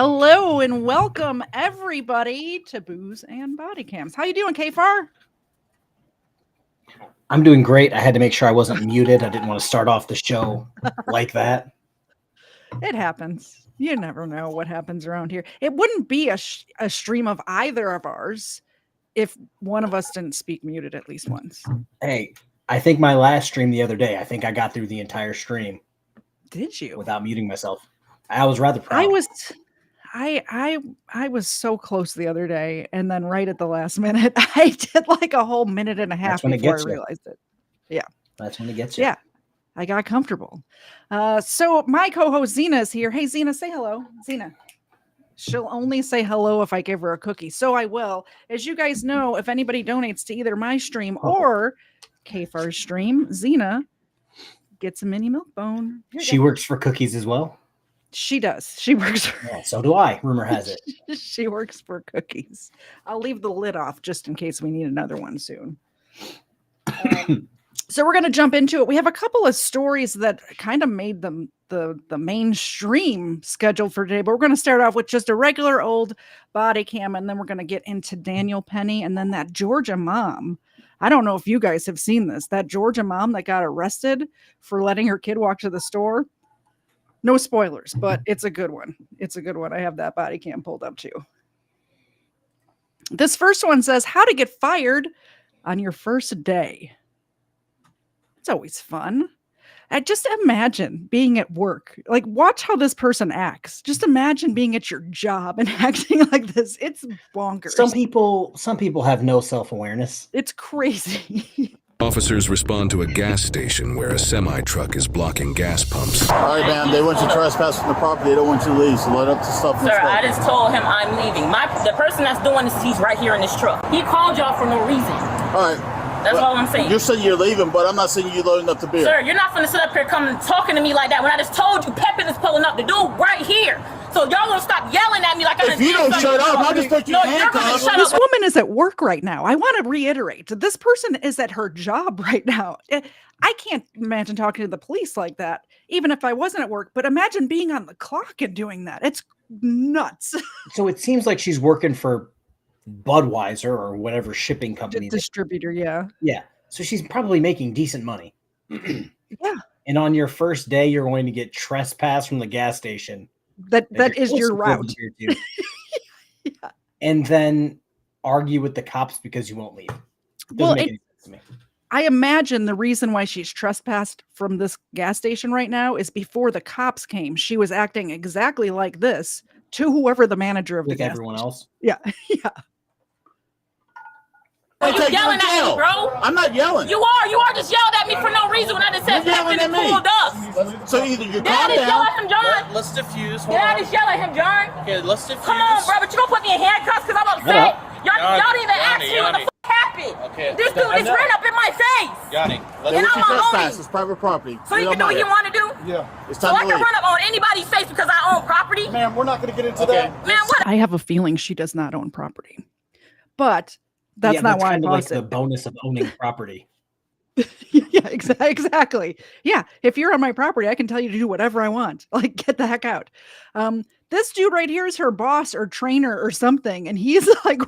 Hello and welcome everybody to Booze and Bodycams. How you doing, KFARR? I'm doing great. I had to make sure I wasn't muted. I didn't want to start off the show like that. It happens. You never know what happens around here. It wouldn't be a stream of either of ours if one of us didn't speak muted at least once. Hey, I think my last stream the other day, I think I got through the entire stream. Did you? Without muting myself. I was rather proud. I was so close the other day, and then right at the last minute, I did like a whole minute and a half before I realized it. Yeah. That's when it gets you. Yeah. I got comfortable. So my co-host Zena is here. Hey, Zena, say hello. Zena. She'll only say hello if I give her a cookie. So I will. As you guys know, if anybody donates to either my stream or KFARR's stream, Zena gets a mini milk bone. She works for cookies as well? She does. She works. Yeah, so do I. Rumor has it. She works for cookies. I'll leave the lid off just in case we need another one soon. So we're going to jump into it. We have a couple of stories that kind of made them the mainstream schedule for today, but we're going to start off with just a regular old body cam, and then we're going to get into Daniel Penny and then that Georgia mom. I don't know if you guys have seen this. That Georgia mom that got arrested for letting her kid walk to the store. No spoilers, but it's a good one. It's a good one. I have that body cam pulled up too. This first one says, how to get fired on your first day. It's always fun. I just imagine being at work. Like, watch how this person acts. Just imagine being at your job and acting like this. It's bonkers. Some people have no self-awareness. It's crazy. Officers respond to a gas station where a semi-truck is blocking gas pumps. All right, ma'am, they want you trespassing the property. They don't want you to leave, so let up the stuff. Sir, I just told him I'm leaving. The person that's doing this, he's right here in this truck. He called y'all for no reason. All right. That's all I'm saying. You're saying you're leaving, but I'm not saying you're loading up the beer. Sir, you're not finna sit up here coming talking to me like that when I just told you Pepin is pulling up the dude right here. So y'all gonna stop yelling at me like I'm. If you don't shut up, I'll just put you in handcuffs. This woman is at work right now. I want to reiterate, this person is at her job right now. I can't imagine talking to the police like that, even if I wasn't at work. But imagine being on the clock and doing that. It's nuts. So it seems like she's working for Budweiser or whatever shipping company. Distributor, yeah. Yeah. So she's probably making decent money. Yeah. And on your first day, you're going to get trespassed from the gas station. That is your route. Yeah. And then argue with the cops because you won't leave. Doesn't make any sense to me. I imagine the reason why she's trespassed from this gas station right now is before the cops came. She was acting exactly like this to whoever the manager of the gas everyone station. Else. Yeah. Yeah. You yelling at me, bro? I'm not yelling. You are just yelled at me for no reason when I just said Pepin pulled up. So either you calm down. Yell at him, John. Let's diffuse. Did I just yell at him, John? Okay, let's diffuse. Come on, bro, but you gonna put me in handcuffs because I'm upset? Y'all didn't even ask me what the fuck happened. Okay. This dude just ran up in my face. Yanni, let's trespass. It's private property. So he can do what he want to do? Yeah. It's so time I can run up on anybody's face because I own property? Ma'am, we're not going to get into that. Man, what? I have a feeling she does not own property. But that's not why I paused like the bonus of owning property. Yeah, exactly. Yeah, if you're on my property, I can tell you to do whatever I want. Like, get the heck out. This dude right here is her boss or trainer or something, and he's like,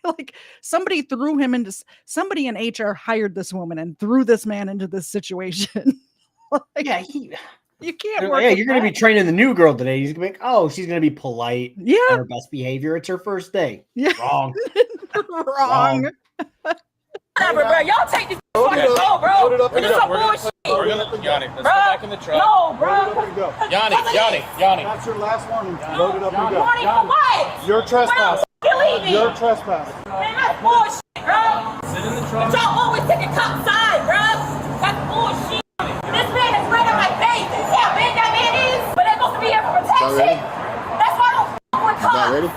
like somebody threw him into. Somebody in HR hired this woman and threw this man into this situation. Like, yeah, you can't work. Yeah, you're going to be training the new girl today. He's going to be like, oh, she's going to be polite. Yeah, on her best behavior. It's her first day. Yeah, wrong. Wrong. Whatever, bro. Y'all take this fucking go, bro. This is some bullshit. We're gonna, Yanni, let's go back in the truck. No, bro. Yanni. That's your last warning. Load it up and go. Warning for what? You're trespassing. You're trespassing. Man, that's bullshit, bro. Sit in the truck. But y'all always take a cop side, bro. That's bullshit. This man has ran on my face. You see how big that man is? But they're supposed to be here for protection. That's why I don't f*** with cops. Ready?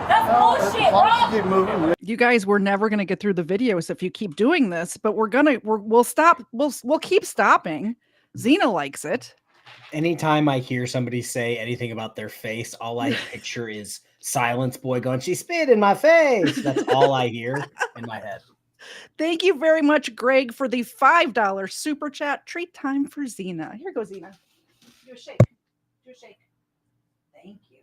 That's bullshit, bro. Keep moving. You guys, we're never going to get through the videos if you keep doing this, but we'll stop. We'll keep stopping. Zena likes it. Anytime I hear somebody say anything about their face, all I picture is Silence Boy going, she spit in my face. That's all I hear in my head. Thank you very much, Greg, for the $5 super chat. Treat time for Zena. Here goes Zena. Do a shake. Do a shake. Thank you.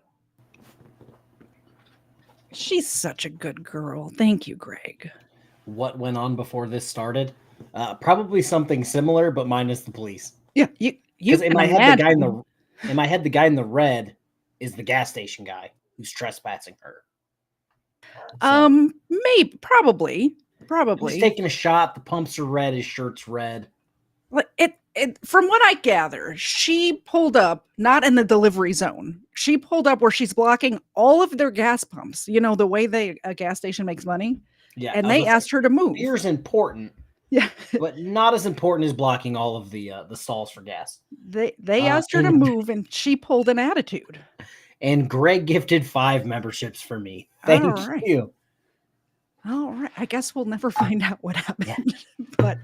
She's such a good girl. Thank you, Greg. What went on before this started? Probably something similar, but minus the police. Yeah, you Because can in my head, imagine. the guy in the red is the gas station guy who's trespassing her. Maybe, probably. He's taking a shot. The pumps are red. His shirt's red. It from what I gather, she pulled up not in the delivery zone. She pulled up where she's blocking all of their gas pumps. You know, the way a gas station makes money. Yeah, And they asked her to move. Beer's important. Yeah, but not as important as blocking all of the stalls for gas. They asked her to move, and she pulled an attitude. And Greg gifted 5 memberships for me. Thank you. All right. I guess we'll never find out what happened, but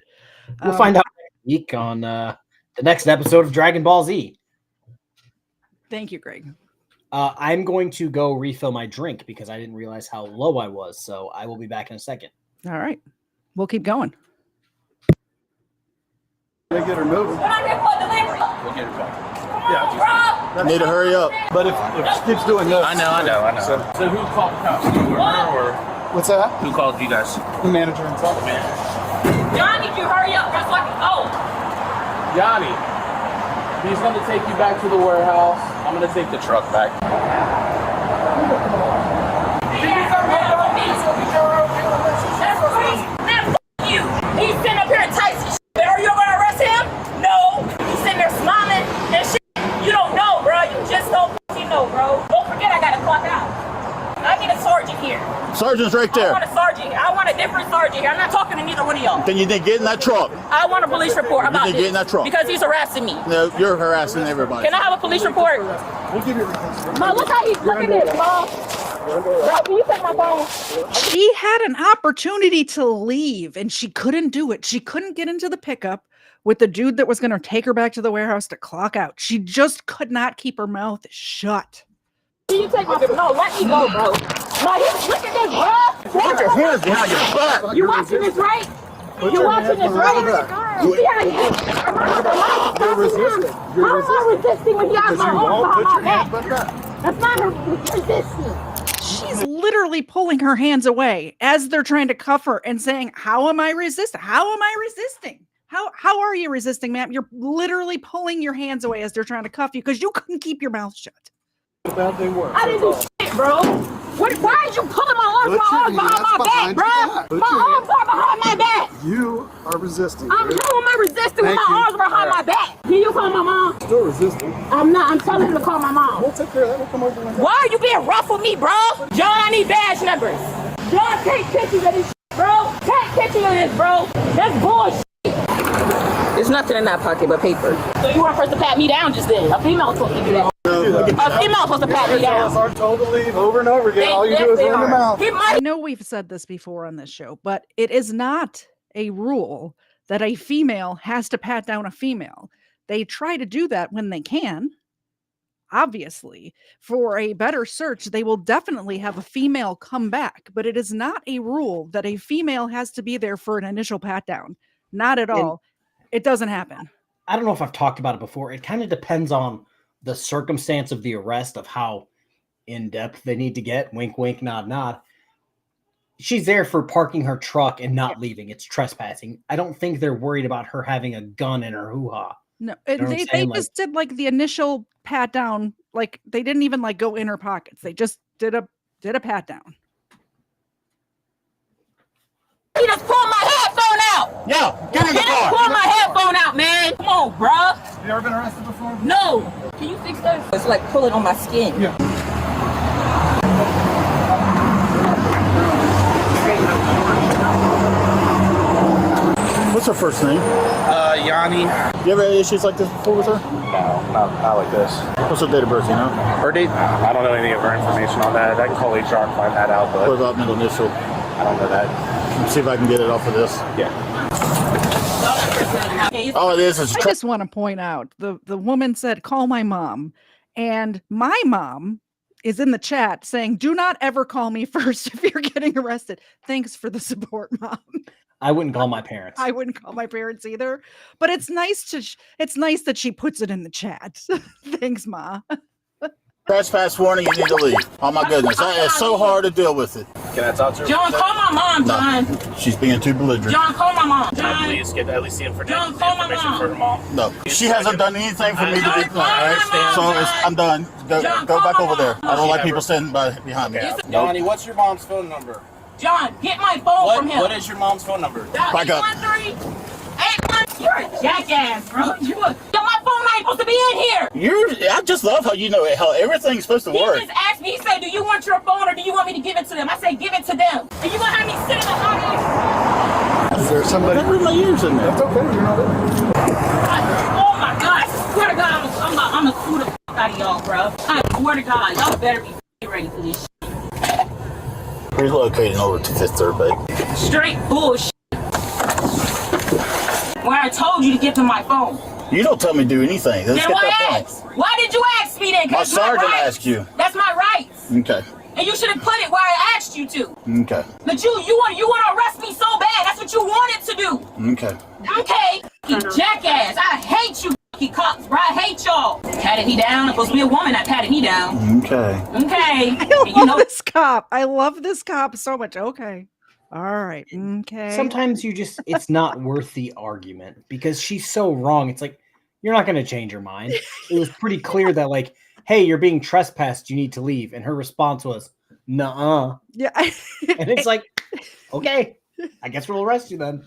we'll find out next week on the next episode of Dragon Ball Z. Thank you, Greg. I'm going to go refill my drink because I didn't realize how low I was. So I will be back in a second. All right. We'll keep going. They get her moving. We're not here for delivery. We'll get her back. Yeah, Need to hurry up. But if she keeps doing this, I know. So who called the cops? You or her, or what's that? who called you guys? The manager himself. John, need you hurry up, just like go. Yanni, he's going to take you back to the warehouse. I'm going to take the truck back. That's crazy. Man, f*** you. He's sitting up here in tights and shit. Are you gonna arrest him? No. He's sitting there smiling and shit. You don't know, bro. You just don't f***ing know, bro. Don't forget I gotta clock out. I need a sergeant here. Sergeant's right I there. want a sergeant. I want a different sergeant here. I'm not talking to neither one of y'all. Then you didn't get in that truck. I want a police report about need to this. get in that truck. Because he's harassing me. No, you're harassing everybody. Can I have a police report? We'll give you a report. Ma, look how he's looking at this, Ma. Bro, can you take my phone? She had an opportunity to leave and she couldn't do it. She couldn't get into the pickup with the dude that was going to take her back to the warehouse to clock out. She just could not keep her mouth shut. Can you take my phone? No, let me go, bro. Ma, look at this, bro. Put your hands behind your back. You watching this, right? You watching this, right? You see how You're resisting. How am I resisting when you have my arms Put your behind hands my behind back? that. That's not her resisting. She's literally pulling her hands away as they're trying to cuff her and saying, how am I resisting? How am I resisting? How are you resisting, ma'am? You're literally pulling your hands away as they're trying to cuff you because you couldn't keep your mouth shut. Bad thing works. I didn't do shit, bro. Why are you pulling my arms? Put My arms your behind my hands back, behind bro. your back. Put My your arms are behind my back. You are resisting. How am I resisting with Thank my you. arms behind my back? Can you call my mom? Still resisting. I'm not. I'm telling him to call my mom. We'll take care of that. We'll come over and Why are you being rough with me, bro? John, I need badge numbers. John, take pictures of this shit, bro. Take pictures of this, bro. That's bullshit. There's nothing in that pocket but paper. So you weren't supposed to pat me down just then. A female was supposed to do that. A female was supposed to pat me down. are told to leave over and over again. All you do is They run your are. mouth. He might I know we've said this before on this show, but it is not a rule that a female has to pat down a female. They try to do that when they can. Obviously, for a better search, they will definitely have a female come back, but it is not a rule that a female has to be there for an initial pat down. Not at all. It doesn't happen. I don't know if I've talked about it before. It kind of depends on the circumstance of the arrest, of how in-depth they need to get. Wink, wink, nod, nod. She's there for parking her truck and not leaving. It's trespassing. I don't think they're worried about her having a gun in her hoo-ha. No, know what I'm they saying? just did like the initial pat down. Like they didn't even like go in her pockets. They just did a pat down. He just pulled my headphone out. Yeah, get in the He just car. pulled my headphone out, man. Come on, bruh. You ever been arrested before? No. Can you fix that? It's like pulling on my skin. Yeah. What's her first name? Yanni. You ever had issues like this before with her? No, not like this. What's her date of birth, you know? Her date? I don't know any of her information on that. I can call HR and find that out, What but about middle initial? I don't know that. Let's see if I can get it off of this. Yeah. All it is I just want to point out the woman said, call my mom. And my mom is in the chat saying, do not ever call me first if you're getting arrested. Thanks for the support, Mom. I wouldn't call my parents. I wouldn't call my parents either, but it's nice that she puts it in the chat. Thanks, Ma. Trespass warning, you need to leave. Oh my goodness, it's so hard to deal with it. Can I talk to her? John, call my mom, John. No, she's being too belligerent. John, call my mom. Can I John. please get at least the John, call my information mom. for her mom? No, she hasn't done anything for me to be John, alright? So I'm done. Go back over there. I don't like people standing behind me. Yanni, what's your mom's phone number? John, get my phone from him. What is your mom's phone number? Back up. 813-81. You're a jackass, bro. My phone ain't supposed to be in here. I just love how you know how everything's supposed to work. He just asked me, he said, do you want your phone or do you want me to give it to them? I said, give it to them. And you gonna have me sit in the audience? Is there somebody? Put my ears in there. That's okay. You're not in. Oh my God, I swear to God, I'm gonna sue the fuck out of y'all, bro. I swear to God, y'all better be ready for this shit. Relocating over to Fifth Third, babe. Straight bullshit. When I told you to give them my phone. You don't tell me to do anything. Let's Then get why that ask? point. Why did you ask me then? My That's my sergeant rights. asked you. That's my rights. Okay. And you should have put it where I asked you to. Okay. But you want to arrest me so bad. That's what you wanted to do. Okay. Okay. You jackass. I hate you, you cops, bro. I hate y'all. Patted me down. It's supposed to be a woman that patted me down. Okay. Okay. I love this cop. I love this cop so much. Okay. All right. Okay. Sometimes it's not worth the argument because she's so wrong. It's like, you're not going to change her mind. It was pretty clear that, like, hey, you're being trespassed. You need to leave. And her response was, nuh-uh. Yeah. And it's like, okay, I guess we'll arrest you then.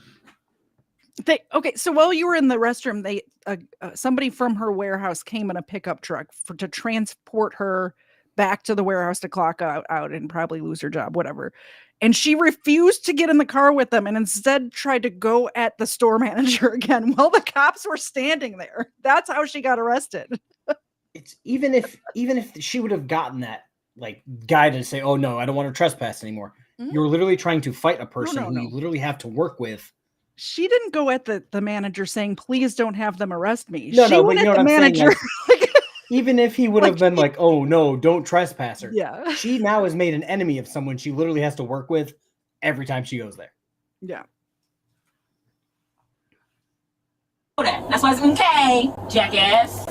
Okay, so while you were in the restroom, they somebody from her warehouse came in a pickup truck to transport her back to the warehouse to clock out and probably lose her job, whatever. And she refused to get in the car with them and instead tried to go at the store manager again while the cops were standing there. That's how she got arrested. It's even if she would have gotten that like guy to say, oh no, I don't want to trespass anymore. Mhm. You're literally trying to fight a person No. who you literally have to work with. She didn't go at the manager saying, please don't have them arrest me. No, she but went you know at the what I'm saying, manager. Like, Even if he would have been like, oh no, don't trespass her. yeah. She now has made an enemy of someone she literally has to work with every time she goes there. Yeah. That's why it's okay, jackass.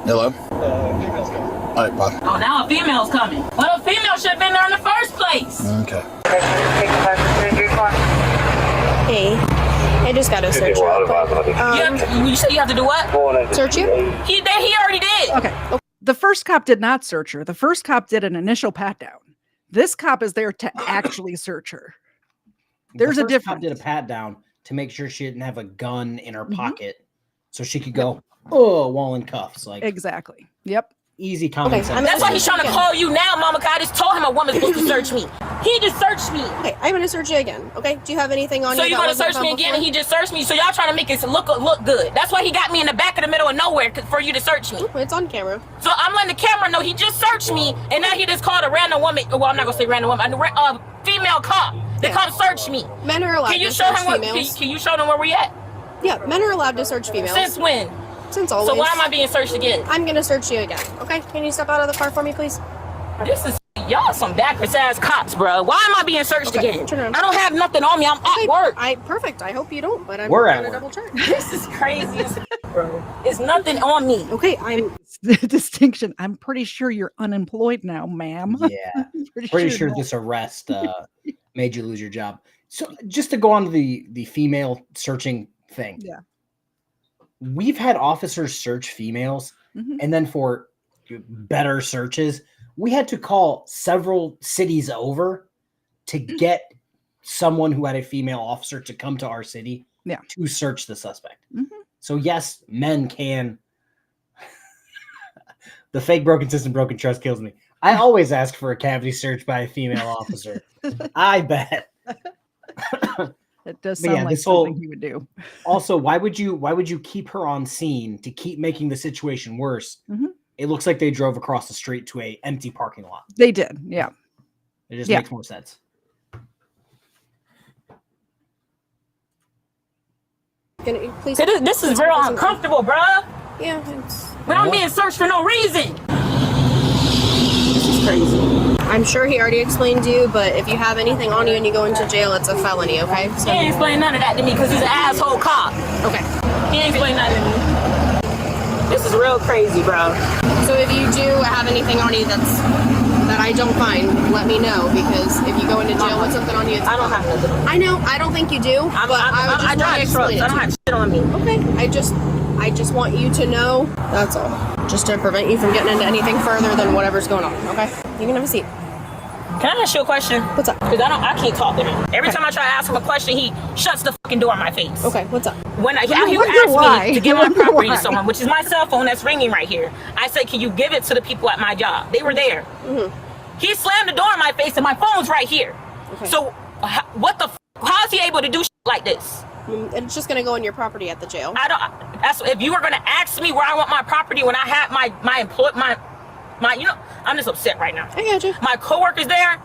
Hello? Female's coming. All right, bye. Oh, now a female's coming. Well, a female should have been there in the first place. Okay. Hey, I just got a search real quick. You say you have to do what? Search you? He already did. Okay. The first cop did not search her. The first cop did an initial pat down. This cop is there to actually search her. There's The a first difference. cop did a pat down to make sure she didn't have a gun in her Mhm. pocket, so she could go, oh, while in cuffs. Like Exactly. Yep. easy common Okay, sense. I'm That's why he's trying to Okay. call you now, Mama. Cause I just told him a woman's supposed to search me. He just searched me. Okay, I'm gonna search you again. Okay, do you have anything on So you? you're that gonna wasn't search me found again, before? and he just searched me. So y'all trying to make it look good. That's why he got me in the back of the middle of nowhere for you to search me. It's on camera. So I'm letting the camera know he just searched me, and now he just called a random woman. Well, I'm not gonna say random woman. A female cop to Yeah. come search me. Men are allowed Can you to show search him females. can you show them where we at? Yeah, men are allowed to search females. Since when? Since always. So why am I being searched again? I'm gonna search you again. Okay, can you step out of the car for me, please? This is y'all some backwards ass cops, bro. Why am I being searched Okay, again? turn around. I don't have nothing on me. I'm at work. Perfect. I hope you don't, but I'm We're at gonna work. double check. This is crazy, bro. It's nothing on me. Okay, I'm The distinction. I'm pretty sure you're unemployed now, ma'am. Yeah, pretty sure this arrest made you lose your job. So just to go on to the female searching thing. Yeah. We've had officers search females, Mhm. and then for better searches, we had to call several cities over to get someone who had a female officer to come to our city Yeah. to search the suspect. Mhm. So yes, men can. The fake broken system, broken trust kills me. I always ask for a cavity search by a female officer. I bet. It does But sound yeah, like this whole- something he would do. Also, why would you keep her on scene to keep making the situation worse? Mhm. It looks like they drove across the street to a empty parking lot. They did. Yeah. It just Yeah. makes more sense. gonna please. This is real uncomfortable, bruh. Yeah, it's. But I'm being searched for no reason. This is crazy. I'm sure he already explained to you, but if you have anything on you and you go into jail, it's a felony. Okay. He ain't explain none of that to me because he's an asshole cop. Okay. He ain't explain nothing to me. This is real crazy, bro. So if you do have anything on you that I don't find, let me know, because if you go into jail with something on you, I don't have nothing on me. I know. I don't think you do, but I drive trucks. I don't have shit on me. Okay. I just want you to know. That's all. Just to prevent you from getting into anything further than whatever's going on. Okay. You can have a seat. Can I ask you a question? What's up? Because I can't talk to him. Every time I try to ask him a question, he shuts the fucking door in my face. Okay. What's up? When he wonder asked why. me to give my Wonder property why. to someone, which is my cell phone that's ringing right here, I said, can you give it to the people at my job? They were there. Mm-hmm. He slammed the door in my face and my phone's right here. Okay. So what the how is he able to do shit like this? It's just gonna go on your property at the jail. That's if you were gonna ask me where I want my property when I have my you know, I'm just upset right now. I got you. My coworkers there.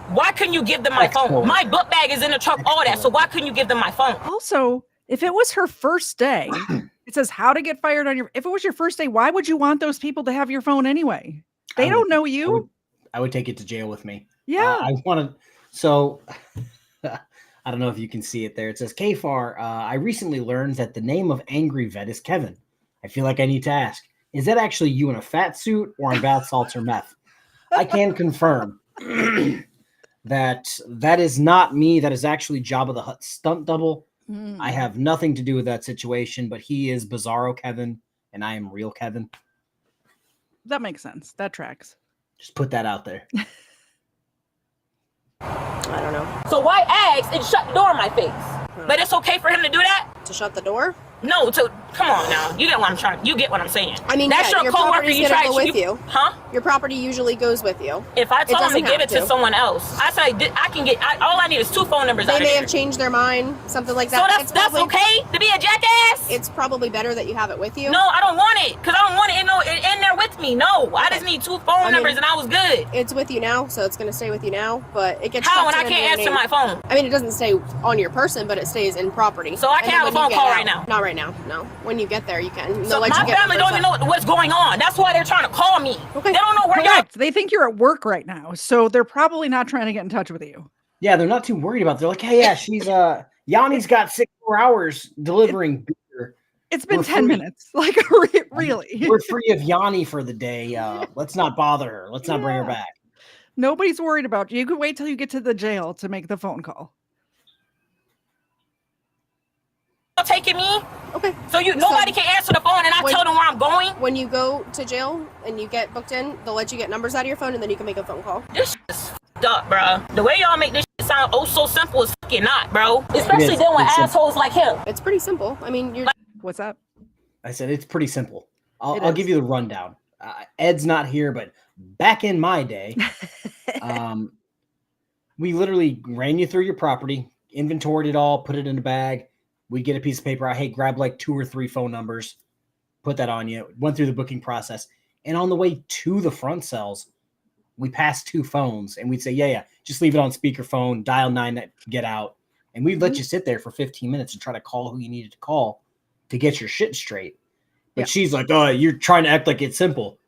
Why couldn't you give them my phone? My book bag is in the truck, all that. So why couldn't you give them my phone? Also, if it was her first day, it says how to get fired on your. If it was your first day, why would you want those people to have your phone anyway? They don't know you. I would take it to jail with me. Yeah. I want to. So I don't know if you can see it there. It says KFARR. I recently learned that the name of Angry Vet is Kevin. I feel like I need to ask: is that actually you in a fat suit or on bath salts or meth? I can confirm. that is not me. That is actually Jabba the Hutt stunt double. I have nothing to do with that situation, but he is Bizarro Kevin, and I am real Kevin. That makes sense. That tracks. Just put that out there. I don't know. So why ask and shut the door in my face? But it's okay for him to do that? To shut the door? No, come on now. You get what I'm trying. You get what I'm saying. I mean, that's yeah, your coworker. You try to go with you. Huh? Your property usually goes with you. If I told him to give it to someone else, I say I can get. All I need is 2 phone numbers. They may have changed their mind, something like that. So that's okay to be a jackass. It's probably better that you have it with you. No, I don't want it because I don't want it in there with me. No, I just need 2 phone numbers and I was good. It's with you now, so it's gonna stay with you now. But it gets how when I can't answer my phone. I mean, it doesn't stay on your person, but it stays in property. So I can't have a phone call right now. Not right now. No. When you get there, you can. So my family don't even know what's going on. That's why they're trying to call me. Okay. They don't know where you're at. They think you're at work right now, so they're probably not trying to get in touch with you. Yeah, they're not too worried about it. They're like, hey, yeah, she's Yanni's got 6 more hours delivering beer. It's been 10 minutes. Like, really. We're free of Yanni for the day. Let's not bother her. Let's not bring her back. Nobody's worried about you. You can wait till you get to the jail to make the phone call. Taking me? Okay. So nobody can answer the phone and I tell them where I'm going? When you go to jail and you get booked in, they'll let you get numbers out of your phone and then you can make a phone call. This shit is f***ed up, bro. The way y'all make this shit sound so simple is fucking not, bro. Especially dealing with assholes like him. It's pretty simple. I mean, you're... What's up? I said it's pretty simple. I'll give you the rundown. Ed's not here, but back in my day, we literally ran you through your property, inventoried it all, put it in a bag. We'd get a piece of paper. Hey, grab like 2 or 3 phone numbers, put that on you. Went through the booking process. And on the way to the front cells, we passed 2 phones and we'd say, yeah, just leave it on speakerphone, dial 9, get out. And we'd let you sit there for 15 minutes and try to call who you needed to call to get your shit straight. But she's like, oh, you're trying to act like it's simple.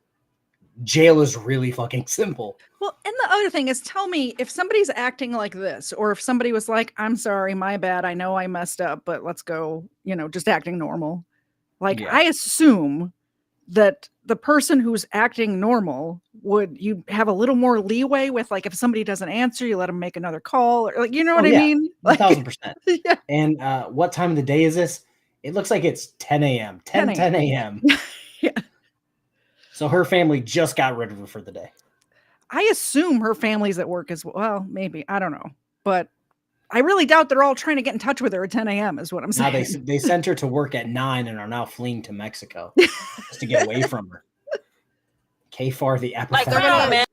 Jail is really fucking simple. Well, and the other thing is, tell me if somebody's acting like this, or if somebody was like, I'm sorry, my bad, I know I messed up, but let's go, just acting normal. Like, I assume that the person who's acting normal you have a little more leeway with, like, if somebody doesn't answer, you let them make another call, or like, you know what I mean? Like, 1,000%. Yeah. And what time of the day is this? It looks like it's 10 a.m. 10 a.m. Yeah. So her family just got rid of her for the day. I assume her family's at work as well. Maybe. I don't know. But I really doubt they're all trying to get in touch with her at 10 a.m. is what I'm saying. Now they sent her to work at 9 and are now fleeing to Mexico just to get away from her. KFARR, the apathetic. Man.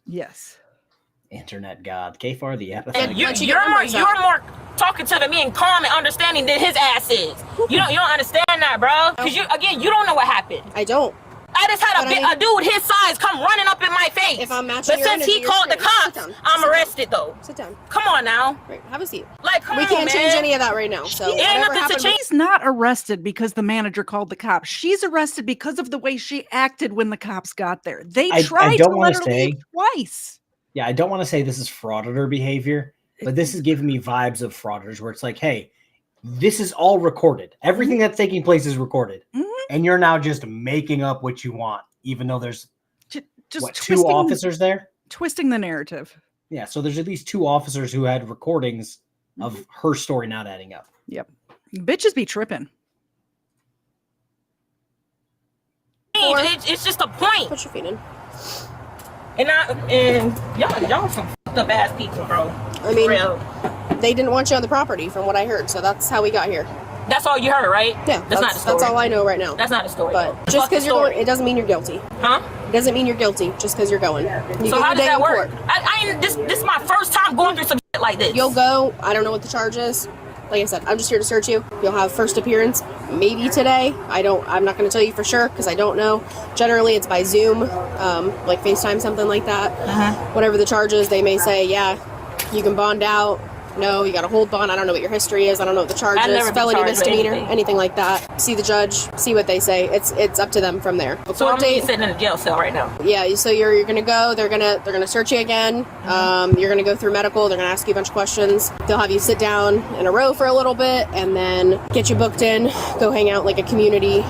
Yes. Internet god. KFARR, the apathetic. You're more talking to me and calm and understanding than his ass is. You don't understand that, bro. Because you don't know what happened. I don't. I just had a dude his size come running up in my face. If I'm matching but since he called the cops, I'm arrested though. Sit down. Come on now. Right, have a seat. Like, come we on, can't man. change any of that right now. So She's not arrested because the manager called the cops. She's arrested because of the way she acted when the cops got there. They tried to let her leave twice. Yeah, I don't want to say this is frauditor behavior, but this is giving me vibes of frauditors where it's like, hey, This is all recorded. Everything that's taking place is recorded. Mhm. And you're now just making up what you want, even though there's Just two officers there? twisting the narrative. Yeah, so there's at least 2 officers who had recordings of her story not adding up. Yep. Bitches be tripping. It's just a point. Put your feet in. And y'all some fucked up ass people, bro. I mean, Real. they didn't want you on the property from what I heard, so that's how we got here. That's all you heard, right? Yeah, That's not the story. That's all I know right now. That's not the story. But though. just Fuck the because you're story. going, it doesn't mean you're guilty. Huh? It doesn't mean you're guilty just because you're going. You So get how your does day that in work? court. This is my first time going through some shit like this. You'll go. I don't know what the charge is. Like I said, I'm just here to search you. You'll have first appearance maybe today. I'm not going to tell you for sure because I don't know. Generally, it's by Zoom, like FaceTime, something like that. Whatever the charge is, they may say, yeah, you can bond out. No, you got to hold bond. I don't know what your history is. I don't know what the charge I've is. never been Felony, charged with misdemeanor, anything. anything like that. See the judge. See what they say. It's up to them from there. So I'm sitting in a jail cell right now. Yeah, so you're gonna go. They're gonna search you again. You're gonna go through medical. They're gonna ask you a bunch of questions. They'll have you sit down in a row for a little bit, and then get you booked in. Go hang out like a community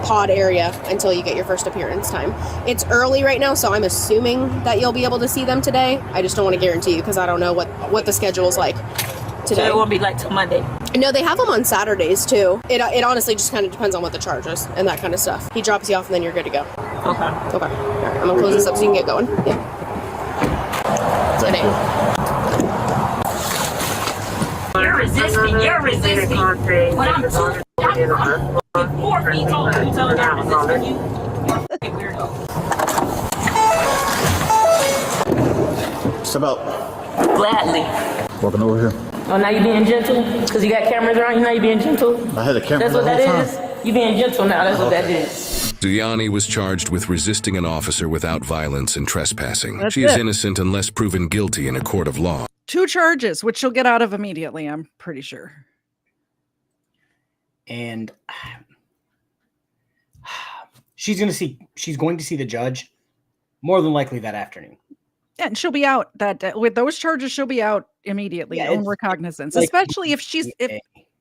pod area until you get your first appearance time. It's early right now, so I'm assuming that you'll be able to see them today. I just don't want to guarantee you because I don't know what the schedule is like So today. it won't be like till Monday. No, they have them on Saturdays too. It honestly just kind of depends on what the charge is and that kind of stuff. He drops you off and then you're good to go. Okay. Okay. All right, I'm gonna close this up so you can get going. Yeah. Today. You're resisting. But I'm 4 feet tall. You telling me I'm resisting you? You're a fucking weirdo. Step out. Gladly. Walking over here. Oh, now you being gentle? Because you got cameras around you, now you being gentle? I had a camera That's the what whole that time. is? You being gentle now, that's what that is. Giuliani was charged with resisting an officer without violence and trespassing. That's She is it. innocent unless proven guilty in a court of law. 2 charges, which she'll get out of immediately, I'm pretty sure. And she's going to see the judge more than likely that afternoon. Yeah, and she'll be out that day. With those charges, she'll be out immediately Yeah, on it's recognizance, like- especially if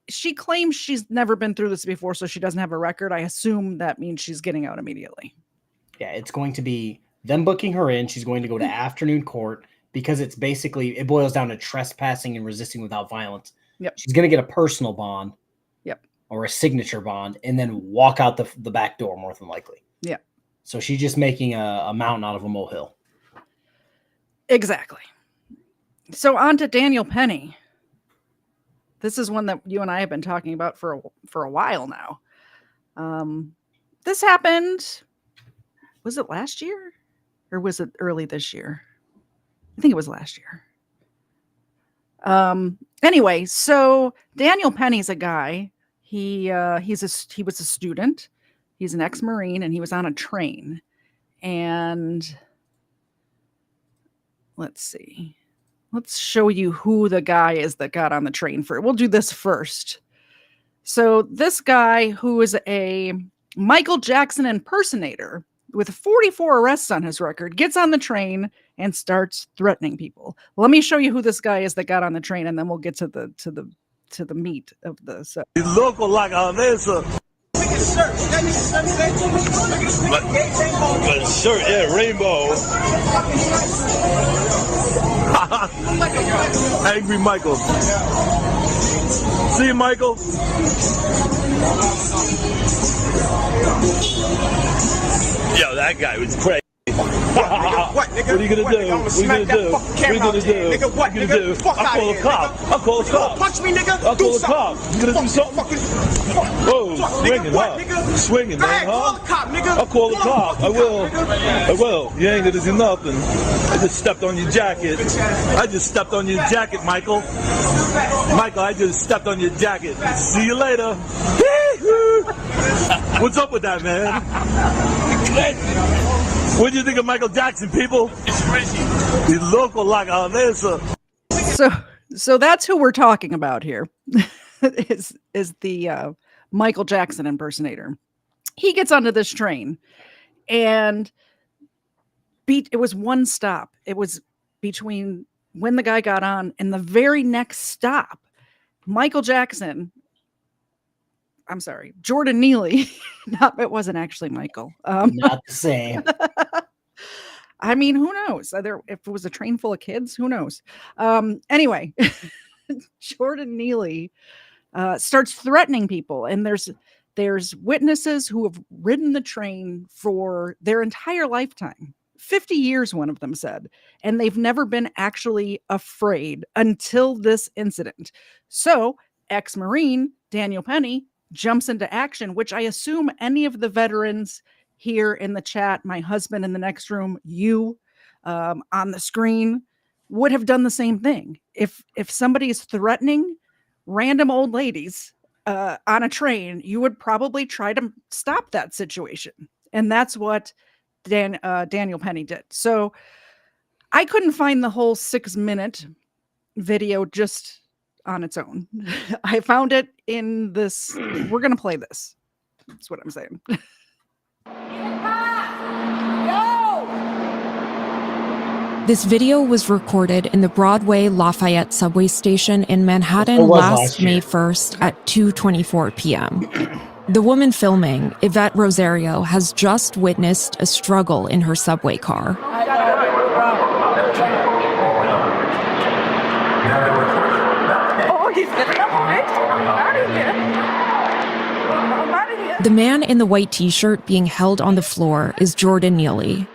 she claims she's never been through this before, so she doesn't have a record. I assume that means she's getting out immediately. Yeah, it's going to be them booking her in. She's going to go to afternoon court because it boils down to trespassing and resisting without violence. Yep. She's going to get a personal bond. Yep. Or a signature bond and then walk out the back door more than likely. Yeah. So she's just making a mountain out of a molehill. Exactly. So on to Daniel Penny. This is one that you and I have been talking about for a while now. This happened, was it last year or was it early this year? I think it was last year. Anyway, so Daniel Penny's a guy. He was a student. He's an ex-Marine and he was on a train. And let's see. Let's show you who the guy is that got on the train for. We'll do this first. So this guy, who is a Michael Jackson impersonator with 44 arrests on his record, gets on the train and starts threatening people. Let me show you who this guy is that got on the train, and then we'll get to the meat of this. Local like this. But shirt, yeah, rainbow. Angry Michael. See Michael? Yo, that guy was crazy. What are you gonna do? What are you gonna do? What are you gonna do? Nigga, what? What are you gonna do? Nigga, fuck I'll call a outta cop. here, I'll call a cop. Punch me, nigga. I'll Do call a something. cop. You gonna do something? Whoa, swinging, What, huh? nigga? Swinging, Go man, ahead, call huh? the cop, nigga. I'll call the Call cop. I will. nigga. I will. You ain't gonna do nothing. I just stepped on your jacket. I just stepped on your jacket, Michael. Michael, I just stepped on your jacket. See you later. What's up with that, man? What do you think of Michael Jackson, people? It's crazy. He's local like this. So that's who we're talking about here. is the Michael Jackson impersonator. He gets onto this train, and it was one stop. It was between when the guy got on and the very next stop. Michael Jackson I'm sorry, Jordan Neely. It wasn't actually Michael. Not the same. I mean, who knows? If it was a train full of kids, who knows? Anyway, Jordan Neely starts threatening people, and there's witnesses who have ridden the train for their entire lifetime. 50 years, one of them said, and they've never been actually afraid until this incident. So, ex-Marine Daniel Penny jumps into action, which I assume any of the veterans here in the chat, my husband in the next room, you on the screen, would have done the same thing. If somebody is threatening random old ladies on a train, you would probably try to stop that situation. And that's what Daniel Penny did. So I couldn't find the whole 6-minute video just on its own. I found it in this. We're going to play this. That's what I'm saying. This video was recorded in the Broadway Lafayette subway station in Manhattan last May 1st at 2:24 p.m. The woman filming, Yvette Rosario, has just witnessed a struggle in her subway car. The man in the white t-shirt being held on the floor is Jordan Neely.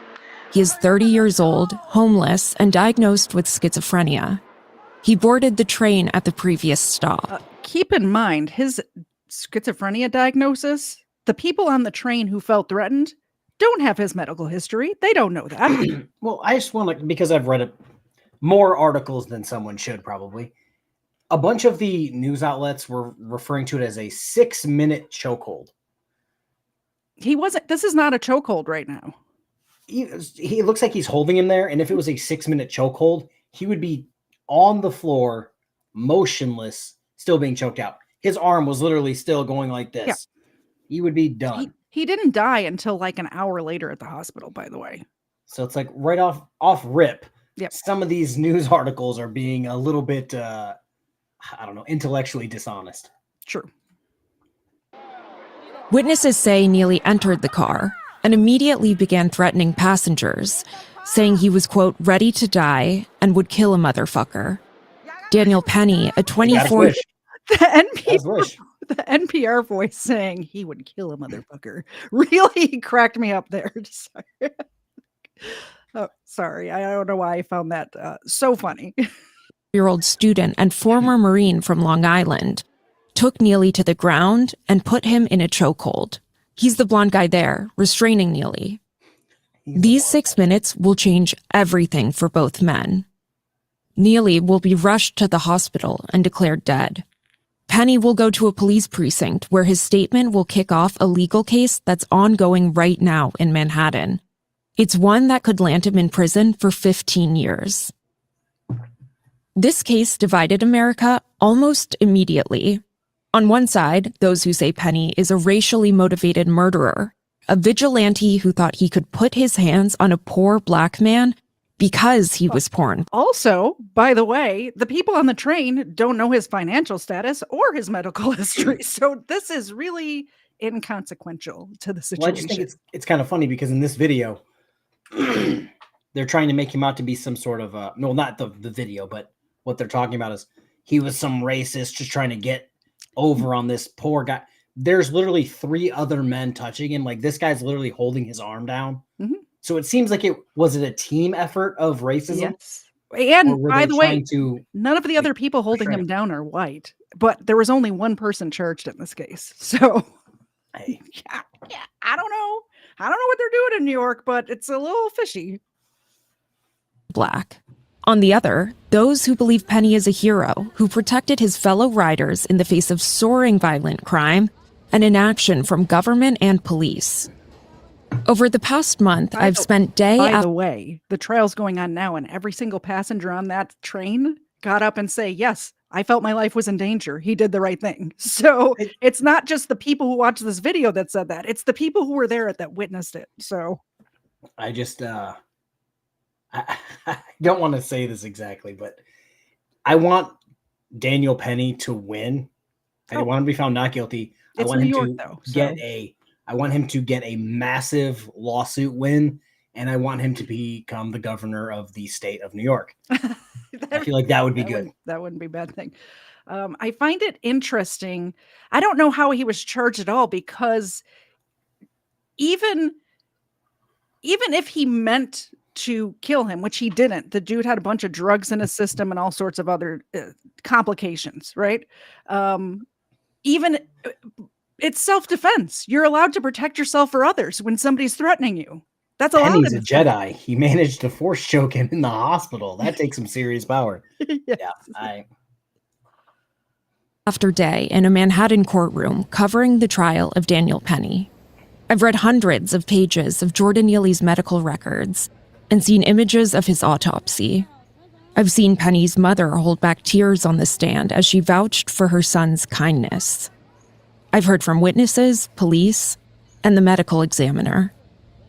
He is 30 years old, homeless, and diagnosed with schizophrenia. He boarded the train at the previous stop. Keep in mind, his schizophrenia diagnosis, the people on the train who felt threatened don't have his medical history. They don't know that. Well, I just want to, because I've read more articles than someone should probably. A bunch of the news outlets were referring to it as a 6-minute chokehold. This is not a chokehold right now. He looks like he's holding him there, and if it was a 6-minute chokehold, he would be on the floor, motionless, still being choked out. His arm was literally still going like this. Yeah. He would be done. He didn't die until like an hour later at the hospital, by the way. So it's like right off rip. Yep. Some of these news articles are being a little bit, intellectually dishonest. True. Witnesses say Neely entered the car and immediately began threatening passengers, saying he was, quote, ready to die and would kill a motherfucker. Daniel Penny, a 24... The NPR voice saying he would kill a motherfucker really cracked me up there. Sorry. Oh, sorry. I don't know why I found that so funny. Year-old student and former Marine from Long Island took Neely to the ground and put him in a chokehold. He's the blonde guy there, restraining Neely. These 6 minutes will change everything for both men. Neely will be rushed to the hospital and declared dead. Penny will go to a police precinct where his statement will kick off a legal case that's ongoing right now in Manhattan. It's one that could land him in prison for 15 years. This case divided America almost immediately. On one side, those who say Penny is a racially motivated murderer, a vigilante who thought he could put his hands on a poor black man because he was poor. Also, by the way, the people on the train don't know his financial status or his medical history. So this is really inconsequential to the situation. Well, I just think it's kind of funny because in this video, they're trying to make him out to be some sort of no, not the video, but what they're talking about is he was some racist just trying to get over on this poor guy. There's literally 3 other men touching him. Like, this guy's literally holding his arm down. Mm-hmm. So it seems like it a team effort of racism. Yes. And by the way, none of the other people holding him down are white, but there was only one person charged in this case. So hey. yeah, I don't know. I don't know what they're doing in New York, but it's a little fishy. Black. On the other, those who believe Penny is a hero who protected his fellow riders in the face of soaring violent crime and inaction from government and police. Over the past month, I've spent day after... By the way, the trial's going on now, and every single passenger on that train got up and say, yes, I felt my life was in danger. He did the right thing. So it's not just the people who watched this video that said that. It's the people who were there that witnessed it. So I just... I don't want to say this exactly, but I want Daniel Penny to win I didn't want him to be found not guilty. I It's want New him York, to though, get so- I want him to get a massive lawsuit win, and I want him to become the governor of the state of New York. I feel like that would be good. That wouldn't be a bad thing. I find it interesting. I don't know how he was charged at all, because even if he meant to kill him, which he didn't, the dude had a bunch of drugs in his system and all sorts of other complications, right? Even it's self-defense. You're allowed to protect yourself or others when somebody's threatening you. That's allowed. Penny's a Jedi. He managed to force choke him in the hospital. That takes some serious power. Yes. Yeah, After day in a Manhattan courtroom covering the trial of Daniel Penny. I've read hundreds of pages of Jordan Neely's medical records and seen images of his autopsy. I've seen Penny's mother hold back tears on the stand as she vouched for her son's kindness. I've heard from witnesses, police, and the medical examiner.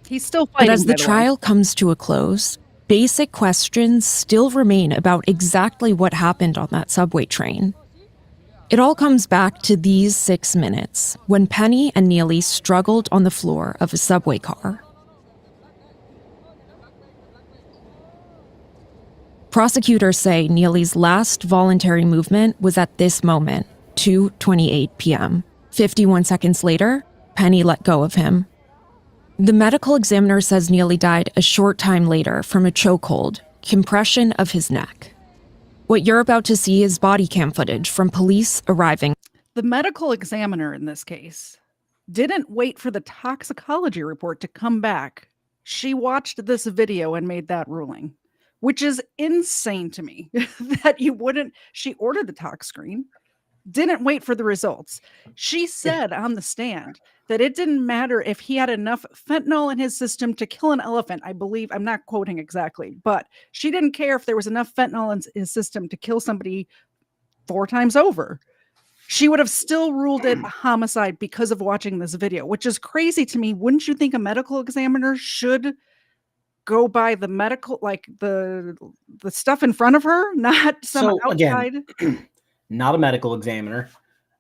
He's still fighting. But as the by way. trial comes to a close, basic questions still remain about exactly what happened on that subway train. It all comes back to these 6 minutes when Penny and Neely struggled on the floor of a subway car. Prosecutors say Neely's last voluntary movement was at this moment, 2:28 p.m. 51 seconds later, Penny let go of him. The medical examiner says Neely died a short time later from a chokehold, compression of his neck. What you're about to see is body cam footage from police arriving. The medical examiner in this case didn't wait for the toxicology report to come back. She watched this video and made that ruling, which is insane to me that you wouldn't. She ordered the tox screen, didn't wait for the results. She said on the stand that it didn't matter if he had enough fentanyl in his system to kill an elephant. I believe, I'm not quoting exactly, but she didn't care if there was enough fentanyl in his system to kill somebody 4 times over. She would have still ruled it a homicide because of watching this video, which is crazy to me. Wouldn't you think a medical examiner should go by the medical, like the stuff in front of her, not some outside? Again, not a medical examiner,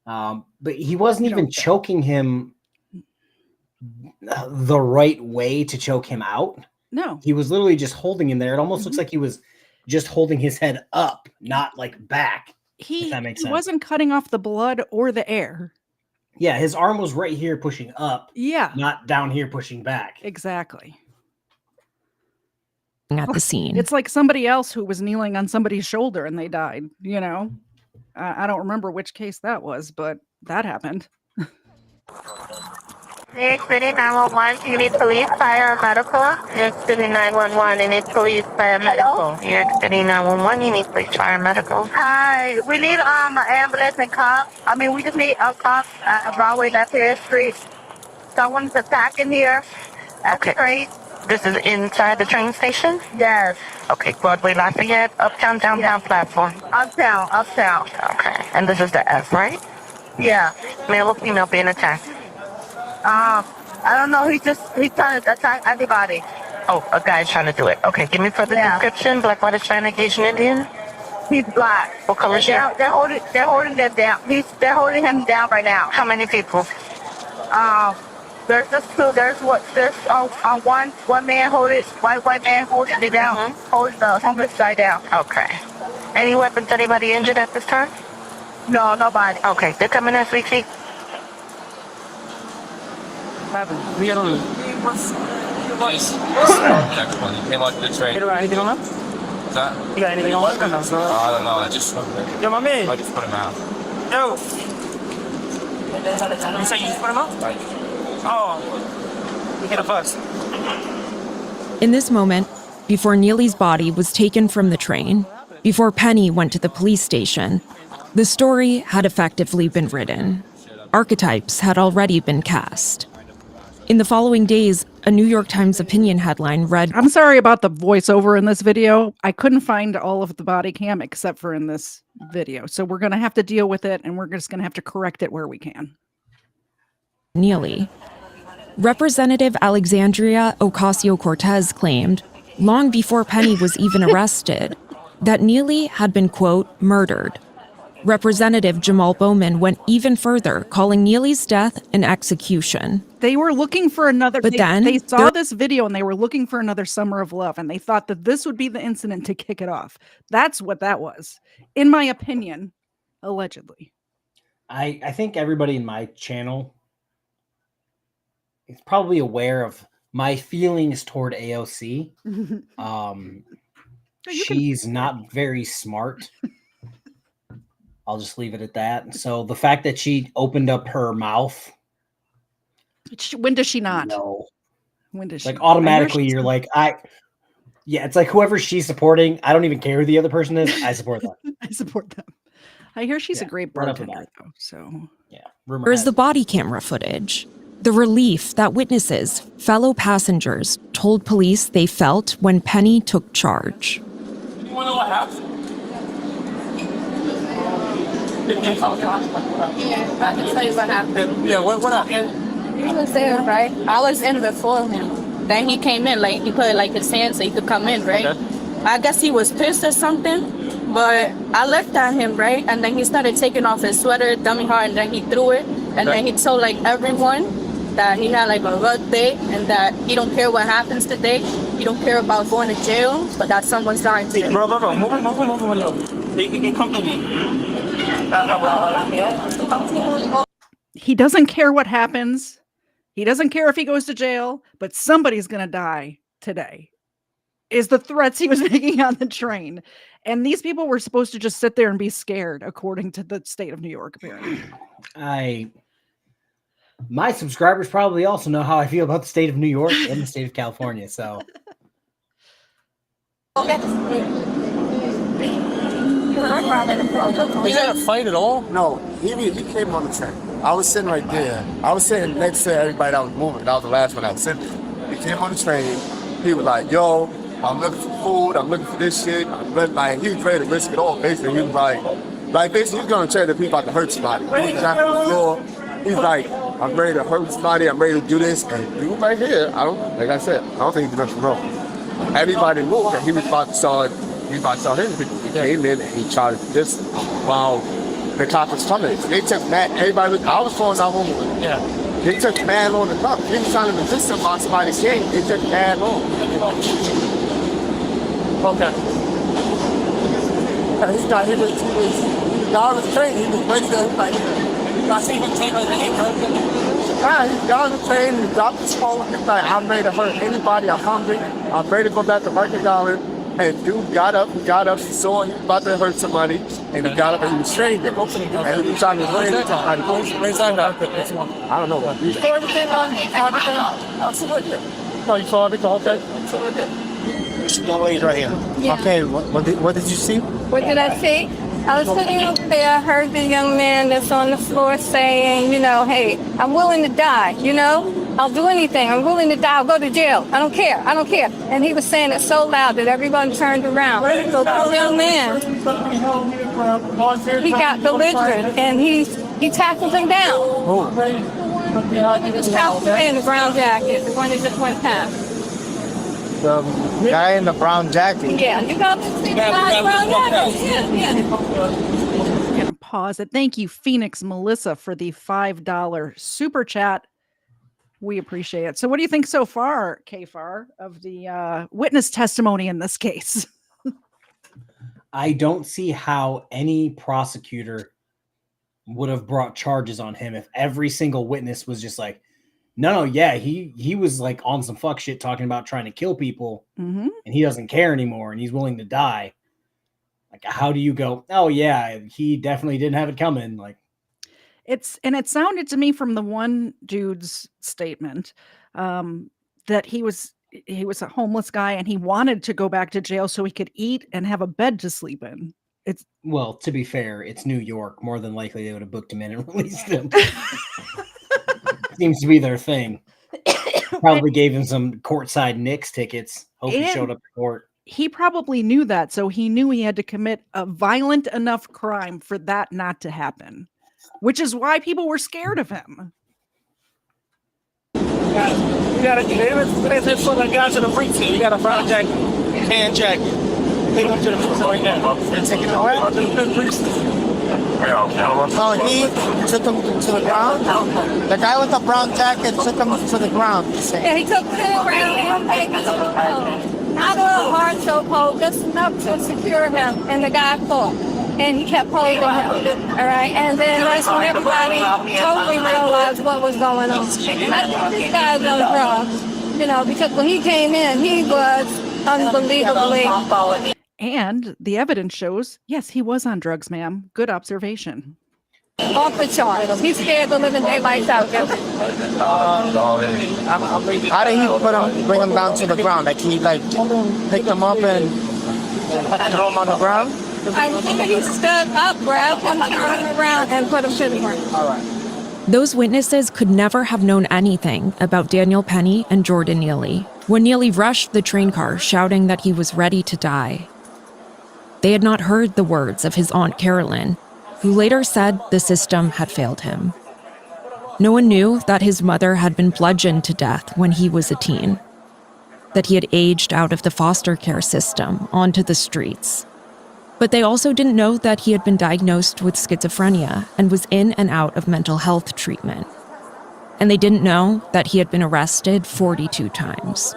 but he wasn't even choking him the right way to choke him out. No, he was literally just holding him there. It almost looks like he was just holding his head up, not like back. He that makes sense. Wasn't cutting off the blood or the air. Yeah, his arm was right here pushing up. Yeah, not down here pushing back. Exactly. At the scene, it's like somebody else who was kneeling on somebody's shoulder and they died. You know, I don't remember which case that was, but that happened. New York City 911, you need police, fire, or medical? New York City 911, you need police, fire, medical. New York City 911, you need police, fire, medical. Hi, we need an ambulance and cops. We just need a cop at Broadway, that's here street. Someone's attacking here at the train. This is inside the train station? Yes. Okay, Broadway, Lafayette, uptown, downtown platform. Uptown. Okay, and this is the F, right? Yeah. Male or female being attacked? I don't know. He's trying to attack everybody. Oh, a guy's trying to do it. Okay, give me further description. Black, white, Hispanic, Asian, Indian? He's black. What color is he? They're holding them down. They're holding him down right now. How many people? There's just two. There's one man holding white man holding it down. Holding the homeless guy down. Okay. Any weapons? Anybody injured at this time? No, nobody. Okay, they're coming as we speak. We got on Came like the train. You got anything on that? What's that? You got anything on that? I don't know. I just. Yo, my man. I just put him out. Yo. You say you just put him out? Oh. We get a bus. in this moment, before Neely's body was taken from the train, before Penny went to the police station, the story had effectively been written. Archetypes had already been cast. In the following days, a New York Times opinion headline read, I'm sorry about the voiceover in this video. I couldn't find all of the body cam except for in this video. So we're going to have to deal with it, and we're just going to have to correct it where we can. Neely. Representative Alexandria Ocasio-Cortez claimed, long before Penny was even arrested, that Neely had been, quote, murdered. Representative Jamal Bowman went even further, calling Neely's death an execution. They were looking for another, But then they saw this video and they were looking for another summer of love, and they thought that this would be the incident to kick it off. That's what that was, in my opinion, allegedly. I think everybody in my channel is probably aware of my feelings toward AOC. She's not very smart. I'll just leave it at that. So the fact that she opened up her mouth. When does she not? No. When does she? Like automatically you're like, yeah, it's like whoever she's supporting, I don't even care who the other person is. I support them. I support them. I hear she's a great bartender, though. So yeah, there's the body camera footage. The relief that witnesses, fellow passengers, told police they felt when Penny took charge. You want to know what happened? Yeah, I can tell you what happened. Yeah, what happened? He was there, right? I was in before him. Then he came in, like, he put like his hand so he could come in, right? Okay. I guess he was pissed or something, but I looked at him, right? And then he started taking off his sweater, dummy hard, and then he threw it. And then he told like everyone that he had like a rough day and that he don't care what happens today. He don't care about going to jail, but that someone's dying today. Bro, move. He can come to me. he doesn't care what happens. He doesn't care if he goes to jail, but somebody's going to die today. Is the threats he was making on the train. And these people were supposed to just sit there and be scared, according to the state of New York, apparently. My subscribers probably also know how I feel about the state of New York and the state of California, so. Was that a fight at all? No, he came on the train. I was sitting right there. I was sitting next to everybody that was moving. That was the last one I was sitting. He came on the train. He was like, yo, I'm looking for food. I'm looking for this shit. Like, he was ready to risk it all, basically. He was like basically, he was going to tell the people about to hurt somebody. He was on the floor. He's like, I'm ready to hurt somebody. I'm ready to do this. And he was right here. Like I said, I don't think he did nothing wrong. Everybody moved, and he was about to start his people. He came in and he tried to this while the cop was coming. They took mad. I was falling out home with him. Yeah. They took mad on the cop. He was trying to resist him while somebody came. They took mad on. Okay. He got on the train. He was ready to like. I see him take like he got on the train. He dropped his phone. He's like, I'm ready to hurt anybody. I'm hungry. I'm ready to go back to Rikers Island. And dude got up, he saw he was about to hurt somebody, and he got up and he was trained him. And he was trying to run it. I don't know. You saw everything on Absolutely. No, you saw everything, okay? This young lady right here. Yeah. Okay, what did you see? What did I see? I was sitting up there, I heard the young man that's on the floor saying, hey, I'm willing to die, I'll do anything. I'm willing to die. I'll go to jail. I don't care. And he was saying it so loud that everyone turned around. So the young man, he got belligerent and he tackled him down. Oh. He just tackled him in the brown jacket, the one that just went past. The guy in the brown jacket? Yeah, you got to see the guy in the brown jacket. Yeah. I'm gonna pause it. Thank you, Phoenix Melissa, for the $5 super chat. We appreciate it. So what do you think so far, KFARR, of the witness testimony in this case? I don't see how any prosecutor would have brought charges on him if every single witness was just like, no, yeah, he was like on some fuck shit talking about trying to kill people, and he doesn't care anymore and he's willing to die. Like, how do you go, oh yeah, he definitely didn't have it coming? Like, it sounded to me from the one dude's statement that he was a homeless guy and he wanted to go back to jail so he could eat and have a bed to sleep in. Well, to be fair, it's New York. More than likely they would have booked him in and released him. Seems to be their thing. Probably gave him some courtside Knicks tickets. Hope he showed up to court. He probably knew that, so he knew he had to commit a violent enough crime for that not to happen, which is why people were scared of him. You gotta put the guy to the freak team. You got a brown jacket, tan jacket. Take him to the freak right now. And take it away. So he took him to the ground. The guy with the brown jacket took him to the ground. Yeah, he took him around and taken him to the ground. Not a hard chokehold, just enough to secure him, and the guy fought. And he kept holding him, all right? And then that's when everybody totally realized what was going on. And I think this guy's on drugs, you know, because when he came in, he was unbelievably... And the evidence shows, yes, he was on drugs, ma'am. Good observation. Off the charts. He's scared the living daylights out of him. How did he bring him down to the ground? Like he picked him up and threw him on the ground? I think he stood up, grabbed him, turned him around, and put him to the ground. All right. Those witnesses could never have known anything about Daniel Penny and Jordan Neely when Neely rushed the train car shouting that he was ready to die. They had not heard the words of his Aunt Carolyn, who later said the system had failed him. No one knew that his mother had been bludgeoned to death when he was a teen, that he had aged out of the foster care system onto the streets. But they also didn't know that he had been diagnosed with schizophrenia and was in and out of mental health treatment. And they didn't know that he had been arrested 42 times.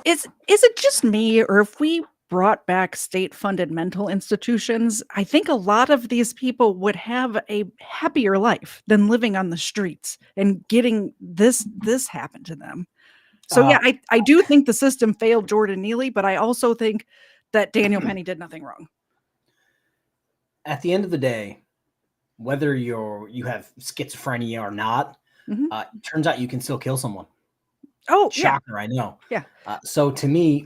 Is it just me, or if we brought back state-funded mental institutions, I think a lot of these people would have a happier life than living on the streets and getting this happen to them. So yeah, I do think the system failed Jordan Neely, but I also think that Daniel Penny did nothing wrong. At the end of the day, whether you have schizophrenia or not, turns out you can still kill someone. Oh, shocker! I know. Yeah. So to me,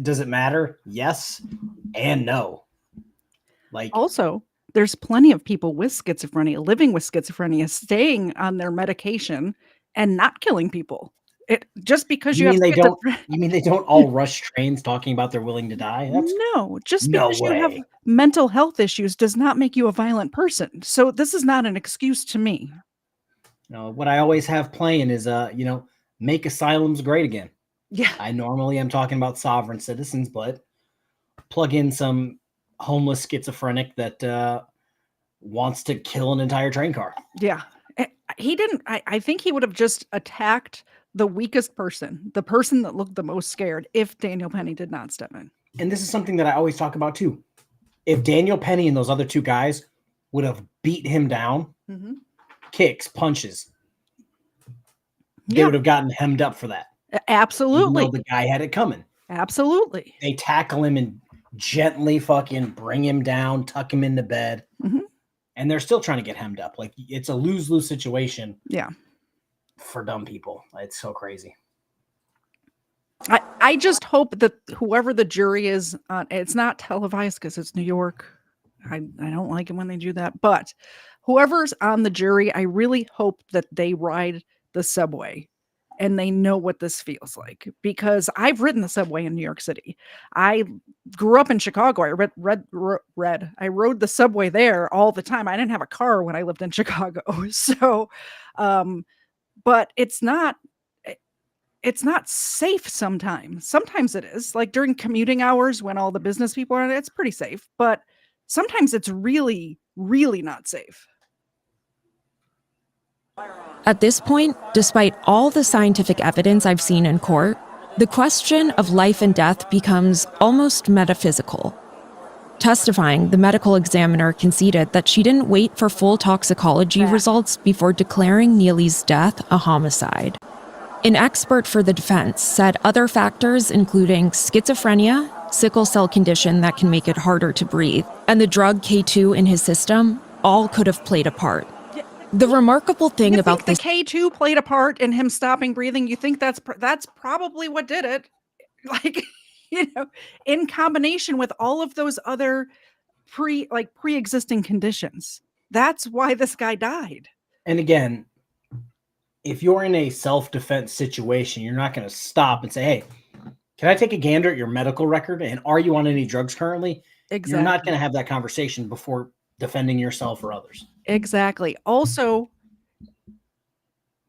does it matter? Yes and no. Also, there's plenty of people with schizophrenia, living with schizophrenia, staying on their medication and not killing people. It just because you have you mean they don't all rush trains talking about they're willing to die? No, just because you have mental health issues does not make you a violent person. So this is not an excuse to me. No, what I always have playing is make asylums great again. Yeah. I normally am talking about sovereign citizens, but plug in some homeless schizophrenic that wants to kill an entire train car. Yeah. He didn't. I think he would have just attacked the weakest person, the person that looked the most scared, if Daniel Penny did not step in. And this is something that I always talk about too. If Daniel Penny and those other two guys would have beat him down, kicks, punches, they would have gotten hemmed up for that. Absolutely. Even though the guy had it coming. Absolutely. They tackle him and gently fucking bring him down, tuck him into bed. And they're still trying to get hemmed up. It's a lose-lose situation. Yeah. For dumb people. It's so crazy. I just hope that whoever the jury is, it's not televised because it's New York. I don't like it when they do that. But whoever's on the jury, I really hope that they ride the subway and they know what this feels like, because I've ridden the subway in New York City. I grew up in Chicago. I I rode the subway there all the time. I didn't have a car when I lived in Chicago. So, but it's not safe sometimes. Sometimes it is, like during commuting hours when all the business people are, it's pretty safe, but sometimes it's really, really not safe. At this point, despite all the scientific evidence I've seen in court, the question of life and death becomes almost metaphysical. Testifying, the medical examiner conceded that she didn't wait for full toxicology results before declaring Neely's death a homicide. An expert for the defense said other factors, including schizophrenia, sickle cell condition that can make it harder to breathe, and the drug K2 in his system, all could have played a part. The remarkable thing about the K2 played a part in him stopping breathing. You think that's probably what did it? In combination with all of those other pre-existing conditions. That's why this guy died. And again, if you're in a self-defense situation, you're not going to stop and say, hey, can I take a gander at your medical record? And are you on any drugs currently? Exactly. You're not going to have that conversation before defending yourself or others. Exactly. Also,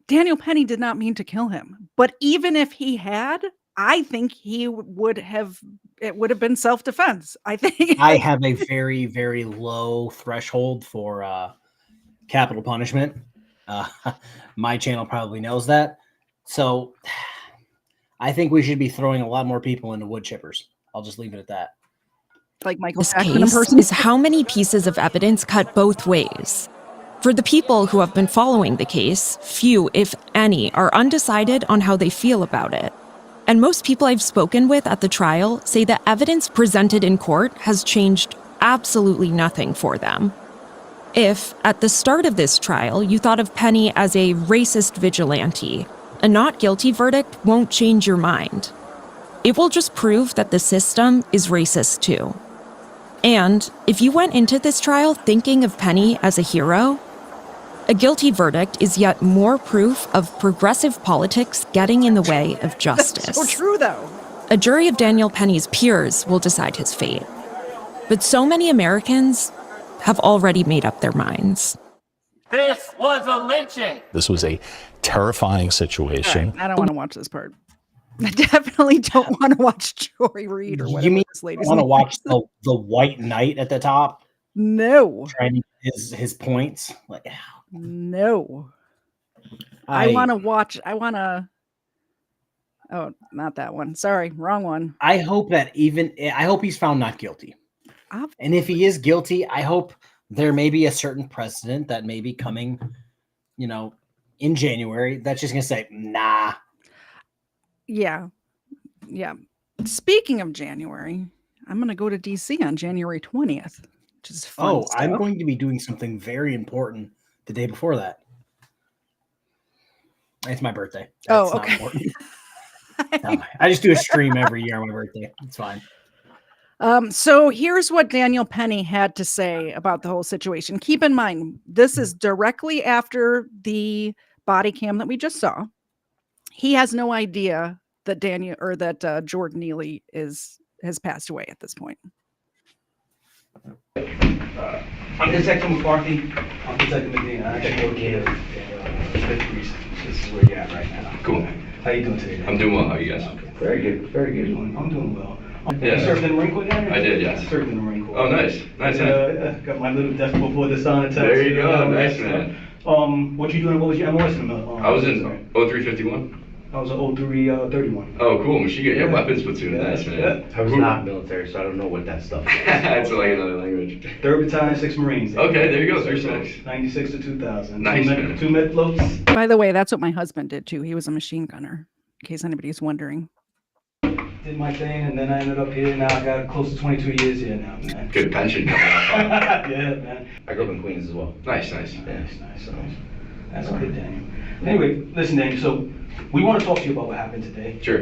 Daniel Penny did not mean to kill him. But even if he had, I think it would have been self-defense. I think I have a very, very low threshold for capital punishment. My channel probably knows that. So I think we should be throwing a lot more people into wood chippers. I'll just leave it at that. Like Michael This Jackson case impersonation. is how many pieces of evidence cut both ways. For the people who have been following the case, few, if any, are undecided on how they feel about it. And most people I've spoken with at the trial say the evidence presented in court has changed absolutely nothing for them. If, at the start of this trial, you thought of Penny as a racist vigilante, a not guilty verdict won't change your mind. It will just prove that the system is racist too. And if you went into this trial thinking of Penny as a hero, a guilty verdict is yet more proof of progressive politics getting in the way of justice. So true, though. A jury of Daniel Penny's peers will decide his fate. But so many Americans have already made up their minds. This was a lynching. This was a terrifying situation. Right, I don't want to watch this part. I definitely don't want to watch Joy Reid or whatever You mean this lady's want to name watch is. the white knight at the top? No. Trying to get his points? Like, No. I want to. Oh, not that one. Sorry, wrong one. I hope he's found not guilty. And if he is guilty, I hope there may be a certain precedent that may be coming, in January that's just going to say, nah. Yeah. Yeah. Speaking of January, I'm going to go to DC on January 20th, which is fun stuff. I'm going to be doing something very important the day before that. It's my birthday. That's not important. No, I just do a stream every year on my birthday. It's fine. So here's what Daniel Penny had to say about the whole situation. Keep in mind, this is directly after the body cam that we just saw. He has no idea that Jordan Neely has passed away at this point. I'm Detective McCarthy. I'm Detective Medina. I actually work here. This is where you're at right now. Cool. How you doing today? I'm doing well. How are you guys? Okay. Very good. Very good. I'm doing well. Yeah. You served in the Marine Corps then? I did, yes. I served in the Marine Corps. Oh, nice. Nice. Got my little desk before the sun attack. There you go. Nice, man. What you doing? What was your MOS in the I was in 0351. I was an 0331. Oh, cool. Machine gun. Yeah, weapons platoon. Nice, man. I was not military, so I don't know what that stuff is. It's like another language. 3rd Battalion, 6th Marines. Okay, there you go. 36. 96 to 2000. Nice, man. 2 med floats. By the way, that's what my husband did too. He was a machine gunner, in case anybody's wondering. Did my thing, and then I ended up here. Now I got close to 22 years here now, man. Good pension coming up. Yeah, man. I grew up in Queens as well. Nice. Yeah, nice. So that's good, Daniel. Anyway, listen, Daniel. So we want to talk to you about what happened today. Sure.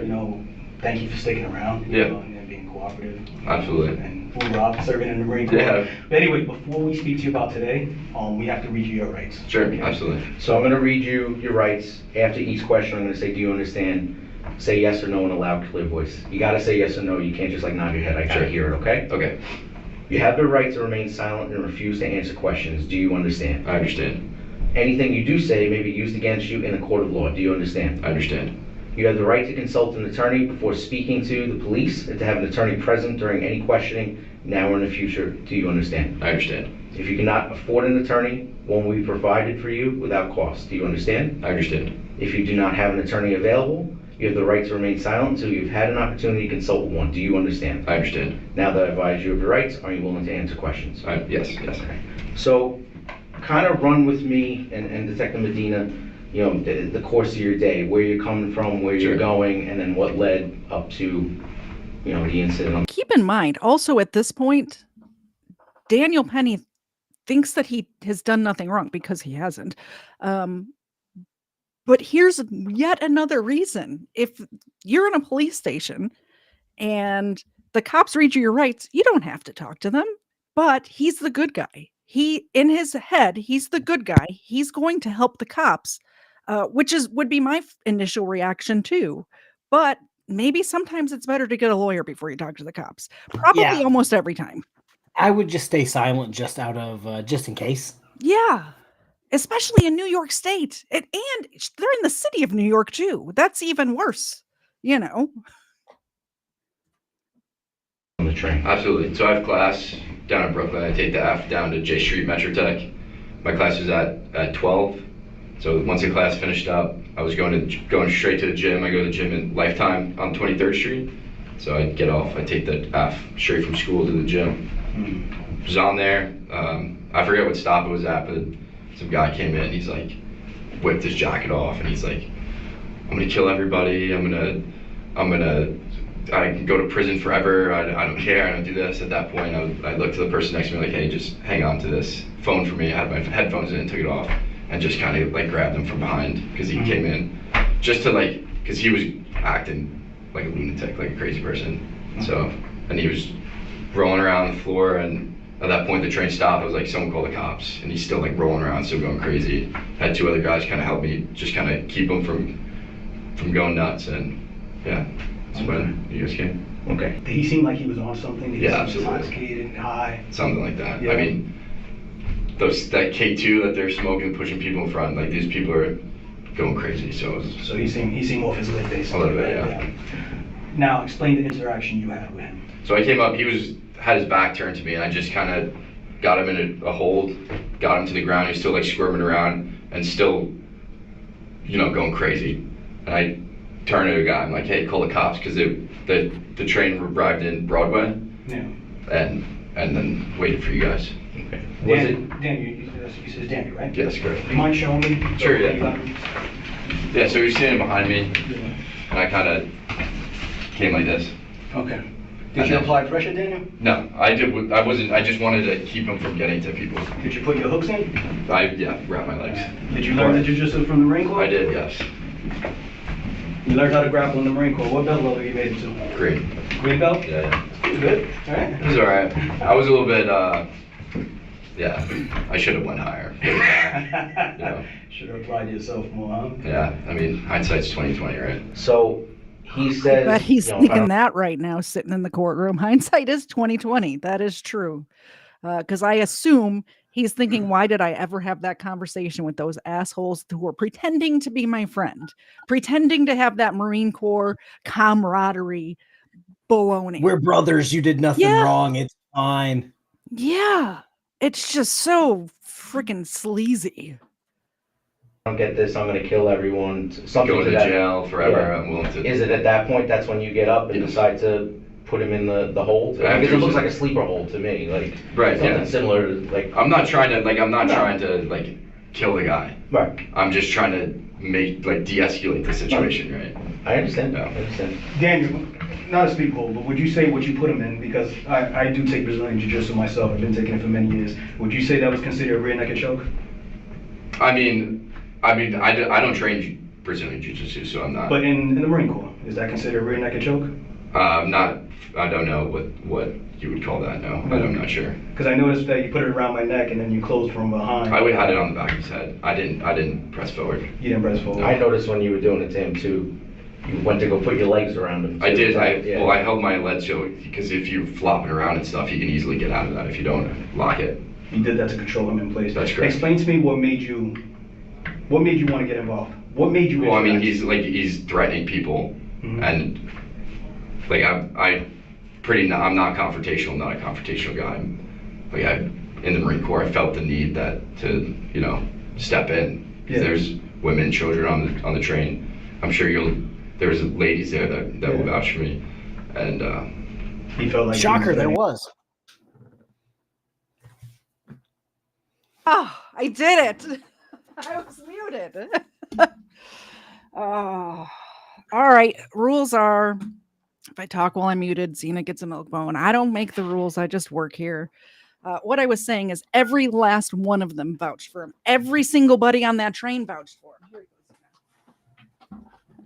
Thank you for sticking around. Yeah. And being cooperative. Absolutely. And hoorah, serving in the Marine Corps. Yeah. But anyway, before we speak to you about today, we have to read you your rights. Sure. Okay? Absolutely. So I'm going to read you your rights. After each question, I'm going to say, do you understand? Say yes or no in a loud, clear voice. You got to say yes or no. You can't just nod your head. I got to hear it, okay? Okay. You have the right to remain silent and refuse to answer questions. Do you understand? I understand. Anything you do say may be used against you in a court of law. Do you understand? I understand. You have the right to consult an attorney before speaking to the police and to have an attorney present during any questioning now or in the future. Do you understand? I understand. If you cannot afford an attorney, one will be provided for you without cost. Do you understand? I understand. If you do not have an attorney available, you have the right to remain silent until you've had an opportunity to consult with one. Do you understand? I understand. Now that I've advised you of your rights, are you willing to answer questions? Yes. Okay. So, kind of run with me and Detective Medina, the course of your day, where you're coming from, where you're going, and then what led up to, the incident. Keep in mind, also at this point, Daniel Penny thinks that he has done nothing wrong because he hasn't. But here's yet another reason. If you're in a police station and the cops read you your rights, you don't have to talk to them, but he's the good guy. In his head, he's the good guy. He's going to help the cops, which would be my initial reaction too. But maybe sometimes it's better to get a lawyer before you talk to the cops. Probably almost every time. I would just stay silent just out of, just in case. Yeah. Especially in New York State. And they're in the city of New York too. That's even worse, train? Absolutely. So I have class down in Brooklyn. I take the F down to J Street Metro Tech. My class is at 12. So once the class finished up, I was going straight to the gym. I go to the gym in Lifetime on 23rd Street. So I get off, I take the F straight from school to the gym. Was on there. I forget what stop it was at, but some guy came in. He's like, whipped his jacket off, and he's like, "I'm gonna kill everybody. I can go to prison forever. I don't care. I don't do this." At that point, I looked to the person next to me like, "Hey, just hang on to this phone for me." I had my headphones in and took it off, and just kind of like grabbed him from behind because he came in, just to like, because he was acting like a lunatic, like a crazy person. So, and he was rolling around the floor, and at that point the train stopped. I was like, "Someone call the cops," and he's still like rolling around, still going crazy. I had 2 other guys kind of help me, just kind of keep him from going nuts, and yeah, that's when you guys came. Okay. Did he seem like he was on something? Did he Yeah, seem absolutely. intoxicated, high? Something like that. Yeah. I mean, that K2 that they're smoking, pushing people in front, like these people are going crazy. So he seemed off his lid, basically. A little bit, yeah. Now explain the interaction you had with him. So I came up, had his back turned to me, and I just kind of got him in a hold, got him to the ground. He's still like squirming around and still, going crazy. And I turned to the guy, I'm like, "Hey, call the cops," because the train arrived in Broadway. Yeah. And then waited for you guys. Okay. Dan, you said Danny, right? Yes, correct. Do you mind showing me? Sure, yeah. Yeah, so he was standing behind me, and I kind of came like this. Okay. Did you apply pressure, Daniel? No, I wasn't. I just wanted to keep him from getting to people. Did you put your hooks in? Wrap my legs. Did you learn the jiu-jitsu from the Marine Corps? I did, yes. You learned how to grapple in the Marine Corps. What belt level you made it to? Green. Green belt? Yeah. Good? All right. It was all right. I was a little bit, I should have went higher. Should have applied yourself more, huh? Yeah, I mean, hindsight's 20/20, right? So he says. But he's thinking that right now, sitting in the courtroom. Hindsight is 20/20. That is true. Because I assume he's thinking, why did I ever have that conversation with those assholes who were pretending to be my friend, pretending to have that Marine Corps camaraderie baloney. We're brothers. You did nothing wrong. It's fine. Yeah. It's just so freaking sleazy. I don't get this. I'm going to kill everyone. Something Go to that, jail forever. Yeah. I'm willing to. Is it at that point that's when you get up and decide to put him in the hold? Because it looks like a sleeper hold to me. Like something similar to like. I'm not trying to kill the guy. Right. I'm just trying to de-escalate the situation. Right. I understand. I understand. Daniel, not a sleep hold, but would you say what you put him in? Because I do take Brazilian Jiu-Jitsu myself. I've been taking it for many years. Would you say that was considered a rear naked choke? I mean, I don't train Brazilian Jiu-Jitsu, so I'm not. But in the Marine Corps, is that considered a rear naked choke? I don't know what you would call that. No, I'm not sure. Because I noticed that you put it around my neck and then you closed from behind. I would had it on the back of his head. I didn't press forward. You didn't press forward. I noticed when you were doing it to him too. You went to go put your legs around him. I did. I held my legs because if you flop it around and stuff, you can easily get out of that if you don't lock it. You did that to control him in place. That's correct. Explain to me what made you want to get involved. What made you? Well, I mean, he's threatening people, and I'm not confrontational. Not a confrontational guy. In the Marine Corps, I felt the need to step in. Yeah. There's women, children on the train. I'm sure there's ladies there that will vouch for me, and he felt like shocker. There was. Oh, I did it. I was muted. Oh, all right. Rules are, if I talk while I'm muted, Xena gets a milk bone. I don't make the rules. I just work here. What I was saying is every last one of them vouched for him. Every single buddy on that train vouched for him. Here he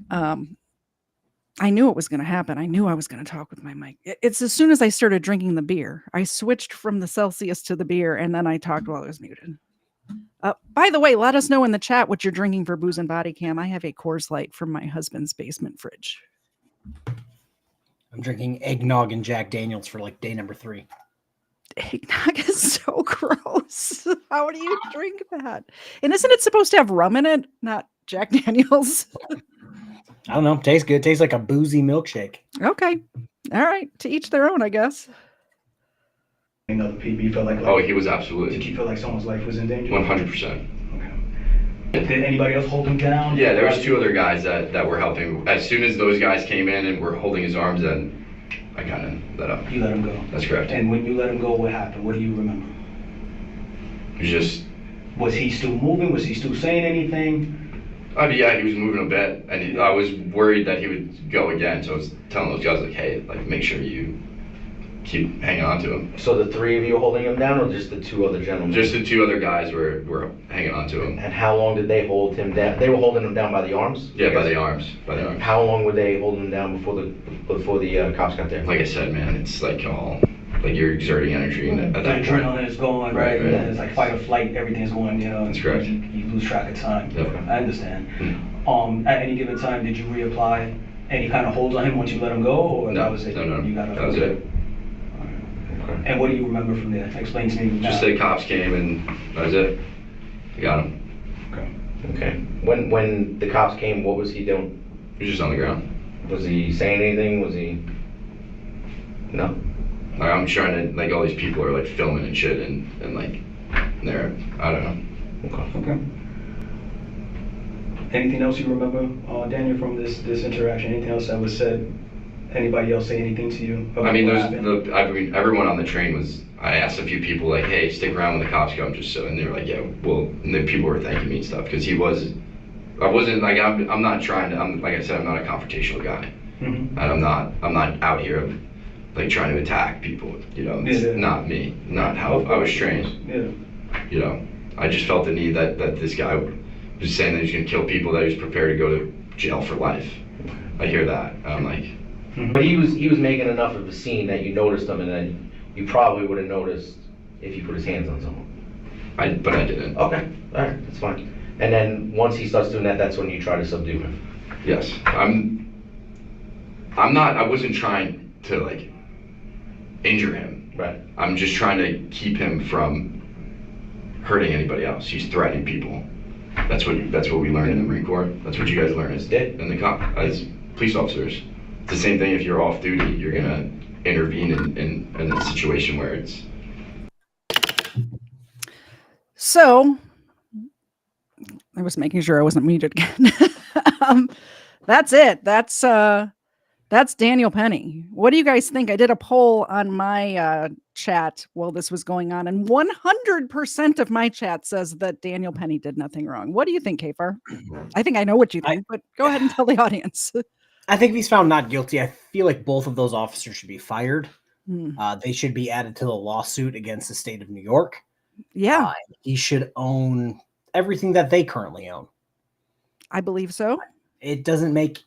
goes. I knew it was going to happen. I knew I was going to talk with my mic. It's as soon as I started drinking the beer, I switched from the Celsius to the beer, and then I talked while I was muted. By the way, let us know in the chat what you're drinking for booze and body cam. I have a Coors Light from my husband's basement fridge. I'm drinking eggnog and Jack Daniels for day number 3. Eggnog is so gross. How do you drink that? And isn't it supposed to have rum in it? Not Jack Daniels. I don't know. Tastes good. Tastes like a boozy milkshake. Okay. All right. To each their own, I guess. other people? You felt like Oh, he was absolutely. Did you feel like someone's life was in danger? 100%. Did anybody else hold him down? Yeah, there was 2 other guys that were helping. As soon as those guys came in and were holding his arms, then I kind of let up. You let him go? That's correct. And when you let him go, what happened? What do you remember? It was just... Was he still moving? Was he still saying anything? I mean, yeah, he was moving a bit, and I was worried that he would go again, so I was telling those guys, like, hey, like, make sure you keep hanging on to him. So the 3 of you holding him down, or just the 2 other gentlemen? Just the 2 other guys were hanging on to him. And how long did they hold him down? They were holding him down by the arms? Yeah, by the arms. How long were they holding him down before the cops got there? Like I said, man, it's like all, like you're exerting energy at that point. The adrenaline is going, right? And then it's like fight or flight, everything's going, That's correct. You lose track of time. Yep. I understand. At any given time, did you reapply any kind of holds on him once you let him go? Or that was it? No. You got that was it. And what do you remember from there? Explain to me. Just the cops came and that was it. I got him. Okay. When the cops came, what was he doing? He was just on the ground. Was he saying anything? Was he... No? Like, I'm trying to, like, all these people are like filming and shit and like, they're, I don't know. Okay. Anything else you remember, Daniel, from this interaction? Anything else that was said? Anybody else say anything to you? I mean, everyone on the train was, I asked a few people, like, hey, stick around when the cops come, just so, and they were like, yeah, well, and then people were thanking me and stuff, because I wasn't, like, I'm not trying to, like I said, I'm not a confrontational guy. And I'm not out here, like, trying to attack people, you know, it's not me, not how I was trained. You know, I just felt the need that this guy was saying that he's gonna kill people, that he was prepared to go to jail for life. I hear that, and I'm like, But he was making enough of a scene that you noticed him, and then you probably would have noticed if he put his hands on someone. But I didn't. Okay, all right, that's fine. And then once he starts doing that, that's when you try to subdue him. Yes, I wasn't trying to like injure him. Right. I'm just trying to keep him from hurting anybody else. He's threatening people. That's what we learned in the Marine Corps. That's what you guys learn as police officers. It's the same thing if you're off duty. You're gonna intervene in a situation where it's. So, I was making sure I wasn't muted again. That's it. That's Daniel Penny. What do you guys think? I did a poll on my chat while this was going on, and 100% of my chat says that Daniel Penny did nothing wrong. What do you think, KFARR? I think I know what you think, but go ahead and tell the audience. I think if he's found not guilty, I feel like both of those officers should be fired. They should be added to the lawsuit against the state of New York. Yeah. He should own everything that they currently own. I believe so. It doesn't make...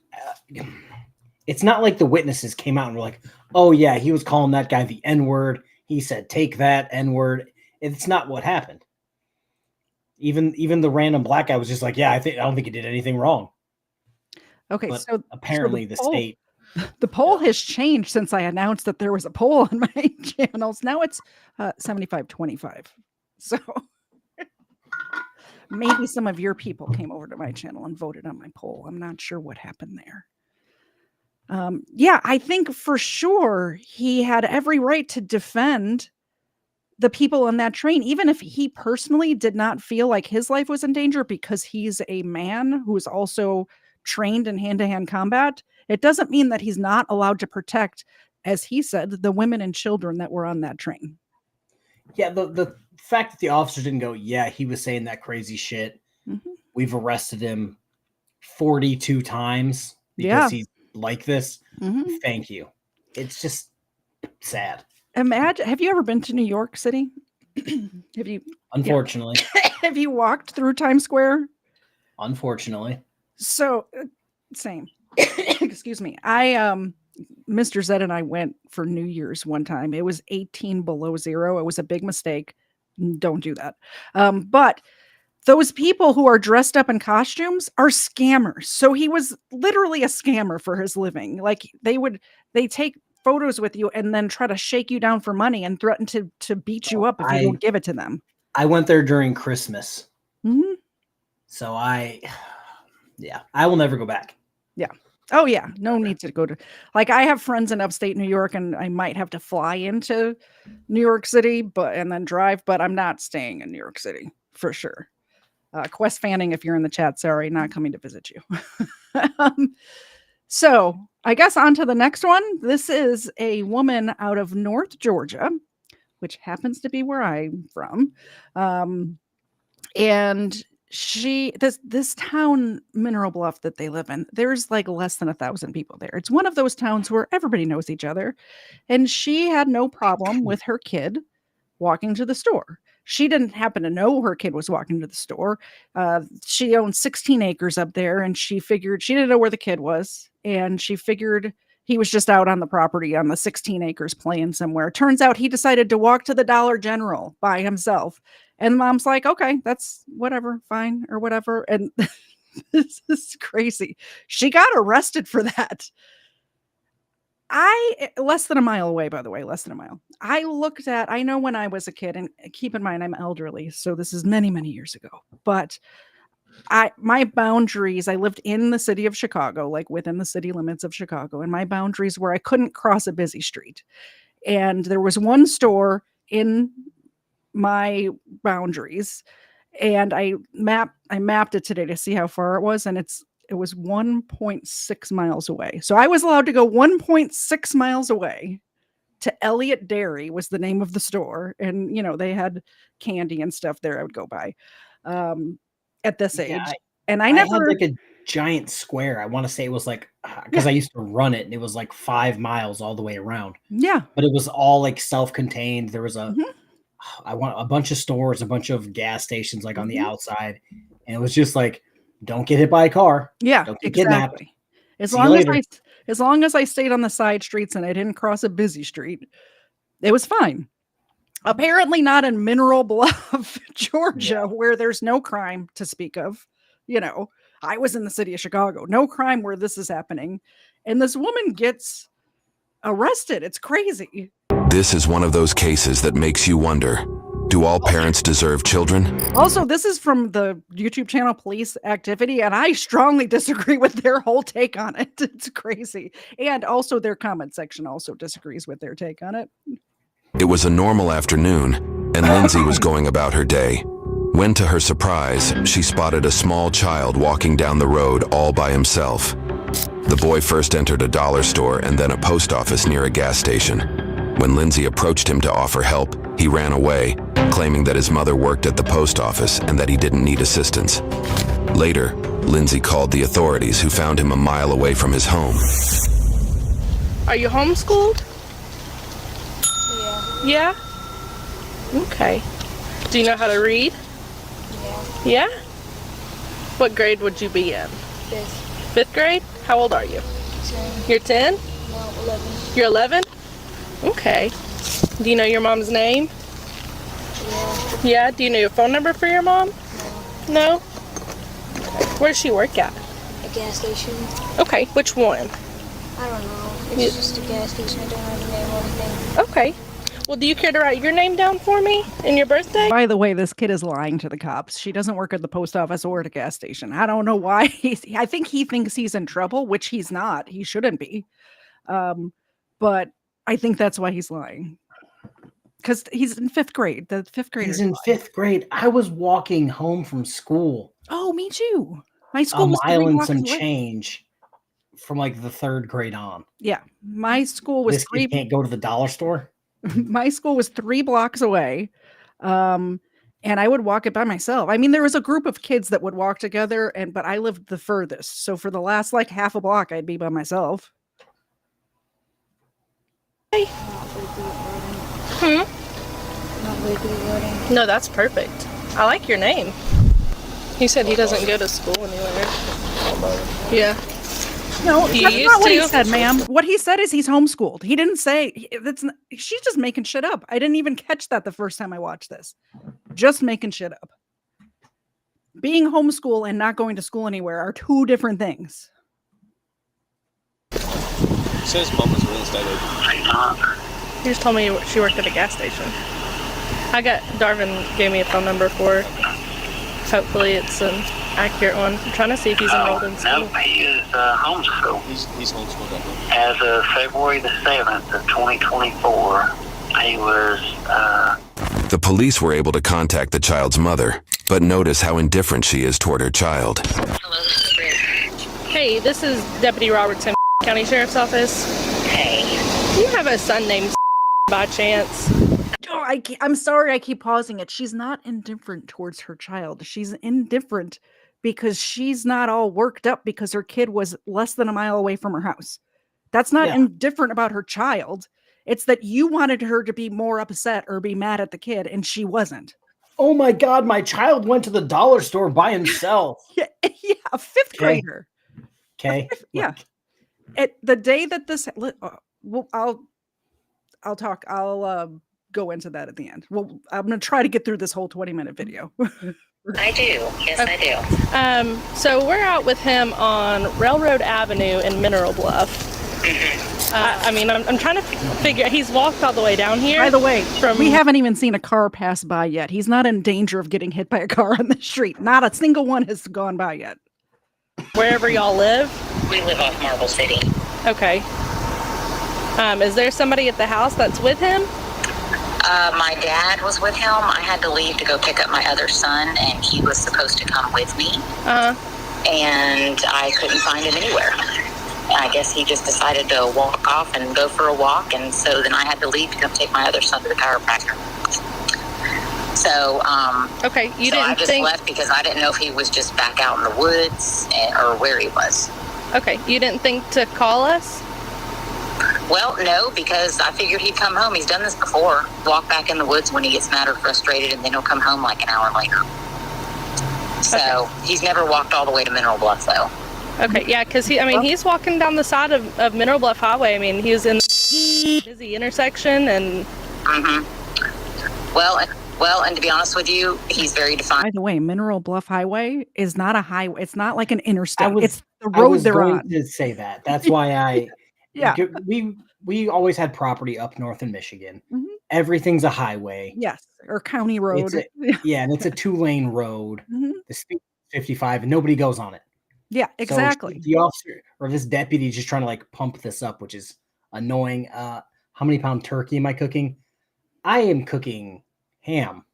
it's not like the witnesses came out and were like, oh, yeah, he was calling that guy the N-word. He said, take that N-word. It's not what happened. Even the random black guy was just like, yeah, I don't think he did anything wrong. Okay, but so apparently the state... The poll has changed since I announced that there was a poll on my channels. Now it's 75-25. So maybe some of your people came over to my channel and voted on my poll. I'm not sure what happened there. Yeah, I think for sure he had every right to defend the people on that train, even if he personally did not feel like his life was in danger, because he's a man who is also trained in hand-to-hand combat. It doesn't mean that he's not allowed to protect, as he said, the women and children that were on that train. Yeah, the fact that the officers didn't go, yeah, he was saying that crazy shit. We've arrested him 42 times because he's like this. Thank you. It's just sad. Imagine, have you ever been to New York City? Have you? Unfortunately. Have you walked through Times Square? Unfortunately. So, same. Excuse me. Mr. Zed and I went for New Year's one time. It was 18 below zero. It was a big mistake. Don't do that. But those people who are dressed up in costumes are scammers. So he was literally a scammer for his living. Like they take photos with you and then try to shake you down for money and threaten to beat you up if you don't give it to them. I went there during Christmas. Mm-hmm. So I will never go back. Yeah. Oh yeah, no need to go to, like, I have friends in upstate New York and I might have to fly into New York City and then drive, but I'm not staying in New York City for sure. Quest Fanning, if you're in the chat, sorry, not coming to visit you. So I guess on to the next one. This is a woman out of North Georgia, which happens to be where I'm from. And this town, Mineral Bluff, that they live in, there's like less than 1,000 people there. It's one of those towns where everybody knows each other. And she had no problem with her kid walking to the store. She didn't happen to know her kid was walking to the store. She owned 16 acres up there, and she figured she didn't know where the kid was. And she figured he was just out on the property on the 16 acres playing somewhere. Turns out he decided to walk to the Dollar General by himself. And mom's like, okay, that's whatever, fine, or whatever. And this is crazy. She got arrested for that. Less than a mile away, by the way, less than a mile. I know when I was a kid, and keep in mind, I'm elderly, so this is many, many years ago, but my boundaries, I lived in the city of Chicago, like within the city limits of Chicago, and my boundaries were I couldn't cross a busy street. And there was one store in my boundaries, and I mapped it today to see how far it was, and it was 1.6 miles away. So I was allowed to go 1.6 miles away to Elliott Dairy, was the name of the store. And, they had candy and stuff there I would go by at this age. And I never had like a giant square. I want to say it was like, because I used to run it, and it was like 5 miles all the way around. Yeah. But it was all like self-contained. There was I want a bunch of stores, a bunch of gas stations like on the outside. And it was just like, don't get hit by a car. Yeah, don't get exactly. kidnapped. As long as I stayed on the side streets and I didn't cross a busy street, it was fine. Apparently not in Mineral Bluff, Georgia, where there's no crime to speak of. I was in the city of Chicago, no crime where this is happening. And this woman gets arrested. It's crazy. This is one of those cases that makes you wonder, do all parents deserve children? Also, this is from the YouTube channel Police Activity, and I strongly disagree with their whole take on it. It's crazy. And also their comment section also disagrees with their take on it. It was a normal afternoon, and Lindsay was going about her day, when to her surprise, she spotted a small child walking down the road all by himself. The boy first entered a dollar store and then a post office near a gas station. When Lindsay approached him to offer help, he ran away, claiming that his mother worked at the post office and that he didn't need assistance. Later, Lindsay called the authorities, who found him a mile away from his home. Are you homeschooled? Yeah. Yeah? Okay. Do you know how to read? Yeah? What grade would you be in? Fifth. Fifth grade? How old are you? 10. You're 10? No, 11. You're 11? Okay. Do you know your mom's name? Yeah. Yeah? Do you know your phone number for your mom? No? Where does she work at? A gas station. Okay, which one? I don't know. It's just a gas station. I don't know the name or anything. Okay. Well, do you care to write your name down for me and your birthday? By the way, this kid is lying to the cops. She doesn't work at the post office or at a gas station. I don't know why. I think he thinks he's in trouble, which he's not. He shouldn't be. But I think that's why he's lying. Because he's in fifth grade. The fifth grade. He's in fifth grade. I was walking home from school. Oh, me too. My school was a mile 3 and blocks some away. change from like the third grade on. Yeah, my school was This kid can't go to the dollar store. My school was 3 blocks away. And I would walk it by myself. I mean, there was a group of kids that would walk together, but I lived the furthest. So for the last like half a block, I'd be by myself. No, that's perfect. I like your name. He said he doesn't go to school anywhere. Yeah. No, You that's used not what he to? said, ma'am. What he said is he's homeschooled. He didn't say she's just making shit up. I didn't even catch that the first time I watched this. Just making shit up. Being homeschooled and not going to school anywhere are 2 different things. Says mom was a real estate agent. He just told me she worked at a gas station. Darvin gave me a phone number for her. Hopefully it's an accurate one. I'm trying to see if he's enrolled in school. No, he is homeschooled. He's homeschooled, I think. As of February the 7th of 2024, he was, The police were able to contact the child's mother, but notice how indifferent she is toward her child. Hey, this is Deputy Robertson, County Sheriff's Office. Hey. Do you have a son named by chance? Oh, I'm sorry I keep pausing it. She's not indifferent towards her child. She's indifferent because she's not all worked up because her kid was less than a mile away from her house. That's not indifferent about her child. It's that you wanted her to be more upset or be mad at the kid, and she wasn't. Oh my God, my child went to the dollar store by himself. Yeah, a fifth grader. Okay. Yeah. The day that this, well, I'll talk. I'll go into that at the end. Well, I'm going to try to get through this whole 20-minute video. I do. Yes, I do. So we're out with him on Railroad Avenue in Mineral Bluff. I mean, I'm trying to figure. He's walked all the way down here. By the way, we haven't even seen a car pass by yet. He's not in danger of getting hit by a car on the street. Not a single one has gone by yet. Wherever y'all live? We live off Marble City. Okay. Is there somebody at the house that's with him? My dad was with him. I had to leave to go pick up my other son, and he was supposed to come with me. And I couldn't find him anywhere. I guess he just decided to walk off and go for a walk, and so then I had to leave to come take my other son to the chiropractor. So, okay, I just left because I didn't know if he was just back out in the woods or where he was. Okay, you didn't think to call us? Well, no, because I figured he'd come home. He's done this before. Walk back in the woods when he gets mad or frustrated, and then he'll come home like an hour later. So he's never walked all the way to Mineral Bluff, though. Okay, yeah, because he's walking down the side of Mineral Bluff Highway. I mean, he was in the busy intersection, and. Well, and to be honest with you, he's very defined. By the way, Mineral Bluff Highway is not a highway. It's not like an interstate. It's the road they're on. I was going to say that. That's why we always had property up north in Michigan. Everything's a highway. Yes, or county road. And it's a 2-lane road. The speed is 55, and nobody goes on it. Yeah, exactly. So the officer or this deputy is just trying to like pump this up, which is annoying. How many pound turkey am I cooking? I am cooking ham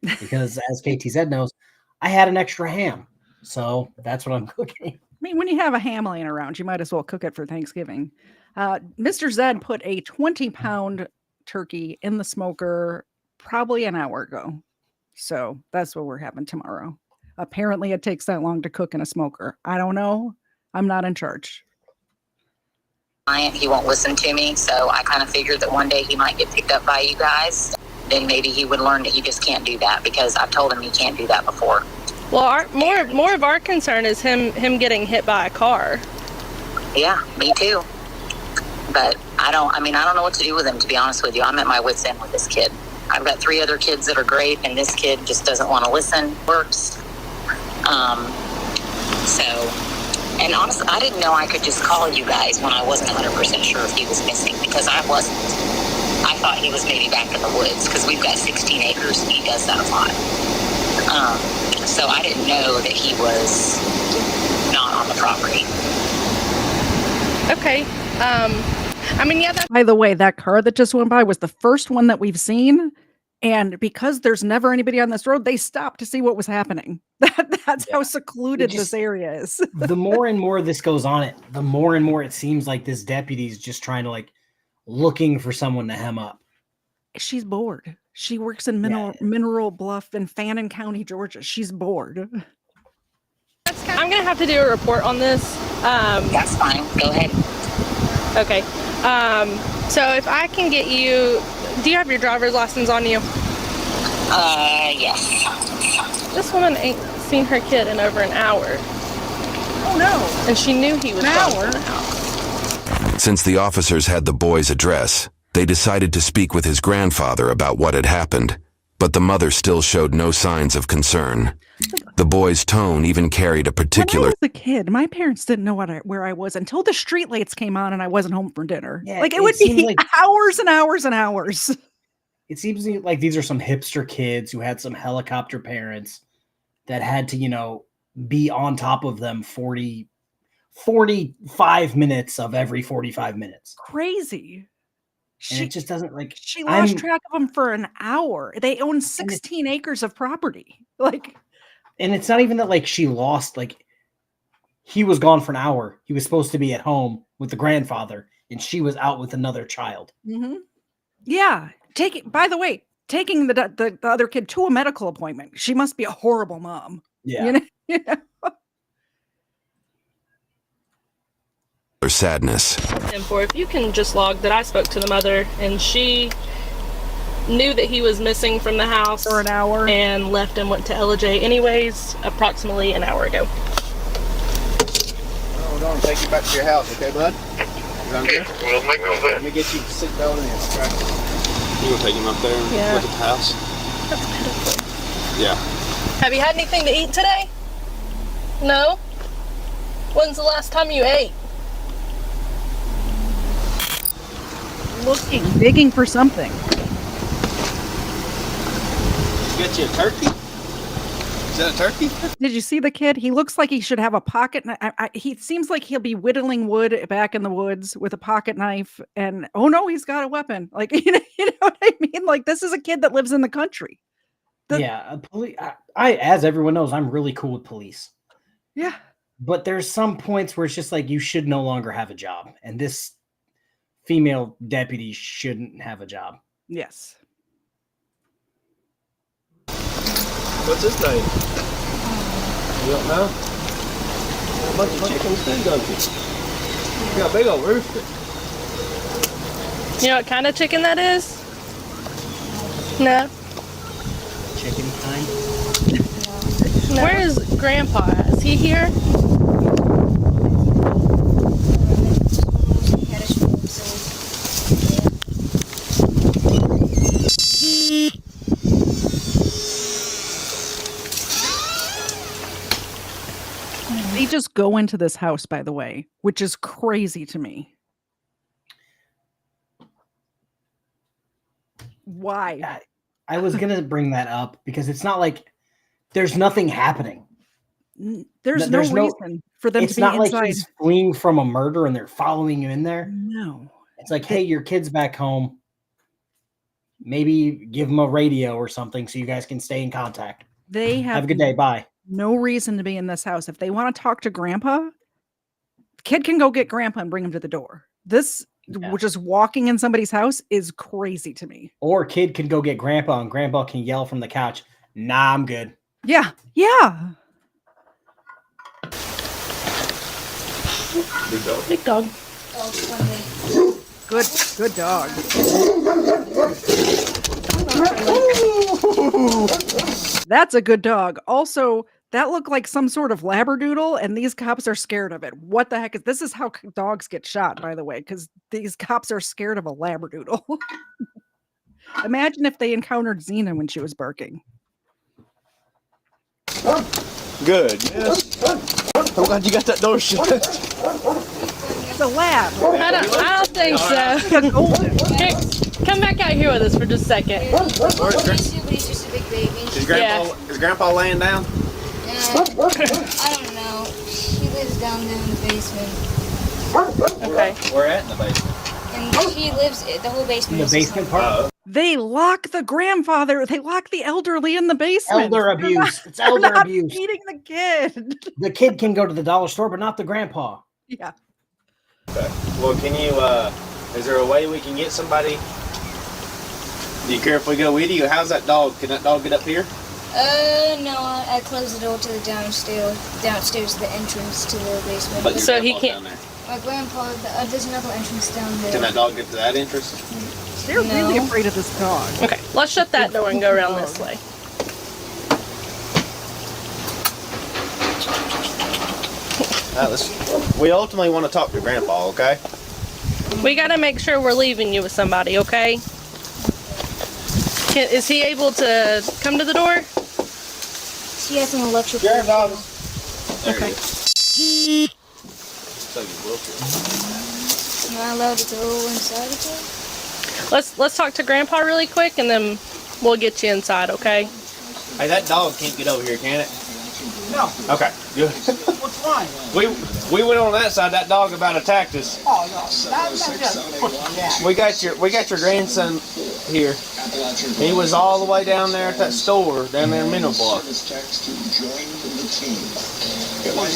because, as KTZed knows, I had an extra ham, so that's what I'm cooking. I mean, when you have a ham laying around, you might as well cook it for Thanksgiving. Mr. Zed put a 20-pound turkey in the smoker probably an hour ago, so that's what we're having tomorrow. Apparently, it takes that long to cook in a smoker. I don't know. I'm not in charge. He won't listen to me, so I kind of figured that one day he might get picked up by you guys. Then maybe he would learn that you just can't do that, because I've told him you can't do that before. Well, more of our concern is him getting hit by a car. Yeah, me too. But I don't know what to do with him, to be honest with you. I'm at my wit's end with this kid. I've got 3 other kids that are great, and this kid just doesn't want to listen. Works. And honestly, I didn't know I could just call you guys when I wasn't 100% sure if he was missing, because I wasn't. I thought he was maybe back in the woods, because we've got 16 acres and he does that a lot. So I didn't know that he was not on the property. Okay. By the way, that car that just went by was the first one that we've seen. And because there's never anybody on this road, they stopped to see what was happening. That's how secluded this area is. The more and more this goes on, the more and more it seems like this deputy is just trying to looking for someone to hem up. She's bored. She works in Mineral Bluff in Fannin County, Georgia. She's bored. I'm going to have to do a report on this. That's fine. Go ahead. Okay. So if I can get you... Do you have your driver's license on you? Yes. This woman ain't seen her kid in over an hour. Oh, no. And she knew he was gone from the house. Since the officers had the boy's address, they decided to speak with his grandfather about what had happened, but the mother still showed no signs of concern. The boy's tone even carried a particular... When I was a kid, my parents didn't know where I was until the streetlights came on and I wasn't home for dinner. Yeah, it would be hours and hours and hours. It seems like these are some hipster kids who had some helicopter parents that had to, be on top of them 45 minutes of every 45 minutes. Crazy. And it just doesn't she lost track of them for an hour. They own 16 acres of property. And it's not even that she lost, he was gone for an hour. He was supposed to be at home with the grandfather, and she was out with another child. Mm-hmm. Yeah. By the way, taking the other kid to a medical appointment. She must be a horrible mom. Yeah. Or sadness. And if you can just log that I spoke to the mother and she knew that he was missing from the house for an hour and left and went to LJ anyways approximately an hour ago. Hold on, take you back to your house, okay, bud? Okay, we'll make no bet. Let me get you to sit down in, okay? You gonna take him up there and look at the house? That's pitiful. Yeah. Have you had anything to eat today? No? When's the last time you ate? Digging for something. Get you a turkey? Is that a turkey? Did you see the kid? He looks like he should have a pocket knife. He seems like he'll be whittling wood back in the woods with a pocket knife. And oh no, he's got a weapon. You know what I mean? This is a kid that lives in the country. I, as everyone knows, I'm really cool with police. Yeah. But there's some points where it's just you should no longer have a job. And this female deputy shouldn't have a job. Yes. What's his name? You don't know? A bunch of chickens too, don't you? You got a big old rooster. You know what kind of chicken that is? No. Chicken kind? No. Where is Grandpa? Is he here? They just go into this house, by the way, which is crazy to me. Why? I was going to bring that up because it's not there's nothing happening. There's no reason for them to be inside. It's not like he's fleeing from a murder and they're following him in there. No. It's hey, your kid's back home. Maybe give them a radio or something so you guys can stay in contact. They have a good day. Bye. No reason to be in this house. If they want to talk to Grandpa, the kid can go get Grandpa and bring him to the door. This, just walking in somebody's house, is crazy to me. Or kid can go get Grandpa and Grandpa can yell from the couch, "Nah, I'm good." Yeah. Yeah. Big dog. Big dog. Good dog. That's a good dog. Also, that looked like some sort of labradoodle, and these cops are scared of it. What the heck this is how dogs get shot, by the way, because these cops are scared of a labradoodle. Imagine if they encountered Xena when she was barking. Good. Yes. I'm glad you got that door shut. It's a lab. I don't think so. Here, come back out here with us for just a second. He's just a big baby. Is Grandpa laying down? I don't know. She lives down there in the basement. Okay. Where at in the basement? And she lives, the whole basement. In the basement part? They lock the grandfather. They lock the elderly in the basement. Elder abuse. It's elder abuse. Beating the kid. The kid can go to the dollar store, but not the grandpa. Yeah. Okay. Well, can you, is there a way we can get somebody? Do you care if we go with you? How's that dog? Can that dog get up here? No, I closed the door to the downstairs, the entrance to the basement. But so he can't. Down there. My grandpa, there's another entrance down there. Can that dog get to that entrance? They're really afraid of this dog. Okay, let's shut that door and go around this way. We ultimately want to talk to Grandpa, okay? We got to make sure we're leaving you with somebody, okay? Is he able to come to the door? She has an electric. There dog. Okay. You're not allowed to go inside of it? Let's talk to Grandpa really quick, and then we'll get you inside, okay? Hey, that dog can't get over here, can it? No. Okay, good. What's wrong? We went on that side. That dog about attacked us. Oh no, that's just We got your grandson here. He was all the way down there at that store down there in Mineral Bluff.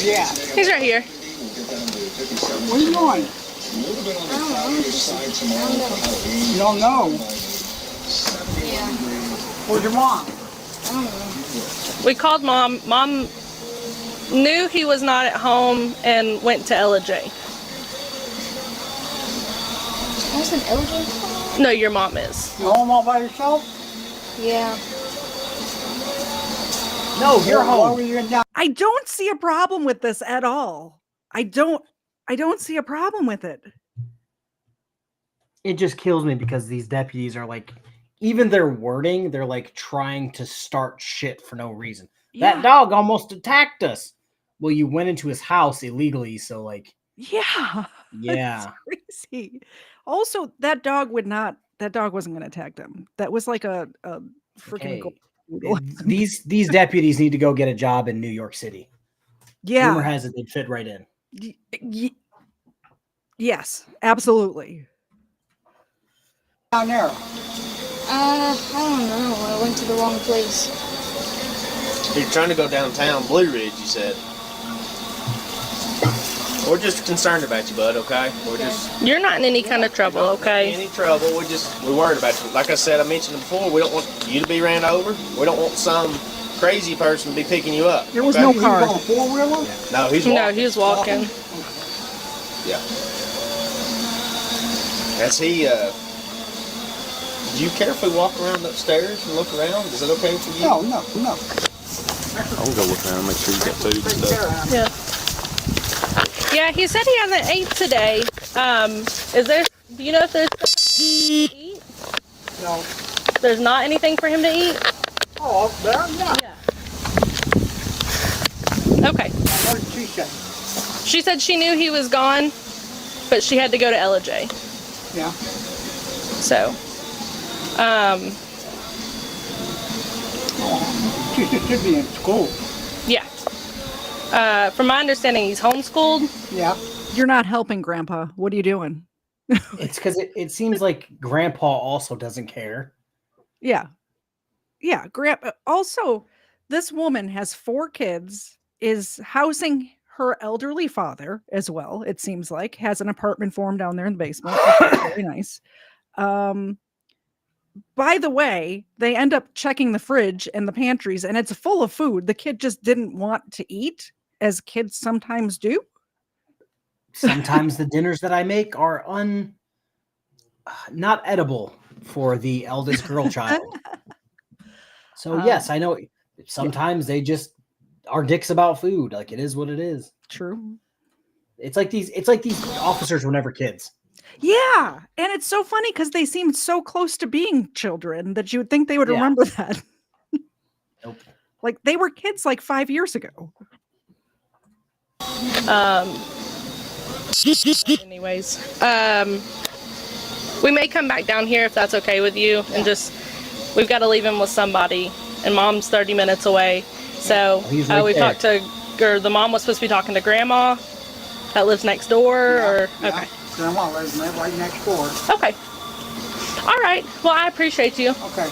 Yeah. He's right here. Where you going? You don't know. Yeah. Where's your mom? I don't know. We called Mom. Mom knew he was not at home and went to LJ. I was in LJ? No, your mom is. You home all by yourself? Yeah. No, you're home. I don't see a problem with this at all. I don't see a problem with it. It just kills me because these deputies are like, even their wording, they're like trying to start shit for no reason. Yeah. That dog almost attacked us. Well, you went into his house illegally, so like, Yeah. yeah. It's crazy. Also, that dog wasn't going to attack them. That was like a freaking These deputies need to go get a job in New York City. Yeah. Rumor has it they'd fit right in. Yes, absolutely. Down there. I don't know. I went to the wrong place. You're trying to go downtown Blue Ridge, you said. We're just concerned about you, bud, okay? You're not in any kind of trouble, okay? Any trouble. We're worried about you. Like I said, I mentioned it before, we don't want you to be ran over. We don't want some crazy person to be picking you up. There was no car. You going four-wheeler? No, he's walking. No, he was walking. Yeah. As he, do you care if we walk around upstairs and look around? Is that okay for you? No. I'll go look around and make sure you got food and stuff. Yeah. Yeah, he said he hasn't ate today. Do you know if there's something to eat? No. There's not anything for him to eat? Oh, up there? Yeah. Okay. What did she say? She said she knew he was gone, but she had to go to LJ. Yeah. So, She should be in school. yeah. From my understanding, he's homeschooled. Yeah. You're not helping, Grandpa. What are you doing? It's because it seems like Grandpa also doesn't care. Yeah. Yeah. Grandpa. Also, this woman has 4 kids, is housing her elderly father as well. It seems like has an apartment for him down there in the basement. Very nice. By the way, they end up checking the fridge and the pantries, and it's full of food. The kid just didn't want to eat, as kids sometimes do. Sometimes the dinners that I make are not edible for the eldest girl child. So yes, I know sometimes they just are dicks about food. Like, it is what it is. True. It's like these officers were never kids. Yeah. And it's so funny because they seemed so close to being children that you would think they would remember that. Nope. Like, they were kids like 5 years ago. Anyways, we may come back down here if that's okay with you, and we've got to leave him with somebody, and Mom's 30 minutes away. So talked to, or the mom was supposed to be talking to Grandma that lives next door, okay. Grandma lives right next door. Okay. All right. Well, I appreciate you. Okay.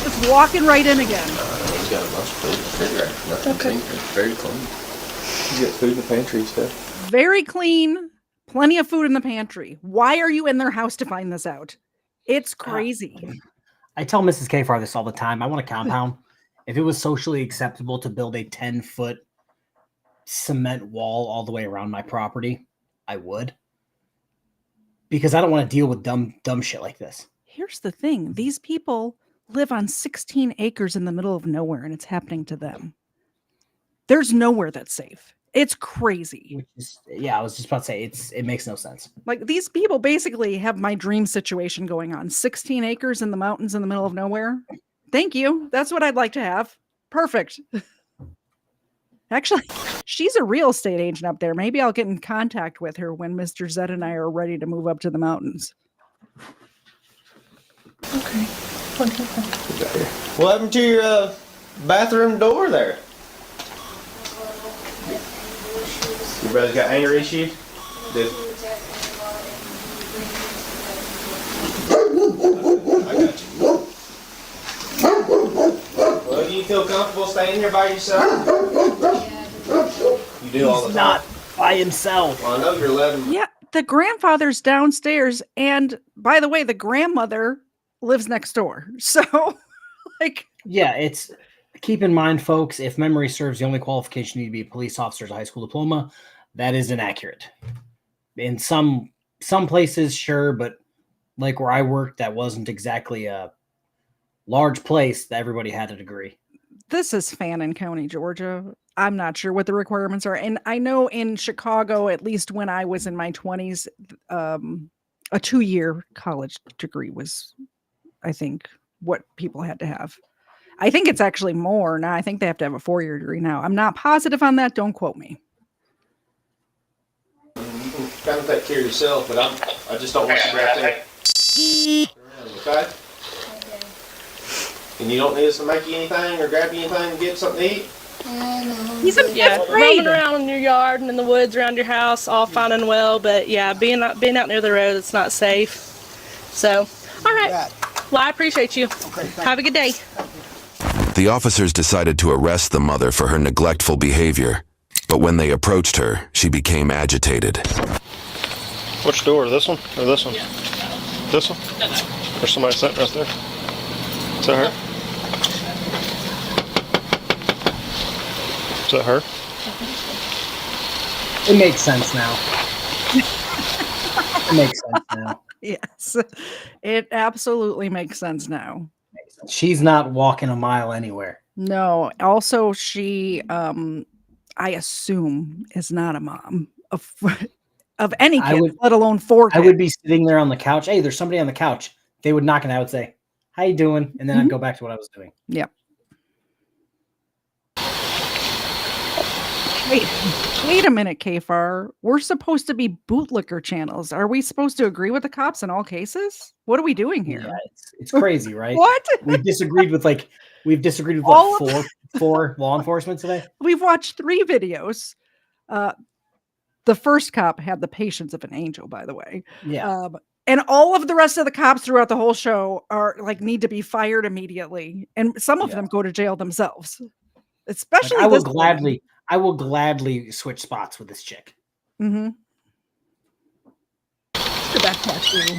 Just walking right in again. He's got a bunch of food in the refrigerator. Nothing very clean. He's got food in the pantry and stuff. Very clean. Plenty of food in the pantry. Why are you in their house to find this out? It's crazy. I tell Mrs. KFARR this all the time. I want a compound. If it was socially acceptable to build a 10-foot cement wall all the way around my property, I would. Because I don't want to deal with dumb shit like this. Here's the thing. These people live on 16 acres in the middle of nowhere, and it's happening to them. There's nowhere that's safe. It's crazy. I was just about to say, it makes no sense. Like, these people basically have my dream situation going on. 16 acres in the mountains in the middle of nowhere. Thank you. That's what I'd like to have. Perfect. Actually, she's a real estate agent up there. Maybe I'll get in contact with her when Mr. Zed and I are ready to move up to the mountains. Okay. What happened to your bathroom door there? Your brother's got anger issues? I got you. Well, do you feel comfortable staying here by yourself? You do all the time. Not by himself. Well, I know you're 11. Yeah, the grandfather's downstairs, and by the way, the grandmother lives next door. So, like, yeah, it's keep in mind, folks, if memory serves, the only qualification you need to be a police officer is a high school diploma. That is inaccurate. In some places, sure, but like where I worked, that wasn't exactly a large place that everybody had a degree. this is Fannin County, Georgia. I'm not sure what the requirements are. And I know in Chicago, at least when I was in my 20s, a 2-year college degree was, I think, what people had to have. I think it's actually more now. I think they have to have a 4-year degree now. I'm not positive on that. Don't quote me. You can kind of take care of yourself, but I just don't want you right there. Okay? And you don't need us to make you anything or grab you anything to get something to eat? He's in fifth grade. Roaming around in your yard and in the woods around your house, all fine and well, but yeah, being out near the road, it's not safe. So, all right. Well, I appreciate you. Have a good day. The officers decided to arrest the mother for her neglectful behavior, but when they approached her, she became agitated. Which door? This one or this one? This one? There's somebody sitting right there. Is that her? Is that her? It makes sense now. It makes sense now. Yes, it absolutely makes sense now. She's not walking a mile anywhere. No. Also, she, I assume, is not a mom of any kid, let alone 4 kids. I would be sitting there on the couch. Hey, there's somebody on the couch. They would knock and I would say, "How you doing?" And then I'd go back to what I was doing. Yep. Wait a minute, KFARR. We're supposed to be bootlicker channels. Are we supposed to agree with the cops in all cases? What are we doing here? Yeah, it's crazy, right? What? We've disagreed with All four law enforcement today. We've watched 3 videos. The first cop had the patience of an angel, by the way. Yeah. And all of the rest of the cops throughout the whole show are like need to be fired immediately, and some of them go to jail themselves. Especially, like, I will gladly switch spots with this chick. Mm-hmm. Look at that tattoo.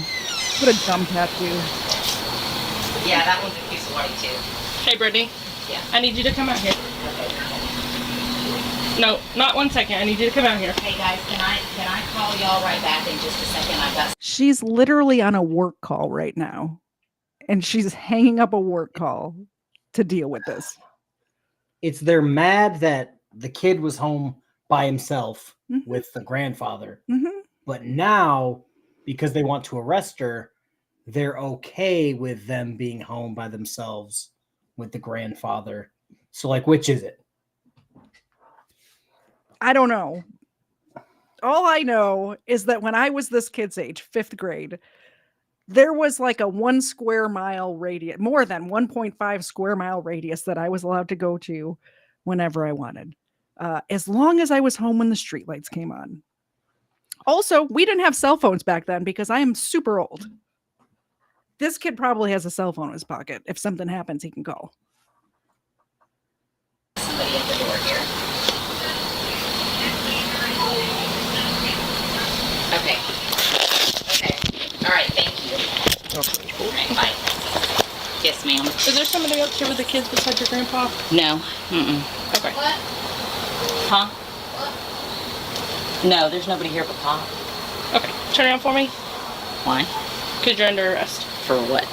What a dumb tattoo. Yeah, that one's a piece of white too. Hey, Brittany. Yeah. I need you to come out here. No, not 1 second. I need you to come out here. Hey guys, can I call y'all right back in just a second? I got. She's literally on a work call right now, and she's hanging up a work call to deal with this. They're mad that the kid was home by himself with the grandfather. Mm-hmm. But now, because they want to arrest her, they're okay with them being home by themselves with the grandfather. So, like, which is it? I don't know. All I know is that when I was this kid's age, 5th grade, there was like a 1 square mile radius, more than 1.5 square mile radius that I was allowed to go to whenever I wanted. As long as I was home when the streetlights came on. Also, we didn't have cell phones back then because I am super old. This kid probably has a cell phone in his pocket. If something happens, he can call. Somebody at the door here. Okay. All right, thank you. All right, bye. Yes, ma'am. Is there somebody else here with the kids besides your grandpa? No. Okay. What? Huh? No, there's nobody here but Pop. Okay. Turn around for me. Why? Because you're under arrest. For what?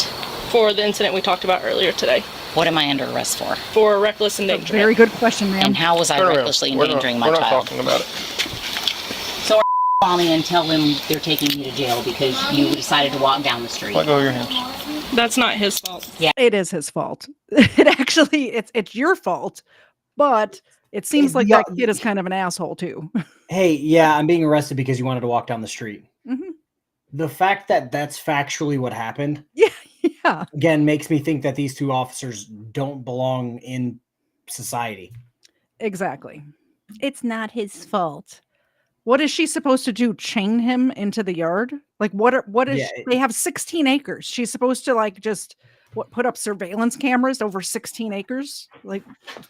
For the incident we talked about earlier today. What am I under arrest for? For reckless endangerment. Very good question, ma'am. And how was I recklessly endangering my child? We're not talking about it. So call me and tell them they're taking me to jail because you decided to walk down the street. Let go of your hands. That's not his fault. Yeah. It is his fault. It actually, it's your fault, but It seems like Yeah. that kid is kind of an asshole too. Hey, yeah, I'm being arrested because you wanted to walk down the street. Mhm. The fact that that's factually what happened, Yeah. again, makes me think that these two officers don't belong in society. Exactly. It's not his fault. What is she supposed to do? Chain him into the yard? Like what is Yeah, they have 16 acres. She's supposed to like just put up surveillance cameras over 16 acres? Like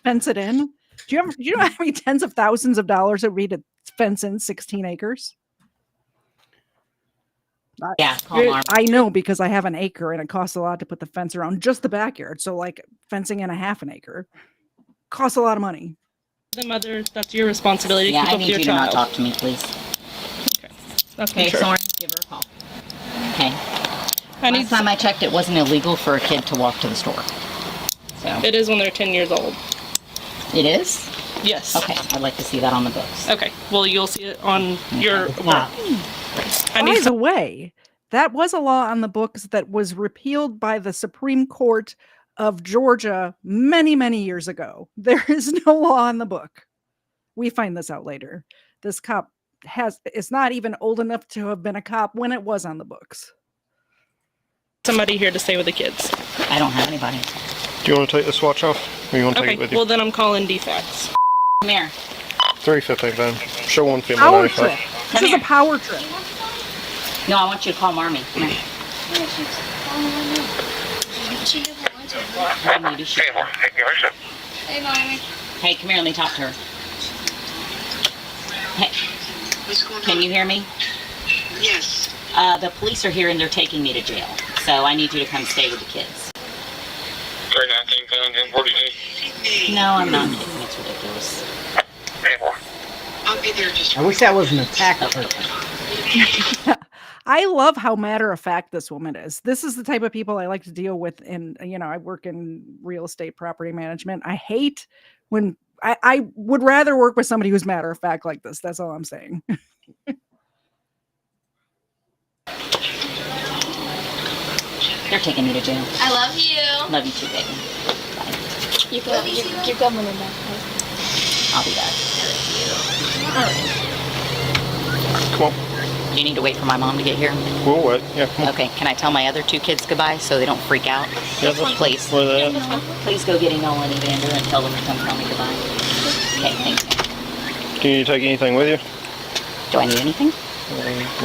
fence it in? Do you know how many tens of thousands of dollars it would be to fence in 16 acres? Yeah, call Marm. I know because I have an acre and it costs a lot to put the fence around just the backyard. So like fencing in a half an acre costs a lot of money. The mother, that's your responsibility. Yeah, to keep I up need your you to not child. talk to me, please. That's Okay, sure. Soren, give her a call. Okay. Last time I checked, it wasn't illegal for a kid to walk to the store. So It is when they're 10 years old. it is? Yes. Okay, I'd like to see that on the books. Okay. Well, you'll see it on your. By the way, that was a law on the books that was repealed by the Supreme Court of Georgia many, many years ago. There is no law on the book. We find this out later. This cop is not even old enough to have been a cop when it was on the books. Somebody here to stay with the kids. I don't have anybody. Do you want to take this watch off? Or you want to Okay. take it with you? Well, then I'm calling DFAX. Come here. 315 then. Show one female Power 95. trip. This is a power trip. No, I want you to call Marmy. Come here. Maybe she. Hey, Mommy. Hey, come here. Let me talk to her. Hey, can you hear me? Yes. The police are here and they're taking me to jail. So I need you to come stay with the kids. 319 42. No, I'm not kidding. It's ridiculous. I'll be there just. I wish that was an attack. I love how matter of fact this woman is. This is the type of people I like to deal with. And, I work in real estate property management. I hate when I would rather work with somebody who's matter of fact like this. That's all I'm saying. They're taking me to jail. I love you. Love you too, baby. You're coming in that. I'll be back. Come on. Do you need to wait for my mom to get here? We'll wait. Yeah, come on. Okay, can I tell my other two kids goodbye so they don't freak out? Yeah, that's Please. where they at. Please go get Enola and Evander and tell them to come tell me goodbye. Okay, thanks. Do you need to take anything with you? Do I need anything?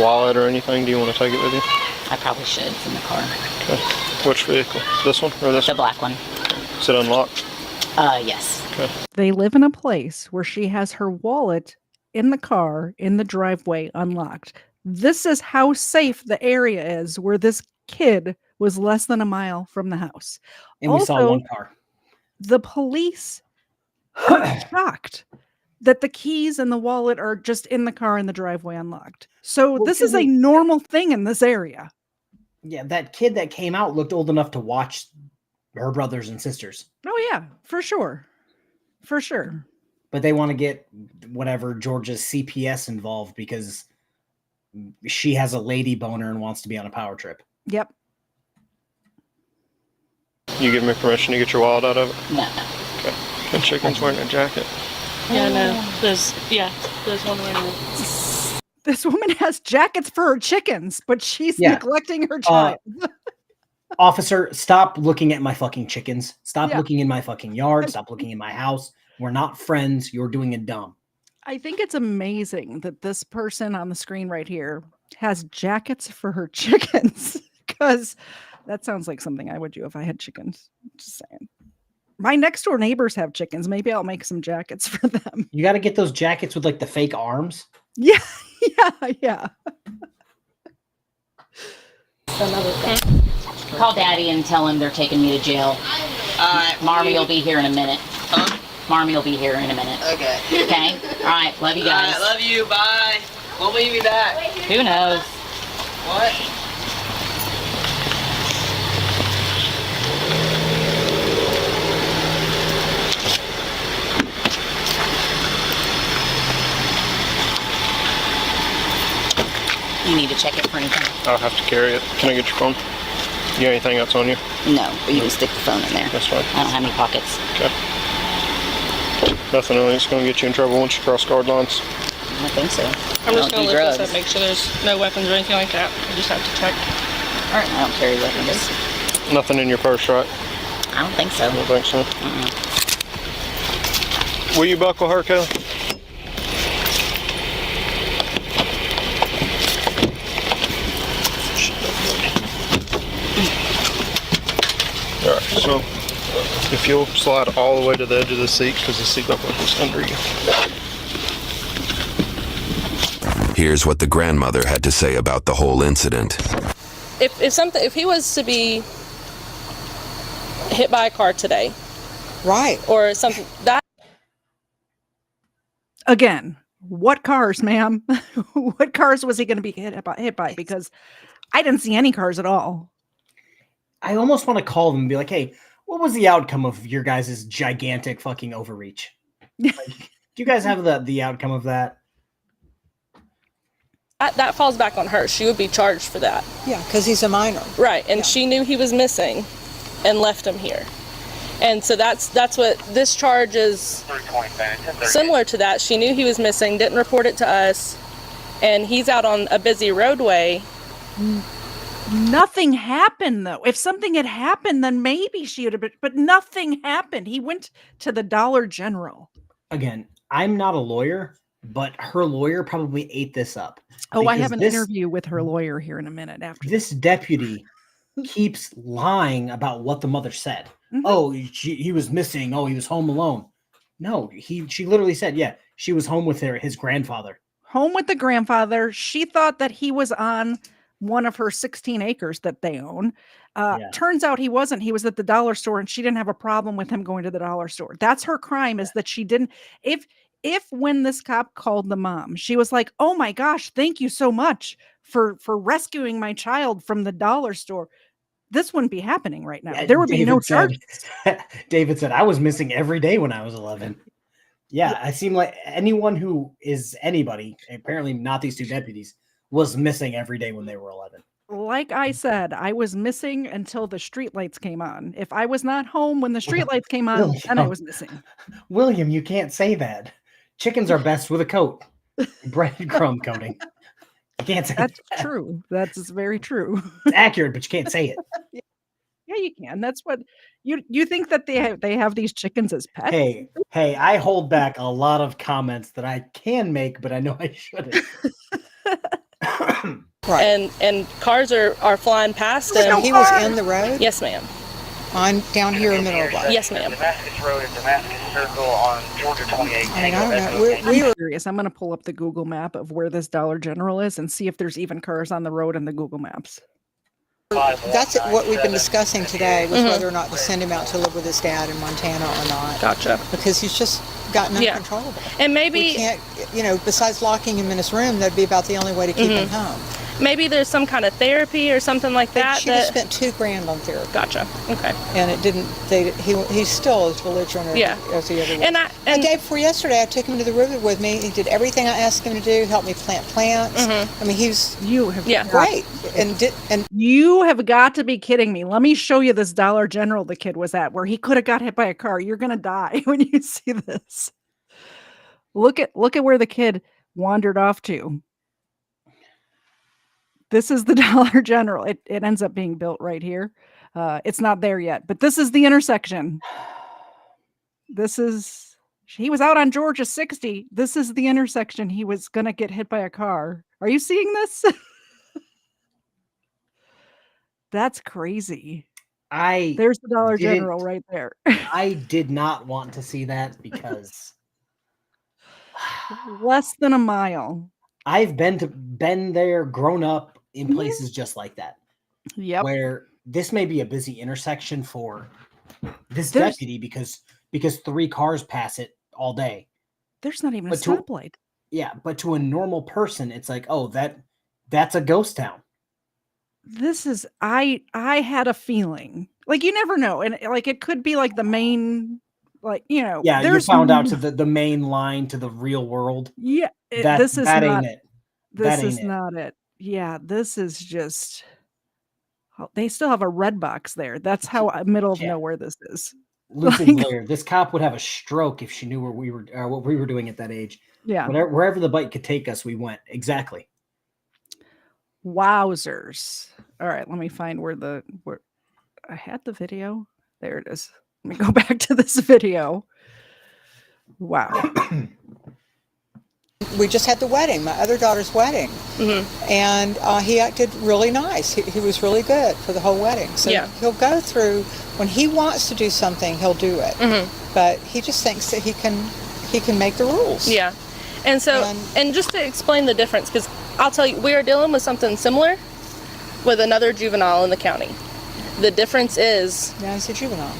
Wallet or anything? Do you want to take it with you? I probably should. It's in the car. Okay. Which vehicle? This one or this The one? black one. Is it unlocked? Yes. Okay. They live in a place where she has her wallet in the car, in the driveway, unlocked. This is how safe the area is where this kid was less than a mile from the house. And we saw one car. The police are shocked that the keys and the wallet are just in the car in the driveway unlocked. So this is a normal thing in this area. Yeah, that kid that came out looked old enough to watch her brothers and sisters. Oh yeah, for sure. For sure. But they want to get whatever Georgia's CPS involved because she has a lady boner and wants to be on a power trip. Yep. You give me permission to get your wallet out of it? No. Okay. The chicken's wearing a jacket. Yeah, no. There's one wearing it. This woman has jackets for her chickens, but she's Yeah. neglecting her child. Officer, stop looking at my fucking chickens. Stop looking in my fucking yard. Stop looking in my house. We're not friends. You're doing it dumb. I think it's amazing that this person on the screen right here has jackets for her chickens because that sounds like something I would do if I had chickens. Just saying. My next door neighbors have chickens. Maybe I'll make some jackets for them. You got to get those jackets with like the fake arms. Yeah. Yeah. Another thing. Call Daddy and tell him they're taking me to jail. Marmy will be here in a minute. Marmy will be here in a minute. Okay. Okay? All right. Love you guys. All right, love you. Bye. When will you be back? Who knows? What? You need to check it for anything? I'll have to carry it. Can I get your phone? You got anything else on you? No, but you can stick the phone in there. That's fine. I don't have any pockets. Okay. Nothing else going to get you in trouble once you cross guard lines? I don't think so. I'm just don't going to do lift this drugs. up, make sure there's no weapons or anything like that. I just have to check. All right, I don't carry weapons. Nothing in your purse, right? I don't think so. I don't think so. Will you buckle her, Kelly? All right, so if you'll slide all the way to the edge of the seat, because the seat buckle is under you. Here's what the grandmother had to say about the whole incident. If he was to be hit by a car today, right, or something that. Again, what cars, ma'am? What cars was he going to be hit by? Because I didn't see any cars at all. I almost want to call them and be like, hey, what was the outcome of your guys' gigantic fucking overreach? Like, do you guys have the outcome of that? That falls back on her. She would be charged for that. Yeah, because he's a minor. Right, and she knew he was missing and left him here. And so that's what this charge is similar to that. She knew he was missing, didn't report it to us, and he's out on a busy roadway. Nothing happened, though. If something had happened, then maybe she would have been, but nothing happened. He went to the Dollar General. Again, I'm not a lawyer, but her lawyer probably ate this up. Oh, I have an interview with her lawyer here in a minute after this deputy keeps lying about what the mother said. Oh, he was missing. Oh, he was home alone. No, she literally said, yeah, she was home with his grandfather. Home with the grandfather. She thought that he was on one of her 16 acres that they own. Turns out he wasn't. He was at the dollar store, and she didn't have a problem with him going to the dollar store. That's her crime, is that she didn't. If when this cop called the mom, she was like, oh my gosh, thank you so much for rescuing my child from the dollar store, this wouldn't be happening right now. Yeah, there would be no charge. David said, I was missing every day when I was 11. Yeah, I seem like anyone who is anybody, apparently not these two deputies, was missing every day when they were 11. Like I said, I was missing until the streetlights came on. If I was not home when the streetlights came on, then I was missing. William, you can't say that. Chickens are best with a coat. Breadcrumb coating. You can't say that's true. That's very true. It's accurate, but you can't say it. Yeah, you can. That's what you think that they have these chickens as pets. Hey, I hold back a lot of comments that I can make, but I know I shouldn't. Right. And cars are flying past him. He was in the road? Yes, ma'am. On down here in the middle of what? Yes, ma'am. Damascus Road and Damascus Circle on Georgia 28. I mean, I don't know. We were curious. I'm going to pull up the Google map of where this Dollar General is and see if there's even cars on the road in the Google Maps. That's what we've been discussing today, was whether or not to send him out to live with his dad in Montana or not. Gotcha. Because he's just gotten uncontrollable. And maybe we can't, besides locking him in his room, that'd be about the only way to keep him home. Maybe there's some kind of therapy or something like that. She just spent $2,000 on therapy. Gotcha. Okay. And it didn't. He's still as belligerent as he ever was. And the day before yesterday, I took him to the river with me. He did everything I asked him to do. Helped me plant plants. I mean, great. And you have got to be kidding me. Let me show you this Dollar General the kid was at, where he could have got hit by a car. You're gonna die when you see this. Look at where the kid wandered off to. This is the Dollar General. It ends up being built right here. It's not there yet, but this is the intersection. He was out on Georgia 60. This is the intersection. He was going to get hit by a car. Are you seeing this? That's crazy. There's the Dollar General right there. I did not want to see that because less than a mile. I've been there, grown up in places just like that. Yep. Where this may be a busy intersection for this deputy because 3 cars pass it all day. There's not even a stoplight. Yeah, but to a normal person, it's like, oh, that's a ghost town. This is I had a feeling. Like, you never know. And like it could be like the main, like, yeah, you found out to the main line to the real world. Yeah, this is not it. This is not it. Yeah, this is just. They still have a red box there. That's how middle of nowhere this is. Lucy's lair. This cop would have a stroke if she knew where we were, what we were doing at that age. Yeah. Wherever the bike could take us, we went. Exactly. Wowzers. All right, let me find where I had the video. There it is. Let me go back to this video. Wow. We just had the wedding, my other daughter's wedding, and he acted really nice. He was really good for the whole wedding. So he'll go through, when he wants to do something, he'll do it. But he just thinks that he can make the rules. Yeah. And so, and just to explain the difference, because I'll tell you, we are dealing with something similar with another juvenile in the county. The difference is... Now he's a juvenile.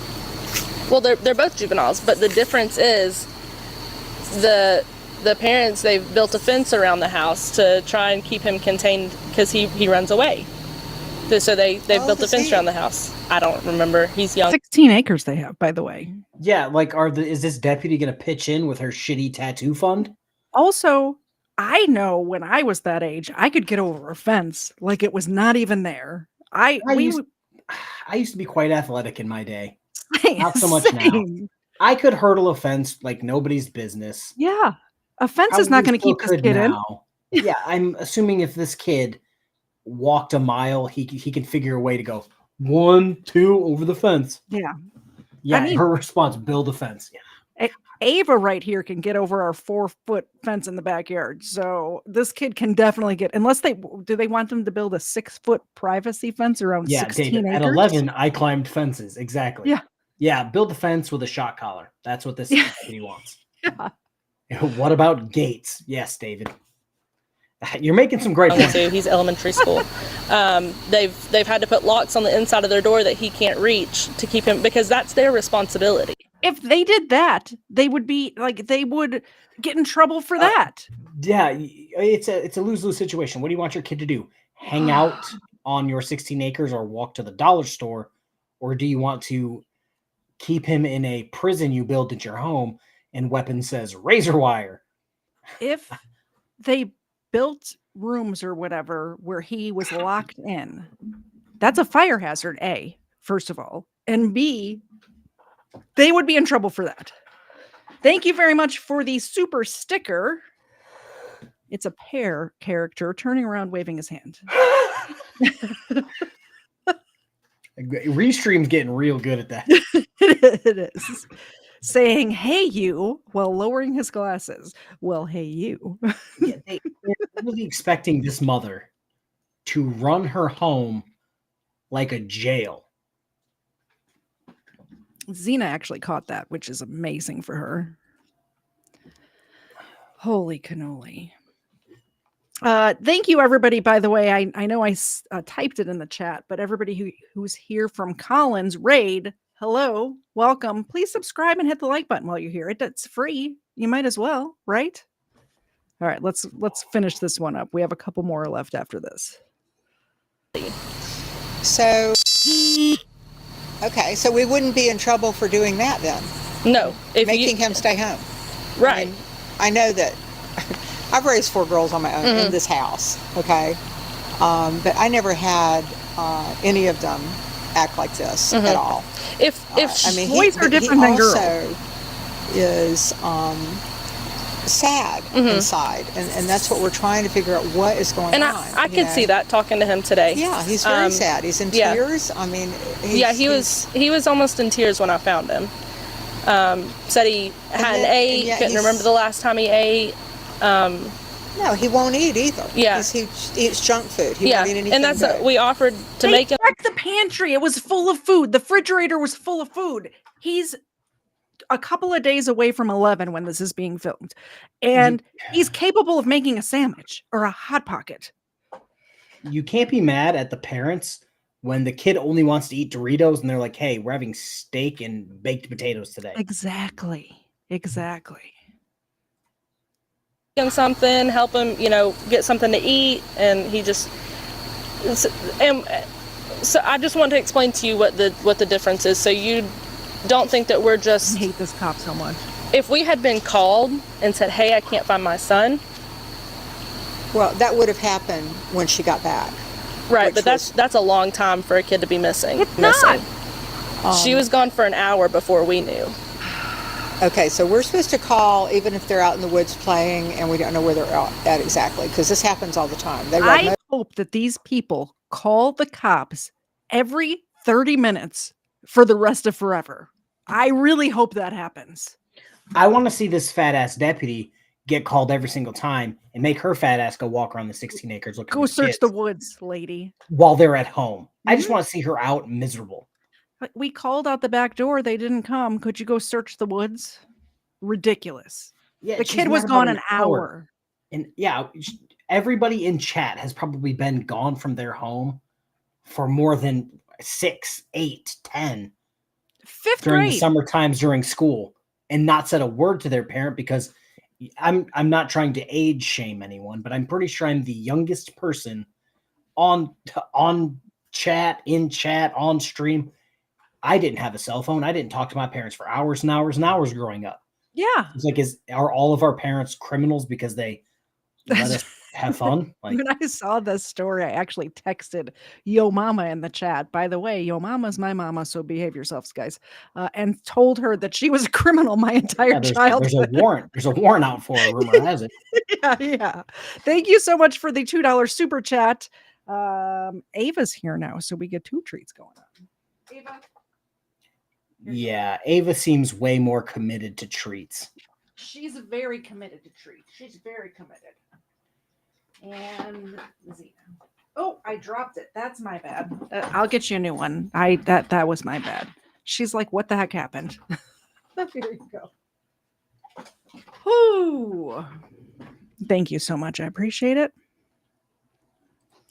Well, they're both juveniles, but the difference is the parents, they've built a fence around the house to try and keep him contained because he runs away. So they've built a fence around the house. I don't remember. He's young. 16 acres they have, by the way. Yeah, like is this deputy going to pitch in with her shitty tattoo fund? Also, I know when I was that age, I could get over a fence like it was not even there. I used to be quite athletic in my day. Same, not so much now. I could hurdle a fence like nobody's business. Yeah. A fence is not going to keep this kid in. Yeah, I'm assuming if this kid walked a mile, he can figure a way to go 1, 2 over the fence. Yeah. Yeah, I mean, her response, build a fence. Yeah. Ava right here can get over our 4-foot fence in the backyard. So this kid can definitely get, unless they want them to build a 6-foot privacy fence around 16 David, acres? At 11, I climbed fences. Exactly. Yeah. Yeah, build a fence with a shock collar. That's what this deputy wants. Yeah. What about gates? Yes, David. You're making some great points. He's elementary school. They've had to put locks on the inside of their door that he can't reach to keep him, because that's their responsibility. If they did that, they would get in trouble for that. Yeah, it's a lose-lose situation. What do you want your kid to do? Hang out on your 16 acres or walk to the dollar store? Or do you want to keep him in a prison you built at your home and weapon says razor wire? If they built rooms or whatever where he was locked in, that's a fire hazard, A, first of all. And B, they would be in trouble for that. Thank you very much for the super sticker. It's a pear character turning around, waving his hand. Restream's getting real good at that. It is. Saying, hey, you, while lowering his glasses. Well, hey, you. Yeah, they're really expecting this mother to run her home like a jail. Xena actually caught that, which is amazing for her. Holy cannoli. Thank you, everybody. By the way, I know I typed it in the chat, but everybody who's here from Collins, Raid, hello, welcome. Please subscribe and hit the like button while you're here. It's free. You might as well, right? All right, let's finish this one up. We have a couple more left after this. So, okay, so we wouldn't be in trouble for doing that then? No. Making him stay home. Right. I know that I've raised 4 girls on my own in this house, okay? But I never had any of them act like this at all. If boys are different than girls. He also is sad inside, and that's what we're trying to figure out, what is going on. And I could see that talking to him today. Yeah, he's very sad. He's in tears. I mean, he was almost in tears when I found him. Said he hadn't ate, couldn't remember the last time he ate. No, he won't eat either. Yeah, he eats junk food. He won't eat anything. And that's what we offered to make him. Check the pantry. It was full of food. The refrigerator was full of food. He's a couple of days away from 11 when this is being filmed, and he's capable of making a sandwich or a Hot Pocket. You can't be mad at the parents when the kid only wants to eat Doritos and they're like, hey, we're having steak and baked potatoes today. Exactly. Him something, help him, get something to eat, and he just. And so I just want to explain to you what the difference is, so you don't think that we're just. I hate this cop so much. If we had been called and said, "Hey, I can't find my son," well, that would have happened when she got back. Right, but that's a long time for a kid to be missing. It's not. She was gone for an hour before we knew. Okay, so we're supposed to call even if they're out in the woods playing and we don't know where they're at exactly, because this happens all the time. I hope that these people call the cops every 30 minutes for the rest of forever. I really hope that happens. I want to see this fat ass deputy get called every single time and make her fat ass go walk around the 16 acres looking Go for search kids the woods, lady. while they're at home. I just want to see her out miserable. We called out the back door. They didn't come. Could you go search the woods? Ridiculous. Yeah, the kid was gone an hour. And yeah, everybody in chat has probably been gone from their home for more than 6, 8, 10 during the summer times during school and not said a word to their parent, because I'm not trying to age shame anyone, but I'm pretty sure I'm the youngest person on chat, in chat, on stream. I didn't have a cell phone. I didn't talk to my parents for hours and hours and hours growing up. Yeah. It's like, are all of our parents criminals because they let us have fun? Like, when I saw this story, I actually texted Yo Mama in the chat. By the way, Yo Mama's my mama, so behave yourselves, guys. And told her that she was a criminal my entire childhood. There's a warrant. There's a warrant out for her, rumor has it. Yeah. Thank you so much for the $2 super chat. Ava's here now, so we get 2 treats going on. Ava. Yeah, Ava seems way more committed to treats. She's very committed to treats. She's very committed. And Zena. Oh, I dropped it. That's my bad. I'll get you a new one. That was my bad. She's like, what the heck happened? Here you go. Whoo. Thank you so much. I appreciate it.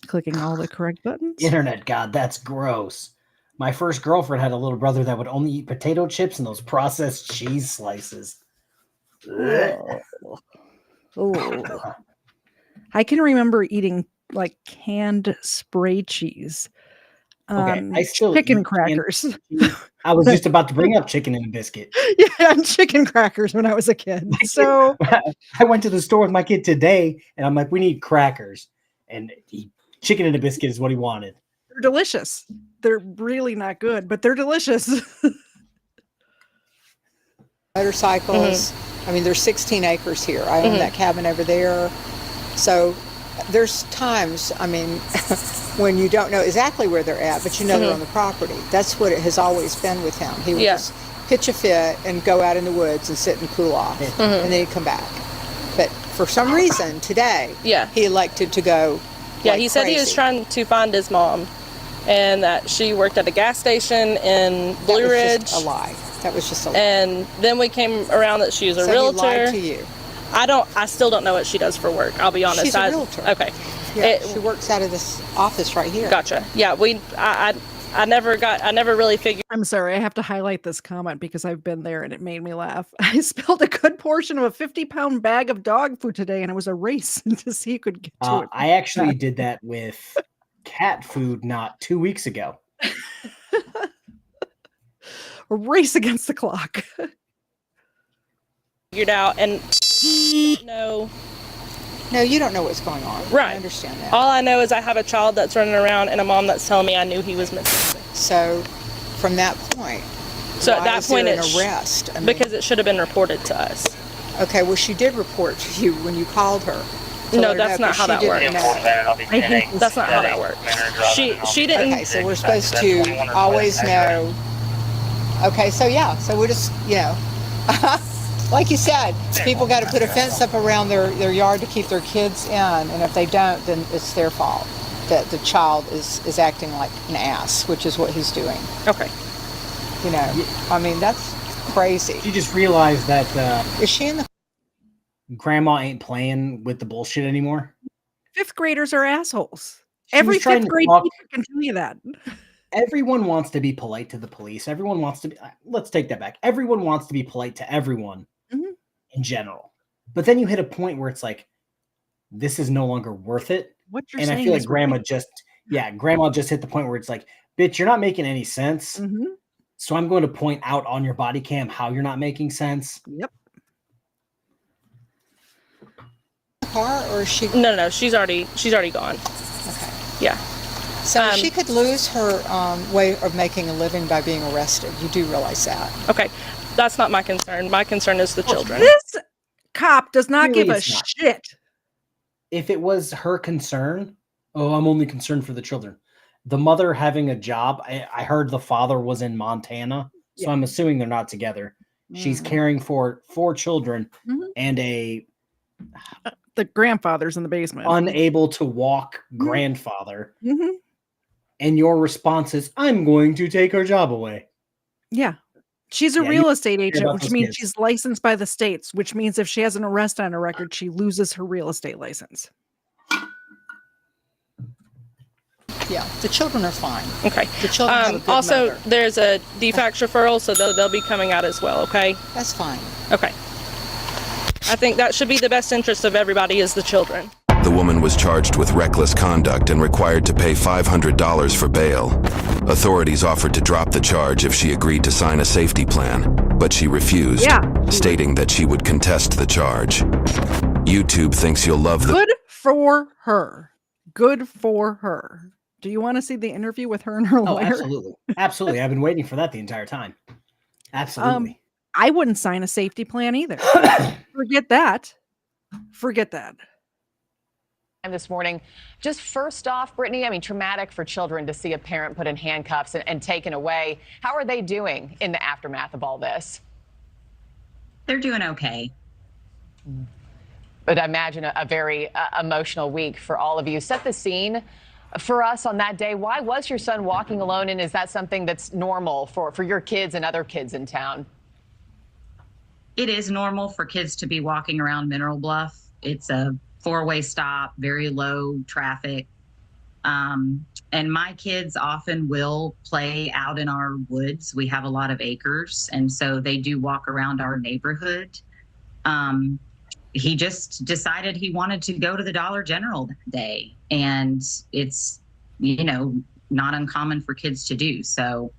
Clicking all the correct buttons. Internet God, that's gross. My first girlfriend had a little brother that would only eat potato chips and those processed cheese slices. Oh. I can remember eating like canned spray cheese. Okay, I still chicken crackers. I was just about to bring up chicken and a biscuit. Yeah, and chicken crackers when I was a kid. So I went to the store with my kid today and I'm like, we need crackers. And chicken and a biscuit is what he wanted. They're delicious. They're really not good, but they're delicious. Motorcycles. I mean, there's 16 acres here. I own that cabin over there. So there's times, I mean, when you don't know exactly where they're at, but you know they're on the property. That's what it has always been with him. He would just pitch a fit and go out in the woods and sit and cool off, and then he'd come back. But for some reason today, he elected to go. Yeah, he said he was trying to find his mom, and that she worked at a gas station in Blue Ridge. Just a lie. That was just a lie. And then we came around that she was a realtor. He lied to you. I still don't know what she does for work. I'll be honest. She's a realtor. Okay. Yeah, she works out of this office right here. Gotcha. Yeah, I never really figured. I'm sorry, I have to highlight this comment because I've been there and it made me laugh. I spilled a good portion of a 50-pound bag of dog food today, and it was a race to see who could get to it. I actually did that with cat food not 2 weeks ago. A race against the clock. Figured out and no, you don't know what's going on. Right. I understand that. All I know is I have a child that's running around and a mom that's telling me I knew he was missing. So, from that point, at that point, an arrest? I mean, because it should have been reported to us. Okay, well, she did report to you when you called her. No, that's not how that works. That's not how that works. She didn't. Okay, so we're supposed to always know. Okay, so we're just, like you said, people got to put a fence up around their yard to keep their kids in, and if they don't, then it's their fault that the child is acting like an ass, which is what he's doing. Okay. I mean, that's crazy. She just realized that is she in the grandma ain't playing with the bullshit anymore. 5th graders are assholes. Every 5th grade teacher can tell you that. Everyone wants to be polite to the police. Everyone wants to be, let's take that back. Everyone wants to be polite to everyone in general. But then you hit a point where it's like, this is no longer worth it. What you're and saying I feel like is grandma just hit the point where it's like, bitch, you're not making any sense. So I'm going to point out on your body cam how you're not making sense. Yep. Car or is she? No, she's already gone. Okay. Yeah. So she could lose her way of making a living by being arrested. You do realize that. Okay. That's not my concern. My concern is the children. This cop does not Really, give a it's not. shit. If it was her concern, I'm only concerned for the children. The mother having a job, I heard the father was in Montana, so I'm assuming they're not together. She's caring for 4 children and the grandfather's in the basement. Unable to walk grandfather. And your response is, I'm going to take her job away. Yeah. She's a real estate agent, about which those means kids. she's licensed by the states, which means if she has an arrest on her record, she loses her real estate license. Yeah, the children are fine. Okay. The children have a good also, mother. there's a defects referral, so they'll be coming out as well, okay? That's fine. Okay. I think that should be the best interest of everybody is the children. The woman was charged with reckless conduct and required to pay $500 for bail. Authorities offered to drop the charge if she agreed to sign a safety plan, but she refused, stating that she would contest the charge. YouTube thinks you'll love the... Good for her. Good for her. Do you want to see the interview with her and her lawyer? Absolutely. Absolutely. I've been waiting for that the entire time. Absolutely. I wouldn't sign a safety plan either. Forget that. Forget that. This morning, just first off, Brittany, I mean, traumatic for children to see a parent put in handcuffs and taken away. How are they doing in the aftermath of all this? They're doing okay. But I imagine a very emotional week for all of you. Set the scene for us on that day. Why was your son walking alone, and is that something that's normal for your kids and other kids in town? It is normal for kids to be walking around Mineral Bluff. It's a 4-way stop, very low traffic. And my kids often will play out in our woods. We have a lot of acres, and so they do walk around our neighborhood. He just decided he wanted to go to the Dollar General that day, and it's, not uncommon for kids to do. So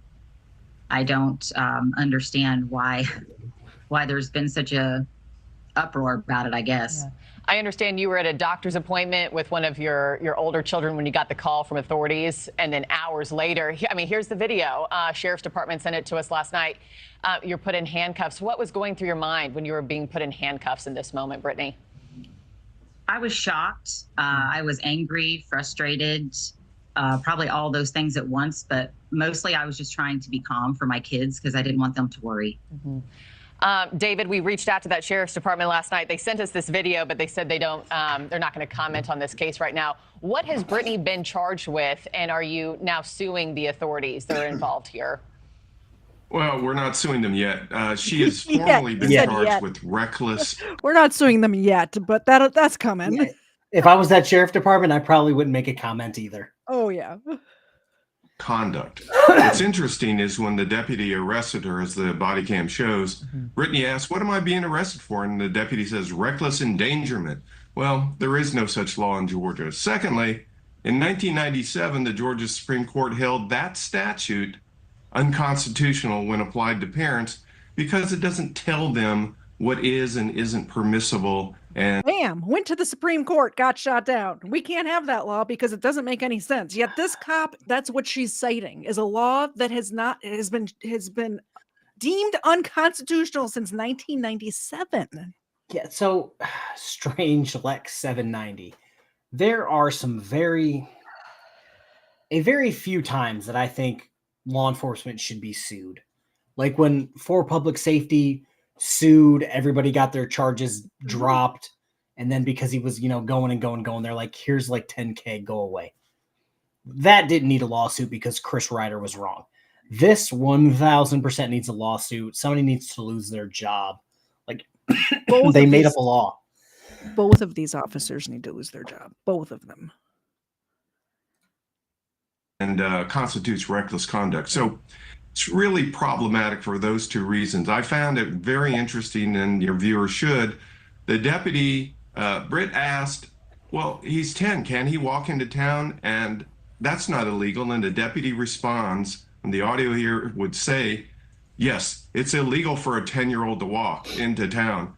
I don't understand why there's been such a uproar about it, I guess. Yeah. I understand you were at a doctor's appointment with one of your older children when you got the call from authorities, and then hours later, I mean, here's the video. Sheriff's Department sent it to us last night. You're put in handcuffs. What was going through your mind when you were being put in handcuffs in this moment, Brittany? I was shocked. I was angry, frustrated, probably all those things at once, but mostly I was just trying to be calm for my kids because I didn't want them to worry. David, we reached out to that Sheriff's Department last night. They sent us this video, but they said they're not going to comment on this case right now. What has Brittany been charged with, and are you now suing the authorities that are involved here? Well, we're not suing them yet. She has formally been charged with reckless. We're not suing them yet, but that's coming. Yeah. If I was that sheriff department, I probably wouldn't make a comment either. Oh, yeah. Conduct. What's interesting is when the deputy arrested her, as the body cam shows, Brittany asked, "What am I being arrested for?" And the deputy says, "Reckless endangerment." Well, there is no such law in Georgia. Secondly, in 1997, the Georgia Supreme Court held that statute unconstitutional when applied to parents because it doesn't tell them what is and isn't permissible. And bam, went to the Supreme Court, got shot down. We can't have that law because it doesn't make any sense. Yet this cop, that's what she's citing, is a law that has been deemed unconstitutional since 1997. Yeah, so strange Lex 790. There are some very few times that I think law enforcement should be sued. Like when For Public Safety sued, everybody got their charges dropped, and then because he was going and going, they're like, here's like $10,000, go away. That didn't need a lawsuit because Chris Ryder was wrong. This 1000% needs a lawsuit. Somebody needs to lose their job. Like they made up a law. Both of these officers need to lose their job, both of them, and constitutes reckless conduct. So it's really problematic for those two reasons. I found it very interesting, and your viewers should. The deputy, Britt asked, well, he's 10, can he walk into town? And that's not illegal. And the deputy responds, and the audio here would say, yes, it's illegal for a 10-year-old to walk into town.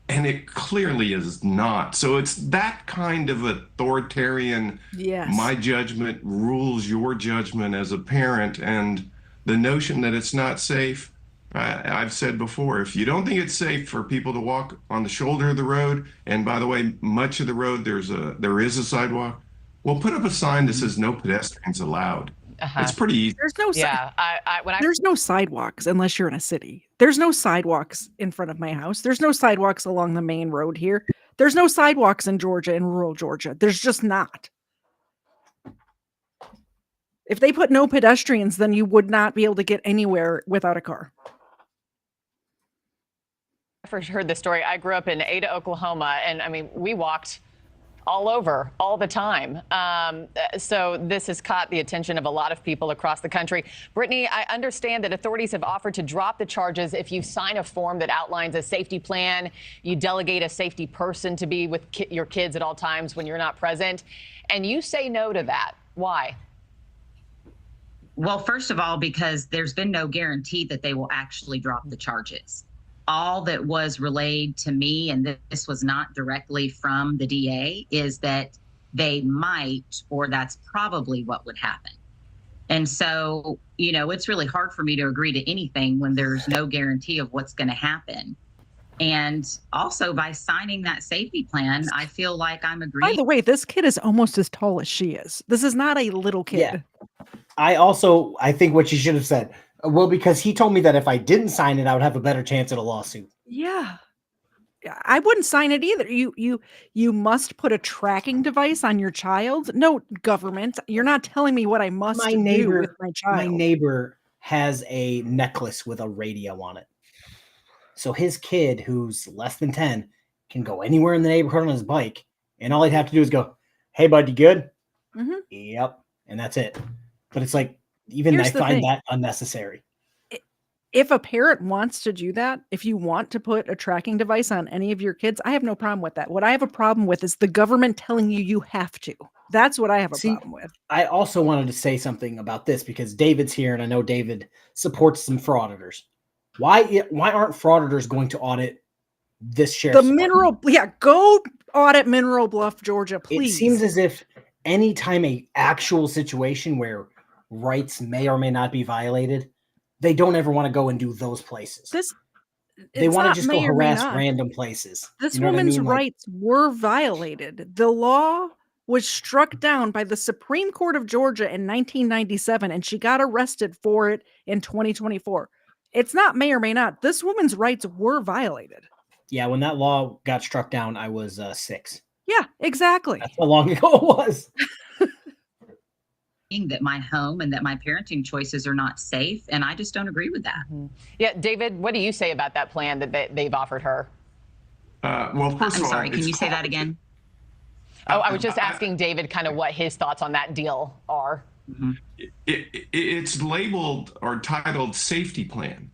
And it clearly is not. So it's that kind of authoritarian, yes, my judgment rules your judgment as a parent. And the notion that it's not safe, I've said before, if you don't think it's safe for people to walk on the shoulder of the road, and by the way, much of the road there is a sidewalk, well, put up a sign that says no pedestrians allowed. It's pretty easy. There's no there's no sidewalks unless you're in a city. There's no sidewalks in front of my house. There's no sidewalks along the main road here. There's no sidewalks in Georgia, in rural Georgia. There's just not. If they put no pedestrians, then you would not be able to get anywhere without a car. I first heard this story. I grew up in Ada, Oklahoma, and I mean, we walked all over, all the time. So this has caught the attention of a lot of people across the country. Brittany, I understand that authorities have offered to drop the charges if you sign a form that outlines a safety plan, you delegate a safety person to be with your kids at all times when you're not present, and you say no to that. Why? Well, first of all, because there's been no guarantee that they will actually drop the charges. All that was relayed to me, and this was not directly from the DA, is that they might, or that's probably what would happen. And so, you know, it's really hard for me to agree to anything when there's no guarantee of what's going to happen. And also, by signing that safety plan, I feel like I'm agreeing. By the way, this kid is almost as tall as she is. This is not a little kid. Yeah. I think what you should have said, well, because he told me that if I didn't sign it, I would have a better chance at a lawsuit. Yeah. I wouldn't sign it either. You must put a tracking device on your child. No, government, you're not telling me what I must do with my child. My neighbor has a necklace with a radio on it. So his kid, who's less than 10, can go anywhere in the neighborhood on his bike, and all he'd have to do is go, "Hey, bud, you good?" Mm-hmm. Yep, and that's it. But it's like, even I find that unnecessary. If a parent wants to do that, if you want to put a tracking device on any of your kids, I have no problem with that. What I have a problem with is the government telling you you have to. That's what I have a problem with. I also wanted to say something about this because David's here, and I know David supports some frauditors. Why aren't frauditors going to audit this sheriff's department? Go audit Mineral Bluff, Georgia, please. It seems as if anytime a actual situation where rights may or may not be violated, they don't ever want to go and do those places. They want to just go harass random places. This woman's rights were violated. The law was struck down by the Supreme Court of Georgia in 1997, and she got arrested for it in 2024. It's not may or may not. This woman's rights were violated. Yeah, when that law got struck down, I was 6. Yeah, exactly. That's how long ago it was. That my home and that my parenting choices are not safe, and I just don't agree with that. Mm-hmm. Yeah, David, what do you say about that plan that they've offered her? Well, first of all, I'm sorry, can you say that again? I was just asking David kind of what his thoughts on that deal are. Mm-hmm. It's labeled or titled safety plan,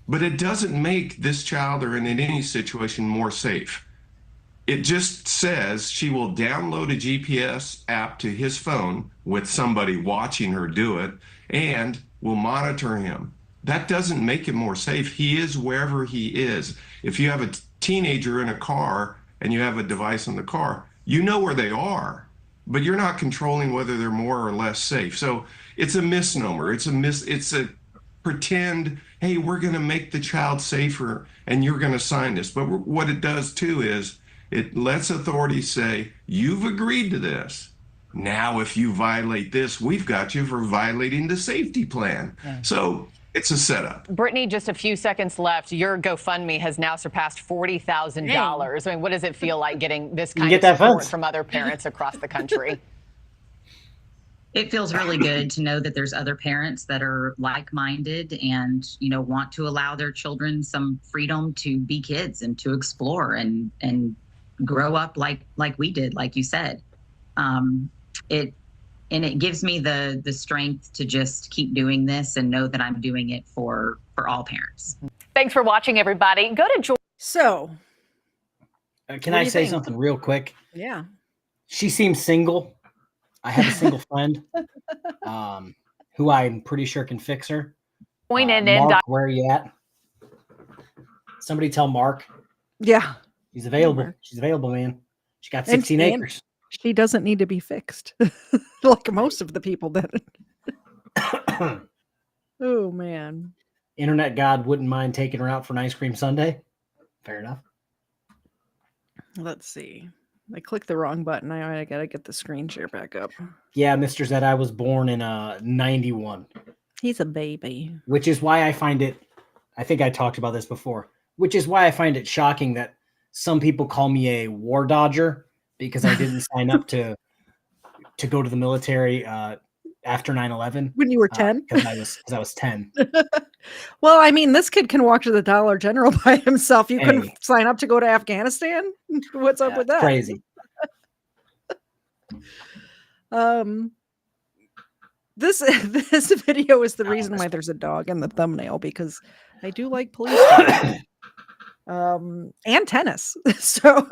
but it doesn't make this child or in any situation more safe. It just says she will download a GPS app to his phone with somebody watching her do it and will monitor him. That doesn't make him more safe. He is wherever he is. If you have a teenager in a car and you have a device in the car, you know where they are, but you're not controlling whether they're more or less safe. So it's a misnomer. It's a pretend, hey, we're going to make the child safer and you're going to sign this. But what it does too is it lets authorities say, you've agreed to this. Now, if you violate this, we've got you for violating the safety plan. Yeah. So it's a setup. Brittany, just a few seconds left. Your GoFundMe has now surpassed $40,000. I mean, what does it feel like getting this kind of support from other parents across the country? It feels really good to know that there's other parents that are like-minded and, you know, want to allow their children some freedom to be kids and to explore and grow up like we did, like you said. It gives me the strength to just keep doing this and know that I'm doing it for all parents. Thanks for watching, everybody. Go to Georgia. So, can I say something real quick? Yeah. She seems single. I have a single friend who I'm pretty sure can fix her. Mark, where are you at? Somebody tell Mark. Yeah. She's available. She's available, man. She got 16 acres. She doesn't need to be fixed like most of the people that. Oh, man. Internet God wouldn't mind taking her out for an ice cream sundae. Fair enough. Let's see. I clicked the wrong button. I got to get the screen share back up. Yeah, Mr. Zed, I was born in 91. He's a baby. Which is why I find it, I think I talked about this before, which is why I find it shocking that some people call me a war dodger because I didn't sign up to go to the military after 9/11. When you were 10? Because I was 10. Well, I mean, this kid can walk to the Dollar General by himself. You couldn't sign up to go to Afghanistan? What's up with that? Crazy. This video is the reason why there's a dog in the thumbnail, because I do like police and tennis. So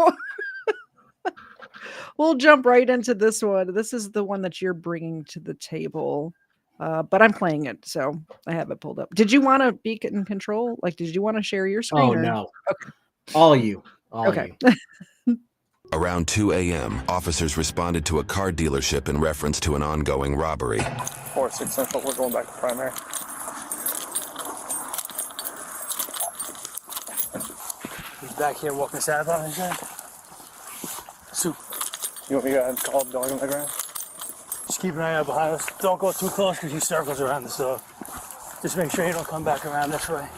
we'll jump right into this one. This is the one that you're bringing to the table, but I'm playing it, so I have it pulled up. Did you want to be in control? Like, did you want to share your screen? Oh, no. Okay. All you. Okay. Around 2 a.m., officers responded to a car dealership in reference to an ongoing robbery. 4-6 Central, we're going back to primary. He's back here walking south on his head. Soup. You want me to go ahead and call the dog on the ground? Just keep an eye out behind us. Don't go too close because he circles around the store. Just make sure you don't come back around this way.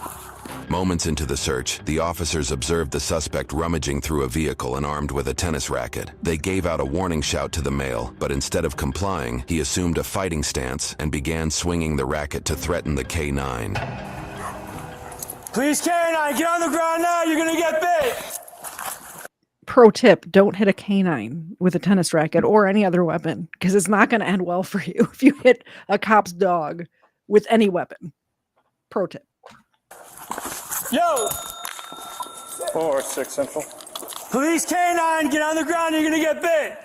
Moments into the search, the officers observed the suspect rummaging through a vehicle and armed with a tennis racket. They gave out a warning shout to the male, but instead of complying, he assumed a fighting stance and began swinging the racket to threaten the K9. Please, K9, get on the ground now. You're going to get bit. Pro tip, don't hit a canine with a tennis racket or any other weapon, because it's not going to end well for you if you hit a cop's dog with any weapon. Pro tip. Yo! 4-6 Central. Police K9, get on the ground, you're gonna get bit.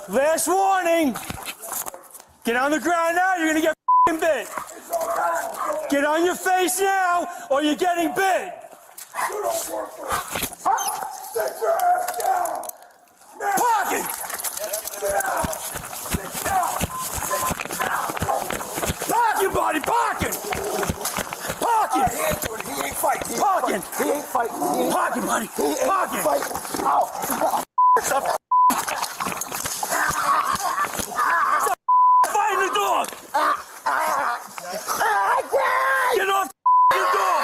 Last warning. Get on the ground now, you're gonna get f***ing bit. Get on your face now, or you're getting bit. Pocket! Pocket, buddy, pocket! Pocket! He ain't fighting. Pocket! He ain't fighting. Pocket, buddy! Pocket! Stop fighting the dog! Get off the dog!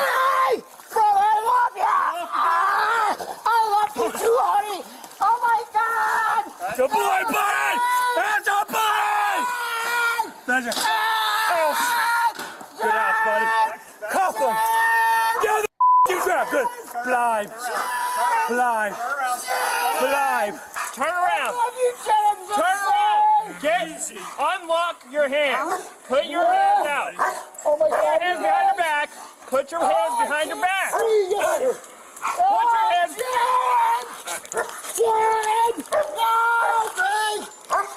Bro, I love you! I love you too, honey! Oh my God! That's a boy, buddy! That's a boy! That's a... Oh. Get out, buddy. Cuff him. Get the f***ing grab. Good. Blind. Blind. Blind. Turn around. Turn around. Unlock your hands. Put your hands out. Put your hands behind your back. Put your hands behind your back. Put your hands. Put your hands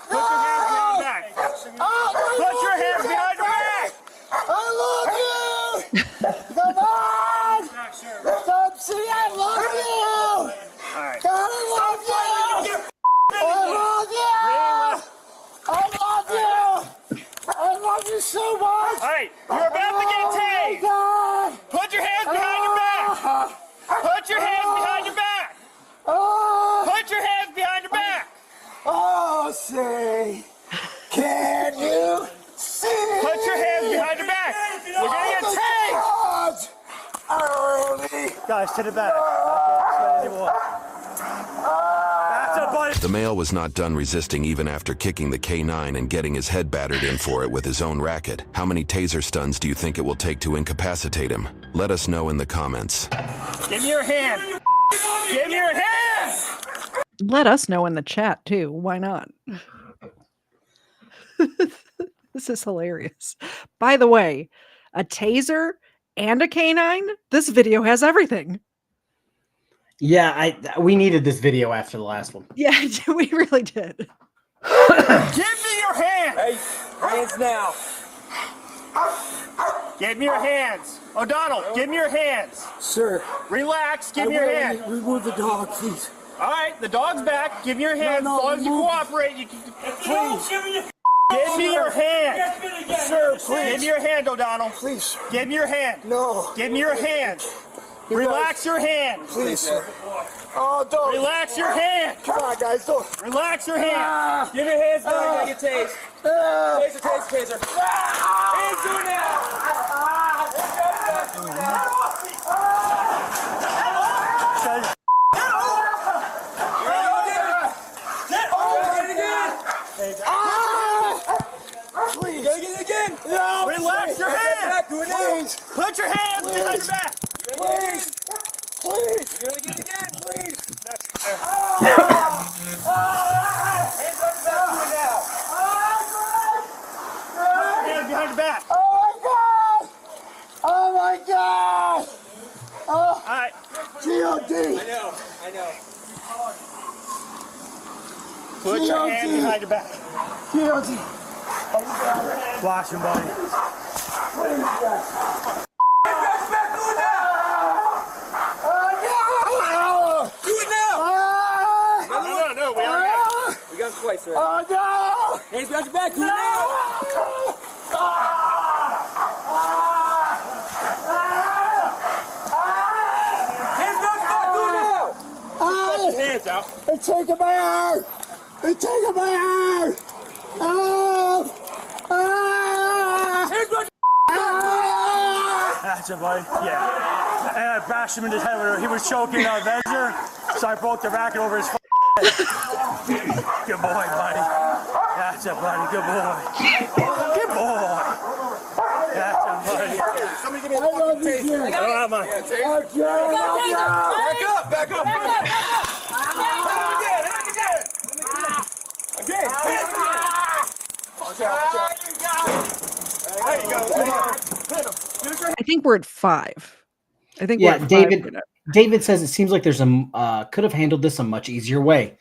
behind your back. Put your hands behind your back. I love you! Come on! Come see, I love you! God, I love you! I love you! I love you! I love you so much! Alright, you're about to get tased! God. Put your hands behind your back! Put your hands behind your back! Put your hands behind your back! Oh, say, can you see? Put your hands behind your back! We're gonna get tased! Guys, to the back. The male was not done resisting even after kicking the K9 and getting his head battered in for it with his own racket. How many taser stuns do you think it will take to incapacitate him? Let us know in the comments. Give me your hand! Give me your hand! Let us know in the chat too. Why not? This is hilarious. By the way, a taser and a canine? This video has everything. Yeah, we needed this video after the last one. Yeah, we really did. Give me your hand! Hey, hands now. Give me your hands. O'Donnell, give me your hands. Sir. Relax, give me your hand. Remove the dog, please. All right, the dog's back. Give me your hand. No, as long as you cooperate, you can. Please. Give me your hand. Sir, please. Give me your hand, O'Donnell. Please. Give me your hand. No. Give me your hand. Relax your hand. Please, sir. Oh, don't. Relax your hand. Come on, guys. Don't. Relax your hand. Give your hands back. I get tased. Taser. Hands to it now. Please. You gotta get it again. No. Relax your hand. Please. Put your hands behind your back. Please. Please. You gotta get it again. Please. That's hands on your back. Do it now. Hands behind your back. Oh my God! Oh. All right. G.O.D. I know. Put your hand behind your back. G.O.D. Watch him, buddy. Do it now. No, we already got it. We got him twice already. Oh no! Hands behind your back. Do it now. Hands behind your back. Do it now. Put your hands out. They're taking my arm! They're taking my arm! Oh! Hands behind That's it, buddy. Yeah. And I bashed him in his head with her. He was choking on Avenger, so I broke the racket over his head. Good boy, buddy. That's it, buddy. Good boy. Good boy. That's it, buddy. Somebody give me a fucking taser. I don't have mine. Back up. Again. There you go. I think we're at 5. I think Yeah, we're at David. 5 right now. David says it seems like there's a could have handled this a much easier way.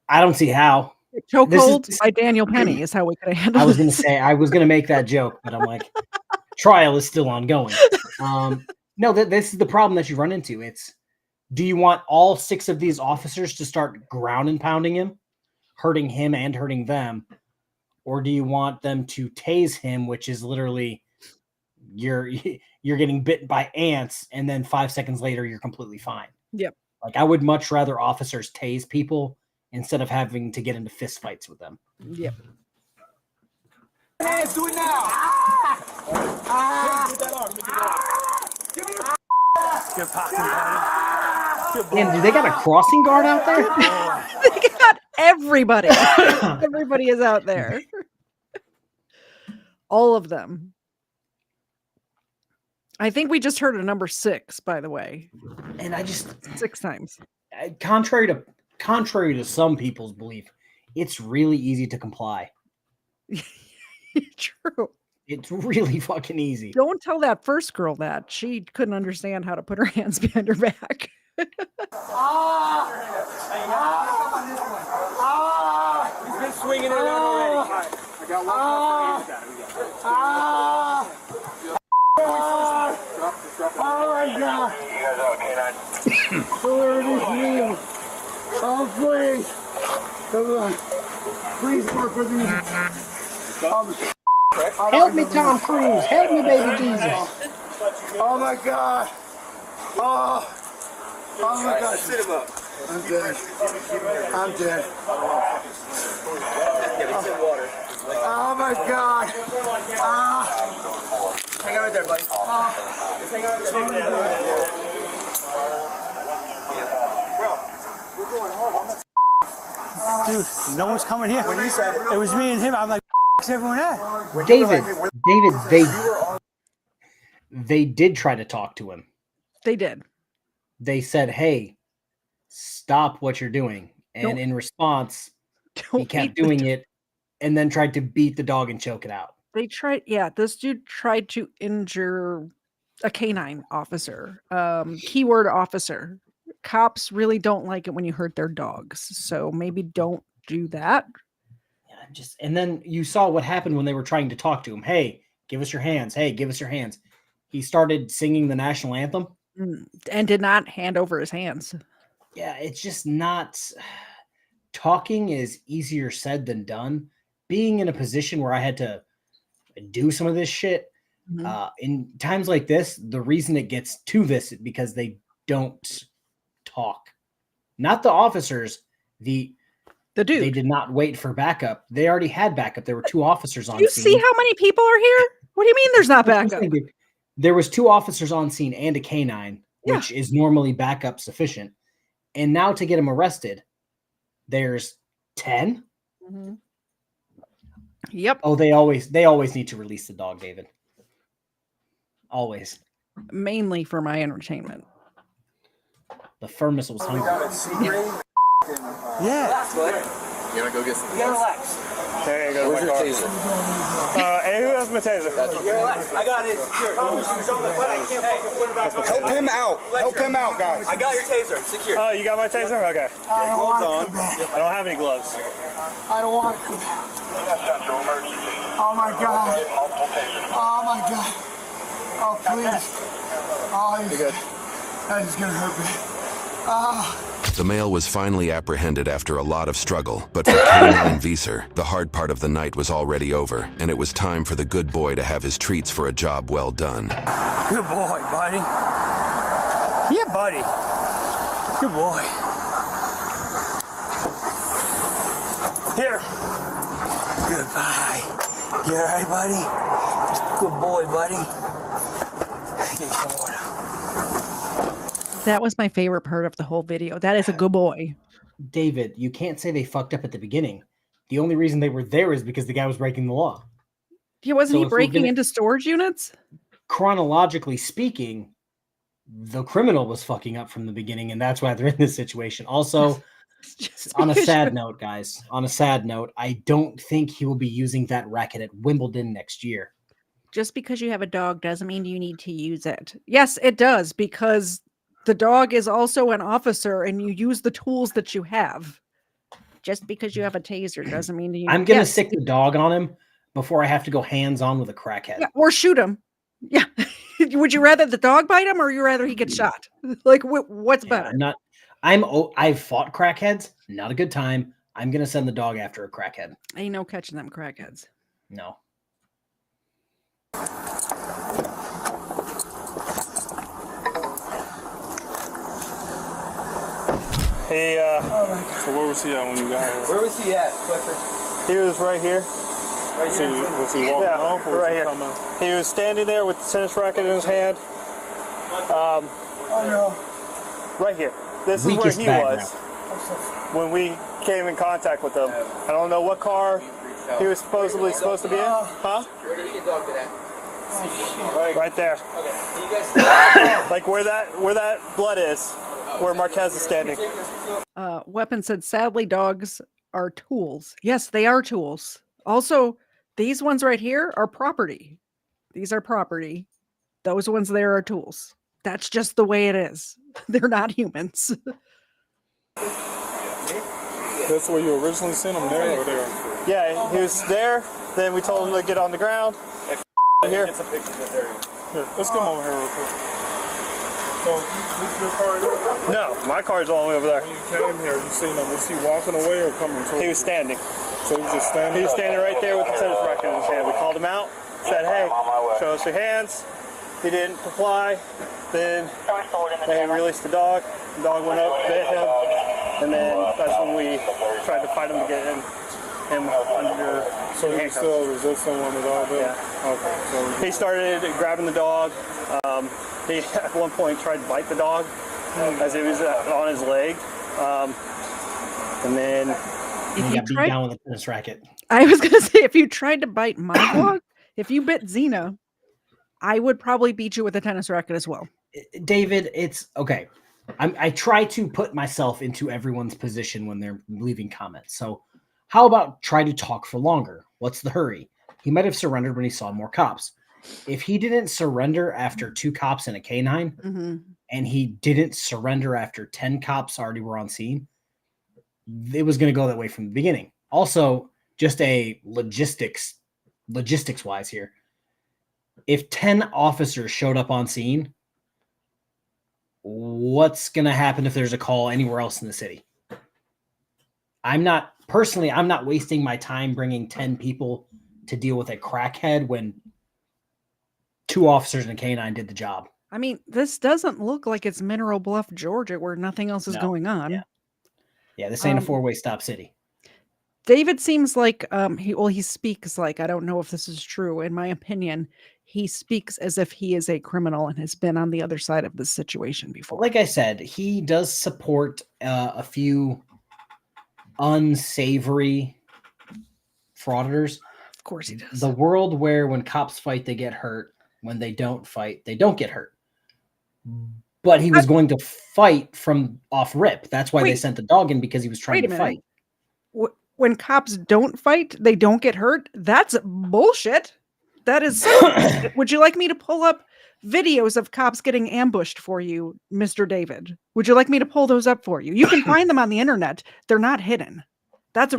I don't see how. Chokehold by Daniel Penny is how we could have handled I was going this. to say I was going to make that joke, but I'm like, trial is still ongoing. No, this is the problem that you run into. It's, do you want all 6 of these officers to start ground and pounding him, hurting him and hurting them, or do you want them to tase him, which is literally you're getting bitten by ants, and then 5 seconds later you're completely fine. Yep. Like, I would much rather officers tase people instead of having to get into fist fights with them. Yep. Hands, do it now. Good pocket, buddy. Good boy. And do they got a crossing guard out there? They got everybody. Everybody is out there. All of them. I think we just heard a number 6, by the way. And I just 6 times. Contrary to some people's belief, it's really easy to comply. True. It's really fucking easy. Don't tell that first girl that. She couldn't understand how to put her hands behind her back. He's been swinging it around already. I got one. Oh my God! Where is me? Oh please! Come on! Please work with me. Help me, Tom Cruise. Help me, baby Jesus. Oh my God! Oh my God! Sit him up. I'm dead. I'm dead. Get some water. Oh my God! Hang on right there, buddy. Just hang on right there. We're going home. Dude, no one's coming here. It was me and him. I'm like, everyone at? David, they did try to talk to him. They did. They said, "Hey, stop what you're doing." And in response, he kept doing it and then tried to beat the dog and choke it out. They tried, this dude tried to injure a canine officer, keyword officer. Cops really don't like it when you hurt their dogs. So maybe don't do that. And then you saw what happened when they were trying to talk to him. Hey, Give us your hands. Hey, give us your hands. He started singing the national anthem. And did not hand over his hands. Yeah, it's just not... Talking is easier said than done. Being in a position where I had to do some of this shit, in times like this, the reason it gets to this is because they don't talk. Not the officers, the dude. They did not wait for backup. They already had backup. There were 2 officers on scene. You see how many people are here? What do you mean there's not backup? There was 2 officers on scene and a canine, which is normally backup sufficient. And now to get him arrested, there's 10. Yep. Oh, they always need to release the dog, David. Always. Mainly for my entertainment. The fur missile was hungry. Yeah. You want to go get some? You gotta relax. There you go. Where's your taser? And who has my taser? Relax. I got it. Here. Help him out. Help him out, guys. I got your taser. Secure. Oh, you got my taser? Okay. I don't Gloves want on. to. I don't have any gloves. I don't want to. Oh my God. Oh my God. Oh please. Oh, You're good. That is gonna hurt me. The male was finally apprehended after a lot of struggle, but for K9 Visser, the hard part of the night was already over, and it was time for the good boy to have his treats for a job well done. Good boy, buddy. Yeah, buddy. Good boy. Here. Goodbye. You all right, buddy? Good boy, buddy. Get some water. That was my favorite part of the whole video. That is a good boy. David, you can't say they fucked up at the beginning. The only reason they were there is because the guy was breaking the law. Yeah, wasn't he breaking into storage units? Chronologically speaking, the criminal was fucking up from the beginning, and that's why they're in this situation. Also, on a sad note, guys, on a sad note, I don't think he will be using that racket at Wimbledon next year. Just because you have a dog doesn't mean you need to use it. Yes, it does, because the dog is also an officer and you use the tools that you have. Just because you have a taser doesn't mean you... I'm going to stick the dog on him before I have to go hands-on with a crackhead. Yeah, or shoot him. Yeah. Would you rather the dog bite him or you rather he get shot? Like, what's better? I've fought crackheads. Not a good time. I'm going to send the dog after a crackhead. Ain't no catching them crackheads. No. Hey, so where was he at when you got here? Where was he at, Clifford? He was right here. Right here? Was he walking off or right here? He was standing there with the tennis racket in his hand. Oh no. Right here. This is where he was when we came in contact with him. I don't know what car he was supposedly supposed to be in. Huh? Where did he get dogged at? Right there. Like where that blood is. Where Marquez is standing. Weapon said, sadly, dogs are tools. Yes, they are tools. Also, these ones right here are property. These are property. Those ones there are tools. That's just the way it is. They're not humans. That's where you originally sent him, there or there? Yeah, he was there. Then we told him to get on the ground. Here. Get some pictures of there. Here, let's come over here real quick. So, this your car? No, my car's all the way over there. When you came here, you seen him. Was he walking away or coming towards? He was standing. So he was just standing? He was standing right there with the tennis racket in his hand. We called him out, said, hey, show us your hands. He didn't comply. Then they released the dog. The dog went up, bit him. And then that's when we tried to fight him to get him under. So he still resisting one at all? Yeah. Okay. So he started grabbing the dog. He at one point tried to bite the dog as he was on his leg. And then he got beat down with a tennis racket. I was going to say, if you tried to bite my dog, if you bit Xena, I would probably beat you with a tennis racket as well. David, it's okay. I try to put myself into everyone's position when they're leaving comments. So how about try to talk for longer? What's the hurry? He might have surrendered when he saw more cops. If he didn't surrender after 2 cops and a K9, and he didn't surrender after 10 cops already were on scene, it was going to go that way from the beginning. Also, just a logistics wise here. if 10 officers showed up on scene, what's going to happen if there's a call anywhere else in the city? I'm not wasting my time bringing 10 people to deal with a crackhead when 2 officers and a canine did the job. I mean, this doesn't look like it's Mineral Bluff, Georgia, where nothing else is going on. Yeah, this ain't a 4-way stop city. David seems like he speaks like, I don't know if this is true. In my opinion, he speaks as if he is a criminal and has been on the other side of this situation before. Like I said, he does support a few unsavory frauditors. Of course he does. The world where when cops fight, they get hurt. When they don't fight, they don't get hurt. But he was going to fight from off rip. That's why they sent the dog in, because he was trying to fight. When cops don't fight, they don't get hurt. That's bullshit. That is. Would you like me to pull up videos of cops getting ambushed for you, Mr. David? Would you like me to pull those up for you? You can find them on the internet. They're not hidden. That's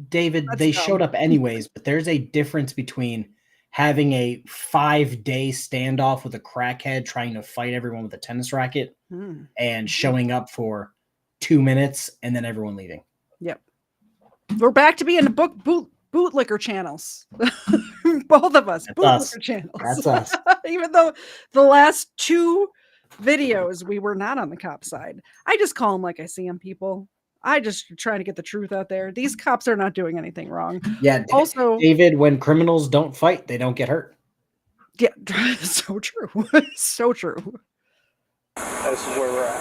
David. They showed up anyways, but there's a difference between having a 5-day standoff with a crackhead trying to fight everyone with a tennis racket and showing up for 2 minutes and then everyone leaving. Yep. We're back to being bootlicker channels. Both of us. Bootlicker channels. That's us. Even though the last 2 videos we were not on the cop side. I just call them like I see them, people. I just try to get the truth out there. These cops are not doing anything wrong. Yeah. Also, David, when criminals don't fight, they don't get hurt. Yeah, so true. So true. This is where we're at.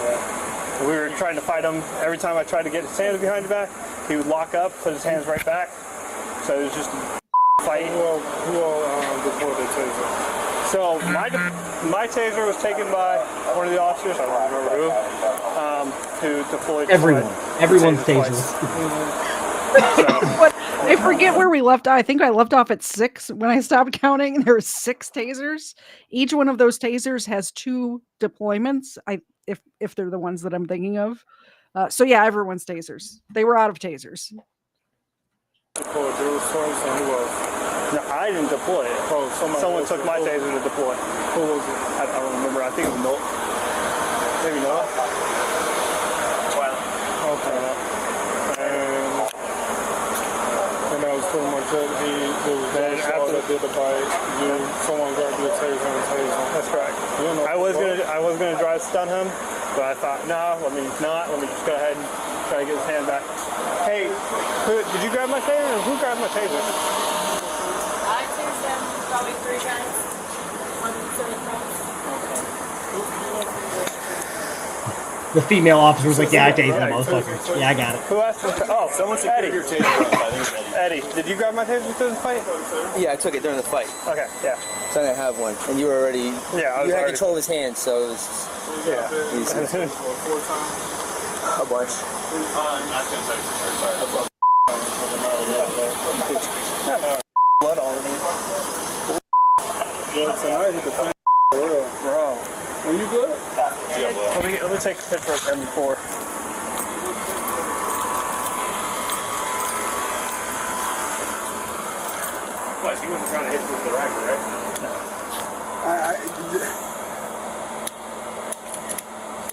Yeah. We were trying to fight him. Every time I tried to get his hands behind the back, he would lock up, put his hands right back. So it was just a fight. Who all deployed the taser? So my taser was taken by one of the officers, I don't remember who deployed. Everyone's taser. But I forget where we left. I think I left off at 6 when I stopped counting. There were 6 tasers. Each one of those tasers has 2 deployments. If they're the ones that I'm thinking of. So yeah, everyone's tasers. They were out of tasers. No, I didn't deploy it. Someone took my taser to deploy. Who was it? I don't remember. I think it was Noah. Maybe Noah. Okay. And that was pretty much it. Then after they did the bite, someone grabbed the taser and tased him. That's correct. I was gonna try to stun him, but I thought, no, let me just go ahead and try to get his hand back. Hey, did you grab my taser? Who grabbed my taser? I tased them probably 3 times. The female officer was like, yeah, I tased that motherfucker. Yeah, I got it. Who asked for someone said Eddie. Eddie, did you grab my taser through the fight? Yeah, I took it during the fight. Okay, yeah. So I didn't have one. And you were already... Yeah, you had control of his hands, so it was... Yeah. Easy. A bunch. Blood all over me. Yeah, tonight hit the fan for real. Bro. Are you good? Yeah, let me take a picture of him before. Plus, he wasn't trying to hit you with the rifle, right? No.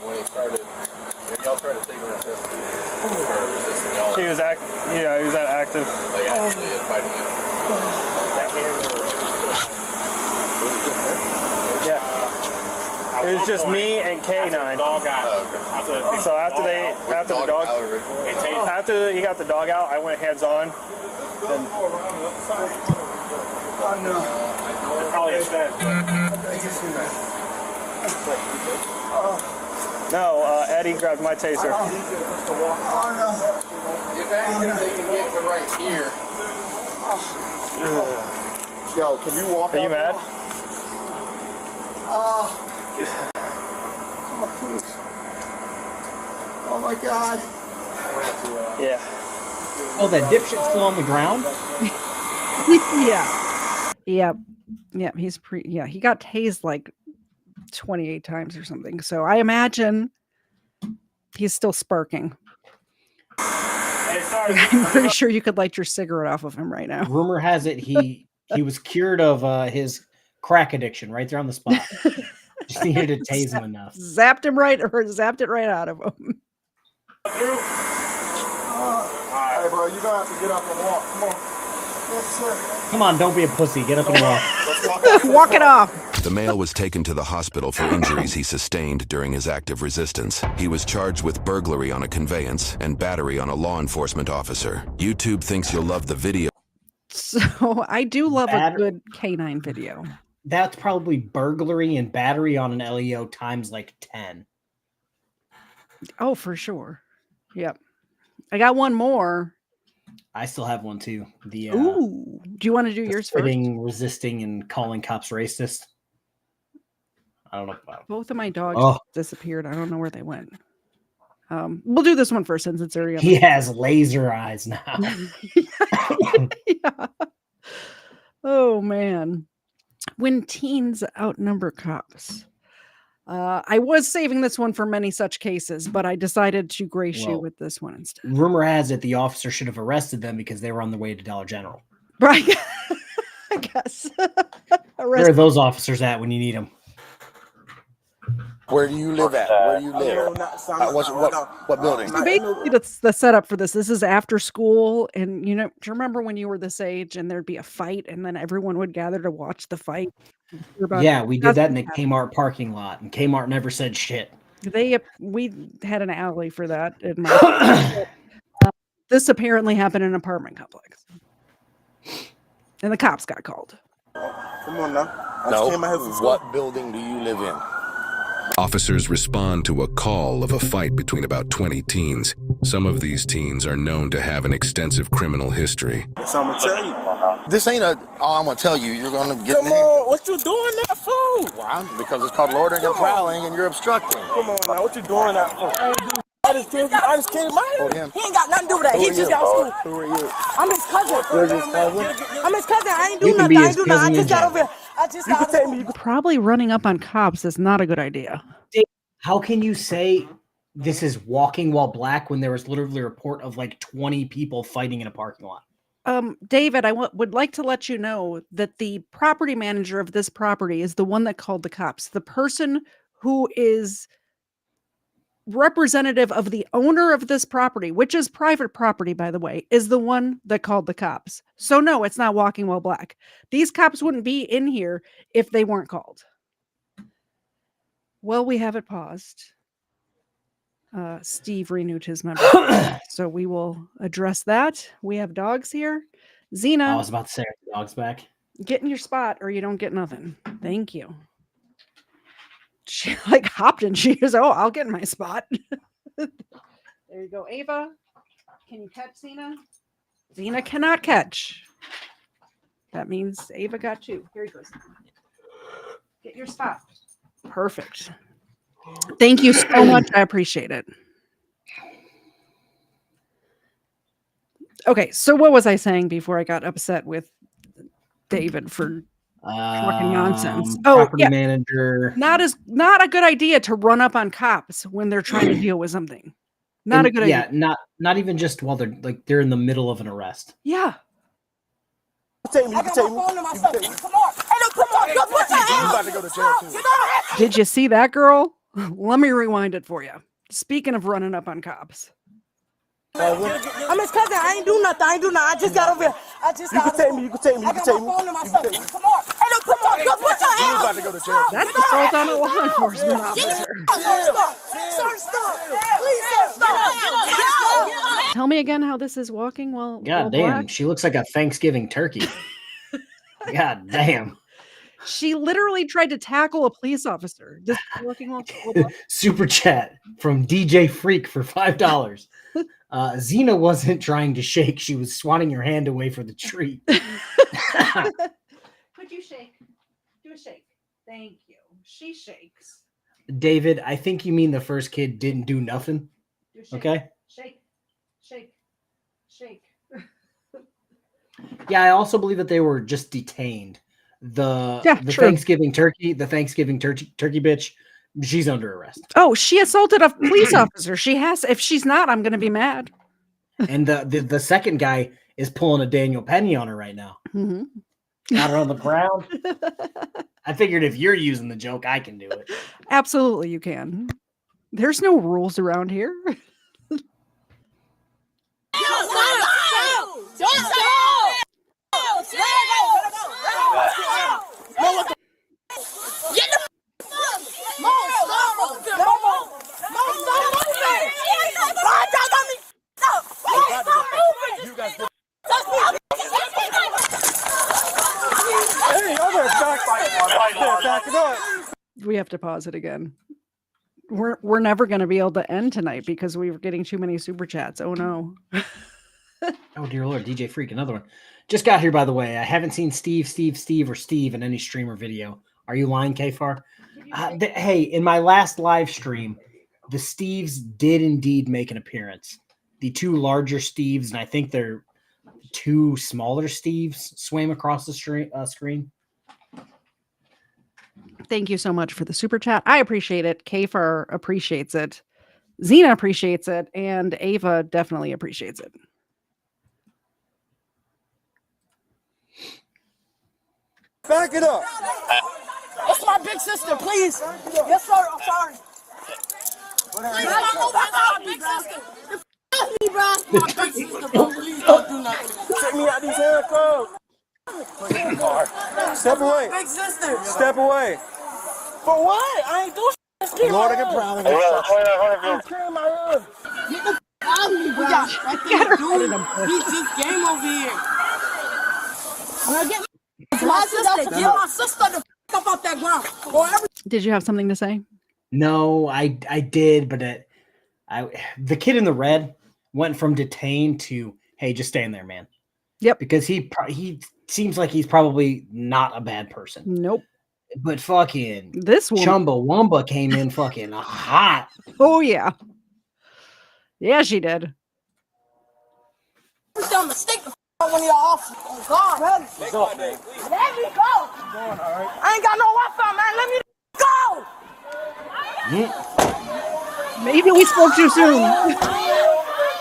When he started, when y'all tried to take him out, he was active. Like actually fighting him. Yeah. It was just me and K9. So after he got the dog out, I went hands on. Then probably a No, Eddie grabbed my taser. If anything, they can get to right here. Yo, can you walk? Are you mad? Oh my God. Yeah. Oh, that dipshit's still on the ground? Yeah. He got tased like 28 times or something. So I imagine he's still sparking. I'm pretty sure you could light your cigarette off of him right now. Rumor has it he was cured of his crack addiction right there on the spot. Just needed to tase him enough. Zapped it right out of him. All right, bro, you gonna have to get up and walk. Come on. Yes, sir. Come on, don't be a pussy. Get up and walk. Walk it off. The male was taken to the hospital for injuries he sustained during his active resistance. He was charged with burglary on a conveyance and battery on a law enforcement officer. YouTube thinks you'll love the video. So I do love a good canine video. That's probably burglary and battery on an LEO times like 10. Oh, for sure. Yep. I got one more. I still have one too. The Ooh. Do you want to do yours first? Resisting, and calling cops racist. I don't know about both of my dogs disappeared. I don't know where they went. We'll do this one first since it's already. He has laser eyes now. Yeah. Oh man. When teens outnumber cops. I was saving this one for many such cases, but I decided to grace you with this one instead. Rumor has it the officer should have arrested them because they were on the way to Dollar General. Right. I guess. Where are those officers at when you need them? Where do you live at? Where do you live? What building? So basically, the setup for this. This is after school, and do you remember when you were this age, and there'd be a fight, and then everyone would gather to watch the fight? Yeah, we did that in the Kmart parking lot, and Kmart never said shit. We had an alley for that in my. This apparently happened in an apartment complex, and the cops got called. Come on now. What building do you live in? Officers respond to a call of a fight between about 20 teens. Some of these teens are known to have an extensive criminal history. So I'm gonna tell you. This ain't I'm gonna tell you. You're gonna get Come on, what you doing that for? Why? Because it's called loitering and prowling, and you're obstructing. Come on now, what you doing that for? I just came out. Him. He ain't got nothing to do with that. He just got school. Who are you? I'm his cousin. You're his cousin? I'm his cousin. I ain't do nothing. I ain't do nothing. I just got over here. Probably running up on cops is not a good idea. How can you say this is walking while black when there was literally a report of like 20 people fighting in a parking lot? David, I would like to let you know that the property manager of this property is the one that called the cops. The person who is representative of the owner of this property, which is private property, by the way, is the one that called the cops. So no, it's not walking while black. These cops wouldn't be in here if they weren't called. Well, we have it paused. Steve renewed his membership, so we will address that. We have dogs here. Xena, I was about to say, are the dogs back? Get in your spot or you don't get nothing. Thank you. She like hopped and she was, I'll get in my spot. There you go. Ava, can you catch Xena? Xena cannot catch. That means Ava got you. Here he goes. Get your spot. Perfect. Thank you so much. I appreciate it. Okay, so what was I saying before I got upset with David for talking nonsense? Property manager. Not a good idea to run up on cops when they're trying to deal with something. Not a good idea. Yeah, not even just while they're in the middle of an arrest. Yeah. Take me. You can take me. Come on. Hey, no, come on. Go put your hands. About to go to jail too. Did you see that, girl? Let me rewind it for you. Speaking of running up on cops. I'm his cousin. I ain't do nothing. I just got over here. You can take me. You can take me. Come on. Hey, no, come on. Go put your hands. About to go to jail. That's assault on a law enforcement officer. Stop. Tell me again how this is walking while God damn, black? She looks like a Thanksgiving turkey. God damn. She literally tried to tackle a police officer. Just walking while black. Super chat from DJ Freak for $5. Xena wasn't trying to shake. She was swatting her hand away for the treat. Could you shake? Do a shake. Thank you. She shakes. David, I think you mean the first kid didn't do nothing. Do a shake. Okay. Shake. Yeah, I also believe that they were just detained. The true. Thanksgiving turkey bitch, she's under arrest. Oh, she assaulted a police officer. She has. If she's not, I'm going to be mad. And the second guy is pulling a Daniel Penny on her right now. Mm-hmm. Got her on the ground. I figured if you're using the joke, I can do it. Absolutely, you can. There's no rules around here. We have to pause it again. We're never going to be able to end tonight because we were getting too many super chats. Oh no. Oh dear Lord, DJ Freak, another one. Just got here, by the way. I haven't seen Steve, or Steve in any streamer video. Are you lying, KFARR? Hey, in my last live stream, the Steves did indeed make an appearance. The two larger Steves, and I think they're two smaller Steves, swam across the screen. Thank you so much for the super chat. I appreciate it. KFARR appreciates it. Xena appreciates it. And Ava definitely appreciates it. Back it up. That's my big sister, please. Yes, sir. I'm sorry. Please, my big sister. Me, bro. My big sister, bro. Please don't do nothing. Take me out these handcuffs. Step away. Big sister. Step away. For what? I ain't do shit. Lord, I get brown. I'm clearing my hood. Get the out of me, bro. Right there, dude. He's just game over here. I'm gonna get my sister. Get my sister the up off that ground. Did you have something to say? No, I did, but the kid in the red went from detained to, hey, just stand there, man. Yep. Because he seems like he's probably not a bad person. Nope. But fucking this woman, Chumbawamba came in fucking hot. Oh yeah. Yeah, she did. I'm mistake the when you're off. Oh God. Let me go. I ain't got no Wi-Fi, man. Let me go. Maybe we spoke too soon.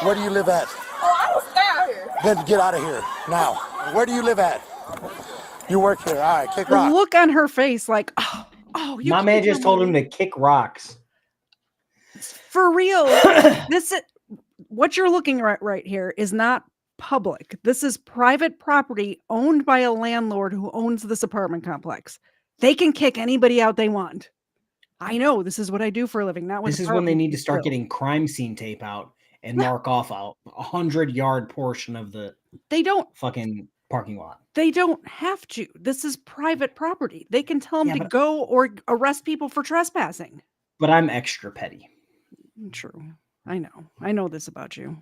Where do you live at? Oh, I don't stay out here. Then get out of here now. Where do you live at? You work here. All right, kick rocks. The look on her face, like, you my man just told him to kick rocks. For real. What you're looking at right here is not public. This is private property owned by a landlord who owns this apartment complex. They can kick anybody out they want. I know this is what I do for a living. This is when they need to start getting crime scene tape out and mark off a 100-yard portion of the fucking parking lot. They don't have to. This is private property. They can tell them to go or arrest people for trespassing. But I'm extra petty. True. I know. I know this about you.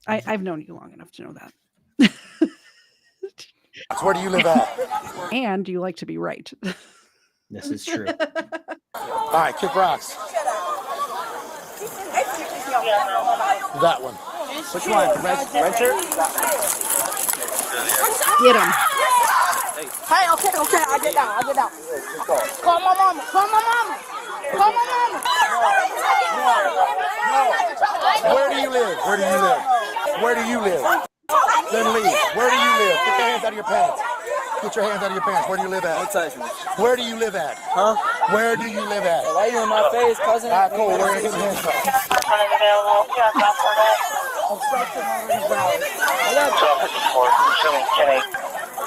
I've known you long enough to know that. Where do you live at? And you like to be right. This is true. All right, kick rocks. That one. Which one? Red shirt? Get him. Hey, okay, I get down. Call my mama. Where do you live? Then leave. Where do you live? Get your hands out of your pants. Where do you live at? Where do you live at? Huh? Where do you live at? Why you in my face, cousin? All right, cool. Where are you getting hands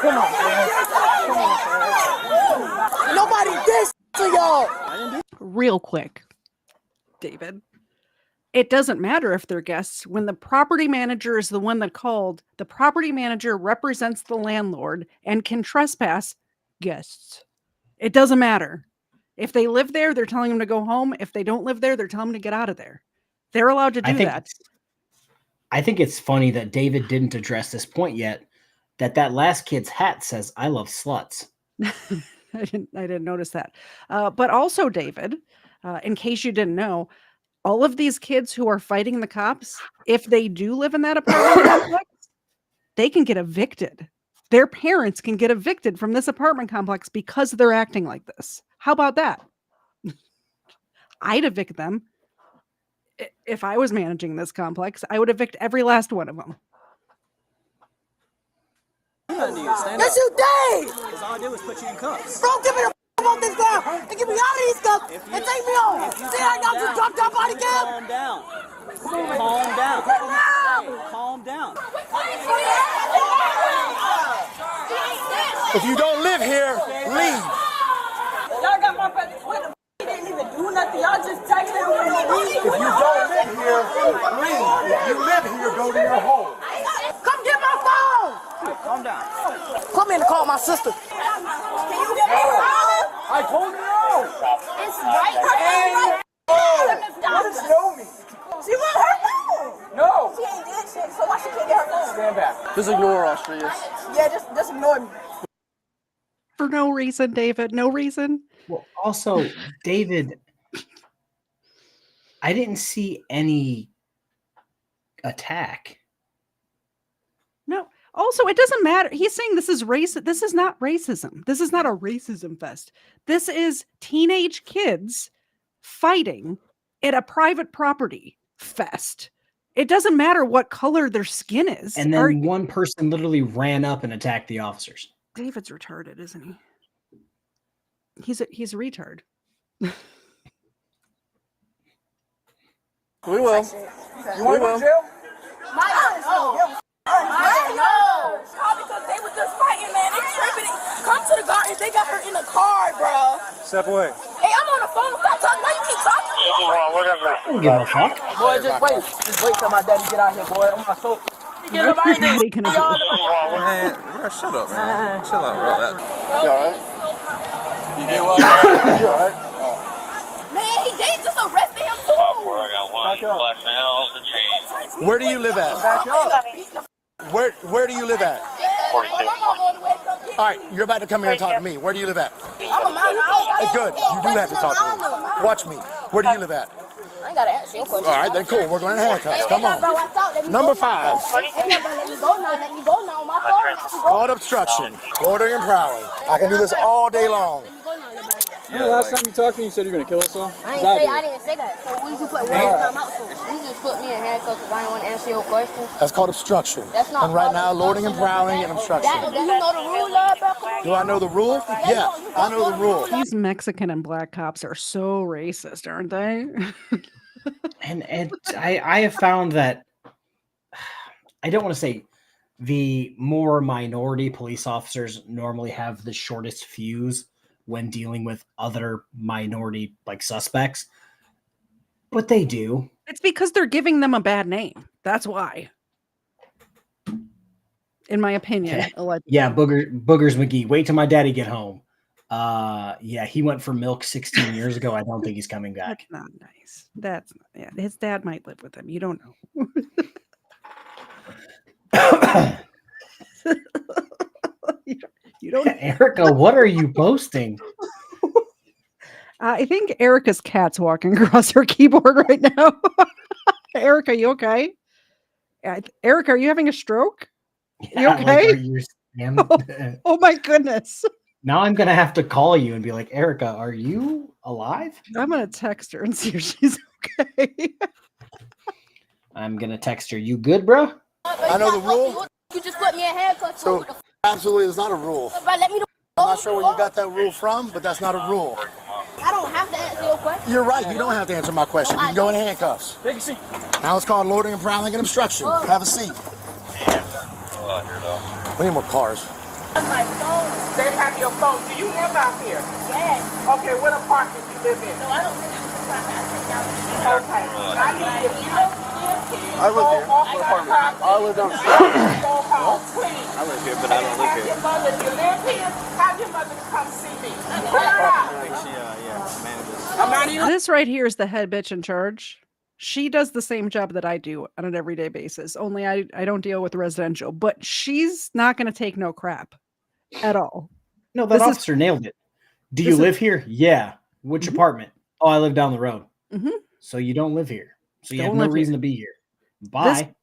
Come on. Nobody this to y'all. Real quick, David. It doesn't matter if they're guests. When the property manager is the one that called, the property manager represents the landlord and can trespass guests. It doesn't matter. If they live there, they're telling them to go home. If they don't live there, they're telling them to get out of there. They're allowed to do that. I think it's funny that David didn't address this point yet, that last kid's hat says, I love sluts. I didn't notice that. But also, David, in case you didn't know, all of these kids who are fighting the cops, if they do live in that apartment complex, they can get evicted. Their parents can get evicted from this apartment complex because they're acting like this. How about that? I'd evict them. If I was managing this complex, I would evict every last one of them. happened to you? Stand yes, up. You did. Because all I did was put you in cuffs. Bro, give me the off this ground and get me out of these cuffs and take me home. See, I got you dropped out body cam. Calm down. Calm down. Calm down. If you don't live here, leave. Y'all got my brother Twitter. He didn't even do nothing. Y'all just texted him for no reason. If you don't live here, leave. If you live here, go to your home. Come get my phone. Calm down. Come in to call my sister. Can you get my phone? I told you no. It's right here. What does no mean? She want her phone. No. She ain't did shit, so why she can't get her phone? Stand back. Just ignore us, Austrias. Yeah, just ignore me. For no reason, David. No reason. Well, also, David, I didn't see any attack. No. Also, it doesn't matter. He's saying this is racist. This is not racism. This is not a racism fest. This is teenage kids fighting at a private property fest. It doesn't matter what color their skin is. And then one person literally ran up and attacked the officers. David's retarded, isn't he? He's a retard. We will. You want to go to jail? No. Because they were just fighting, man. They tripping. Come to the garden. They got her in the car, bro. Step away. Hey, I'm on the phone. Stop talking. Why you keep talking? I don't give a fuck. Boy, just wait. Just wait till my daddy get out here, boy. I'm my soul. Get him out here. Man, bro, shut up, man. Chill out, bro. You alright? You did what? You alright? Man, they just arrested him too. Where do you live at? Where do you live at? 46. All right, you're about to come here and talk to me. Where do you live at? I'm a mountain. Good. You do have to talk to me. Watch me. Where do you live at? I ain't got to ask you a question. All right, then cool. We're going to handcuffs. Come on. Number 5. Let me go now. My phone. Called obstruction. Loitering and prowling. I can do this all day long. Yeah, last time you talked to me, you said you were going to kill us all? I didn't say that. So what did you put time out for? You just put me in handcuffs because I didn't want to answer your questions. That's called obstruction. That's not. And right now, loitering and prowling and obstruction. Do you know the rule, love? Do I know the rule? Yeah, I know the rule. These Mexican and black cops are so racist, aren't they? And I have found that, I don't want to say the more minority police officers normally have the shortest fuse when dealing with other minority like suspects, but they do. It's because they're giving them a bad name. That's why. In my opinion. Yeah, Boogers McGee. Wait till my daddy get home. Yeah, he went for milk 16 years ago. I don't think he's coming back. That's not nice. That's yeah. His dad might live with him. You don't know. You don't. Erica, what are you posting? I think Erica's cat's walking across her keyboard right now. Erica, you okay? Erica, are you having a stroke? You okay? Oh my goodness. Now I'm going to have to call you and be like, Erica, are you alive? I'm going to text her and see if she's okay. I'm going to text her. You good, bro? I know the rule. You just put me in handcuffs. So absolutely, it's not a rule. But let me know. I'm not sure where you got that rule from, but that's not a rule. I don't have to answer your question. You're right. You don't have to answer my question. You can go in handcuffs. Take a seat. Now it's called loitering and prowling and obstruction. Have a seat. We need more cars. My phone. They have your phone. Do you live out here? Yes. Okay, what apartment do you live in? No, I don't live in this apartment. Okay. I need if you don't live here. I live here. What apartment? I live down the street. Go home, please. I live here, but I don't live here. If you live here, have your mother to come see me. Pull her out. This right here is the head bitch in charge. She does the same job that I do on an everyday basis. Only I don't deal with residential, but she's not going to take no crap at all. No, that officer nailed it. Do you live here? Yeah. Which apartment? Oh, I live down the road. So you don't live here. So you have no reason to be here. Bye.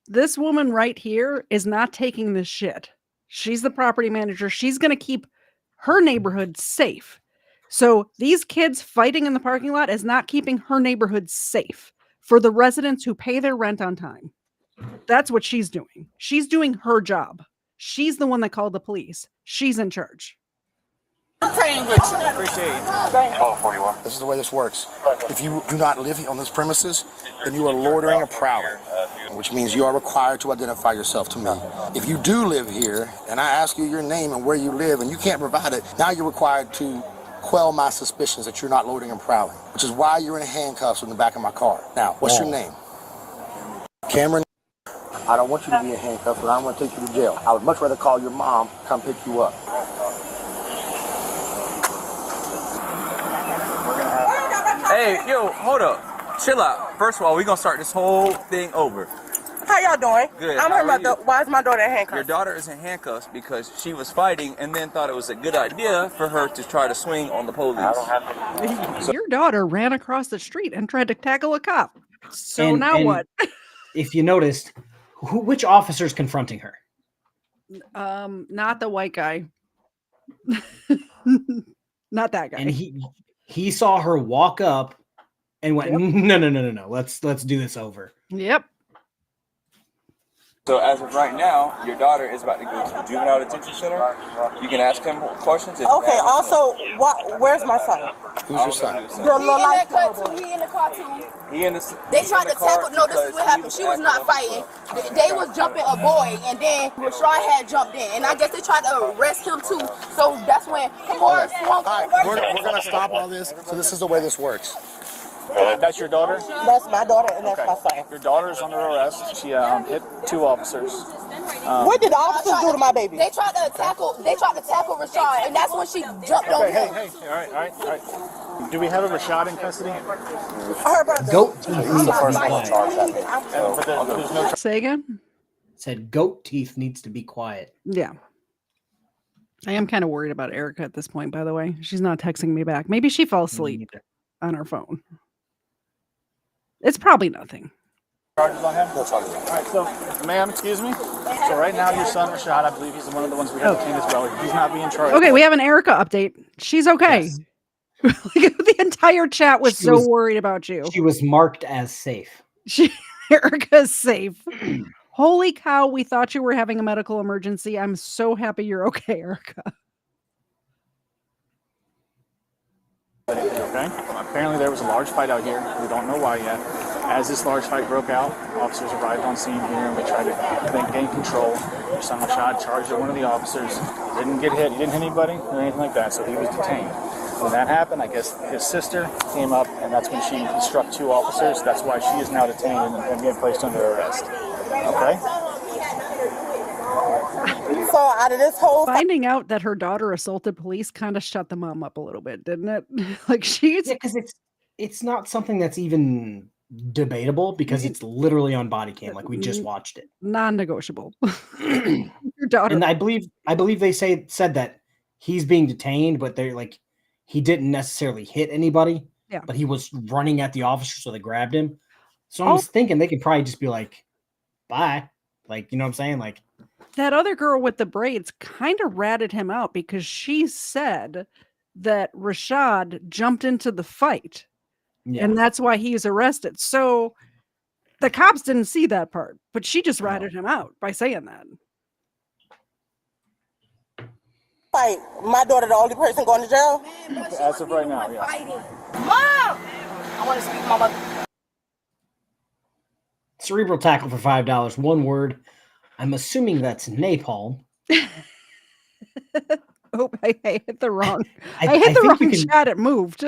This woman right here is not taking this shit. She's the property manager. She's going to keep her neighborhood safe. So these kids fighting in the parking lot is not keeping her neighborhood safe for the residents who pay their rent on time. That's what she's doing. She's doing her job. She's the one that called the police. She's in charge. I'm praying with you. Appreciate you. This is the way this works. If you do not live on this premises, then you are loitering or prowling, which means you are required to identify yourself to me. If you do live here, and I ask you your name and where you live, and you can't provide it, now you're required to quell my suspicions that you're not loitering and prowling, which is why you're in handcuffs in the back of my car. Now, what's your name? Cameron. I don't want you to be in handcuffs, but I don't want to take you to jail. I would much rather call your mom, come pick you up. Hey, yo, hold up. Chill out. First of all, we're going to start this whole thing over. How y'all doing? Good. I'm her mother. Why is my daughter in handcuffs? Your daughter is in handcuffs because she was fighting and then thought it was a good idea for her to try to swing on the police. Your daughter ran across the street and tried to tackle a cop. So now what? If you noticed, which officer's confronting her? Not the white guy. Not that guy. And he saw her walk up and went, no. Let's do this over. Yep. So as of right now, your daughter is about to go to the juvenile detention center. You can ask him questions. Okay. Also, where's my son? Who's your son? He in the cartoon. They tried to tackle. No, this is what happened. She was not fighting. They was jumping a boy, and then Rashad had jumped in, and I guess they tried to arrest him too. So that's when Kamora swung. All right, we're gonna stop all this. So this is the way this works. That's your daughter? That's my daughter, and that's my son. Your daughter is under arrest. She hit 2 officers. What did the officers do to my baby? They tried to tackle Rashad, and that's when she jumped on him. Hey, all right. Do we have a Rashad in custody? Her brother. Goat teeth. Say again? Said goat teeth needs to be quiet. Yeah. I am kind of worried about Erica at this point, by the way. She's not texting me back. Maybe she fell asleep on her phone. It's probably nothing. Charges on him? No charges. All right, so, ma'am, excuse me. So right now, your son Rashad, I believe he's one of the ones we have detained as well. He's not being charged. Okay, we have an Erica update. She's okay. Yes. The entire chat was worried about you. She was marked as safe. Erica's safe. Holy cow, we thought you were having a medical emergency. I'm so happy you're okay, Erica. Okay. Apparently there was a large fight out here. We don't know why yet. As this large fight broke out, officers arrived on scene here and we tried to gain control. Your son Rashad charged at one of the officers. He didn't get hit. He didn't hit anybody or anything like that, so he was detained. When that happened, I guess his sister came up and that's when she struck 2 officers. That's why she is now detained and being placed under arrest. Okay? So out of this whole finding out that her daughter assaulted police kind of shut the mom up a little bit, didn't it? Like she's because it's not something that's even debatable because it's literally on body cam. Like we just watched it. Non-negotiable. Your daughter. And I believe they said that he's being detained, but they're like he didn't necessarily hit anybody. Yeah. But he was running at the officer, so they grabbed him. So I was thinking they could probably just be like, bye. Like, you know what I'm saying? Like that other girl with the braids kind of ratted him out because she said that Rashad jumped into the fight. Yeah. And that's why he's arrested. So the cops didn't see that part, but she just ratted him out by saying that. Like, my daughter, the only person going to jail? As of right now, yeah. Mom! I want to speak to my mother. Cerebral tackle for $5. One word. I'm assuming that's napalm. Oh, I hit the wrong. I hit the wrong chat. It moved.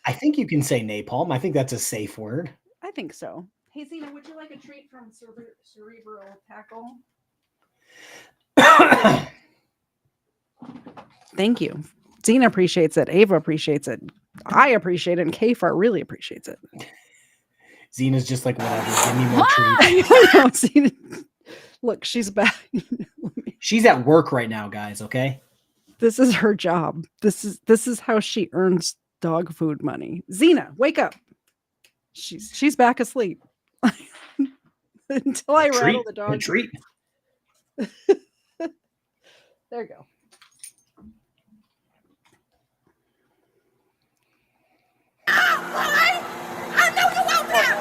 I think you can say napalm. I think that's a safe word. I think so. Hey, Zena, would you like a treat from Cerebral Tackle? Thank you. Zena appreciates it. Ava appreciates it. I appreciate it. And KFARR really appreciates it. Zena's just like, whatever. Give me more treats. No, Zena. Look, she's back. She's at work right now, guys. Okay. This is her job. This is how she earns dog food money. Zena, wake up. She's back asleep. Until I rattle the dog. Treat. There you go. I know you out there.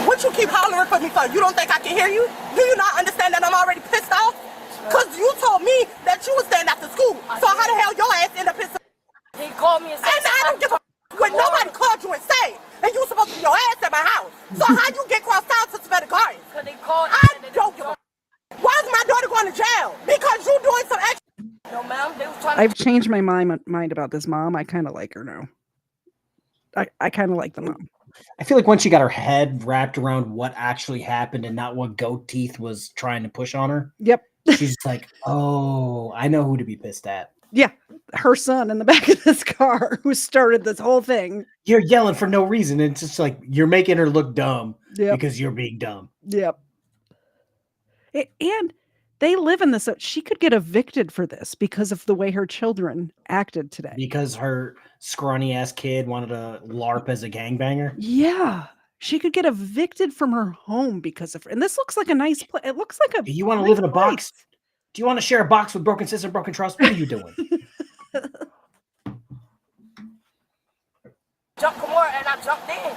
What you keep hollering for me for? You don't think I can hear you? Do you not understand that I'm already pissed off? Because you told me that you was staying after school. So how the hell your ass end up pissed off? He called me and said, and I don't give a when nobody called you insane. And you supposed to be your ass at my house. So how you get crossed out to Savannah Gardens? Because they called I don't give a why is my daughter going to jail? Because you doing some extra. No, ma'am, they was trying I've changed my mind about this mom. I kind of like her now. I kind of like the mom. I feel like once she got her head wrapped around what actually happened and not what Goat Teeth was trying to push on her. Yep. She's like, oh, I know who to be pissed at. Yeah. Her son in the back of this car who started this whole thing. You're yelling for no reason. It's just like you're making her look dumb because you're being dumb. Yep. And they live in this. She could get evicted for this because of the way her children acted today. Because her scrawny ass kid wanted to LARP as a gangbanger. Yeah. She could get evicted from her home because of her. And this looks like a nice place. It looks like a. You want to live in a box? Do you want to share a box with broken sister, broken trust? What are you doing? jump more and I jumped in.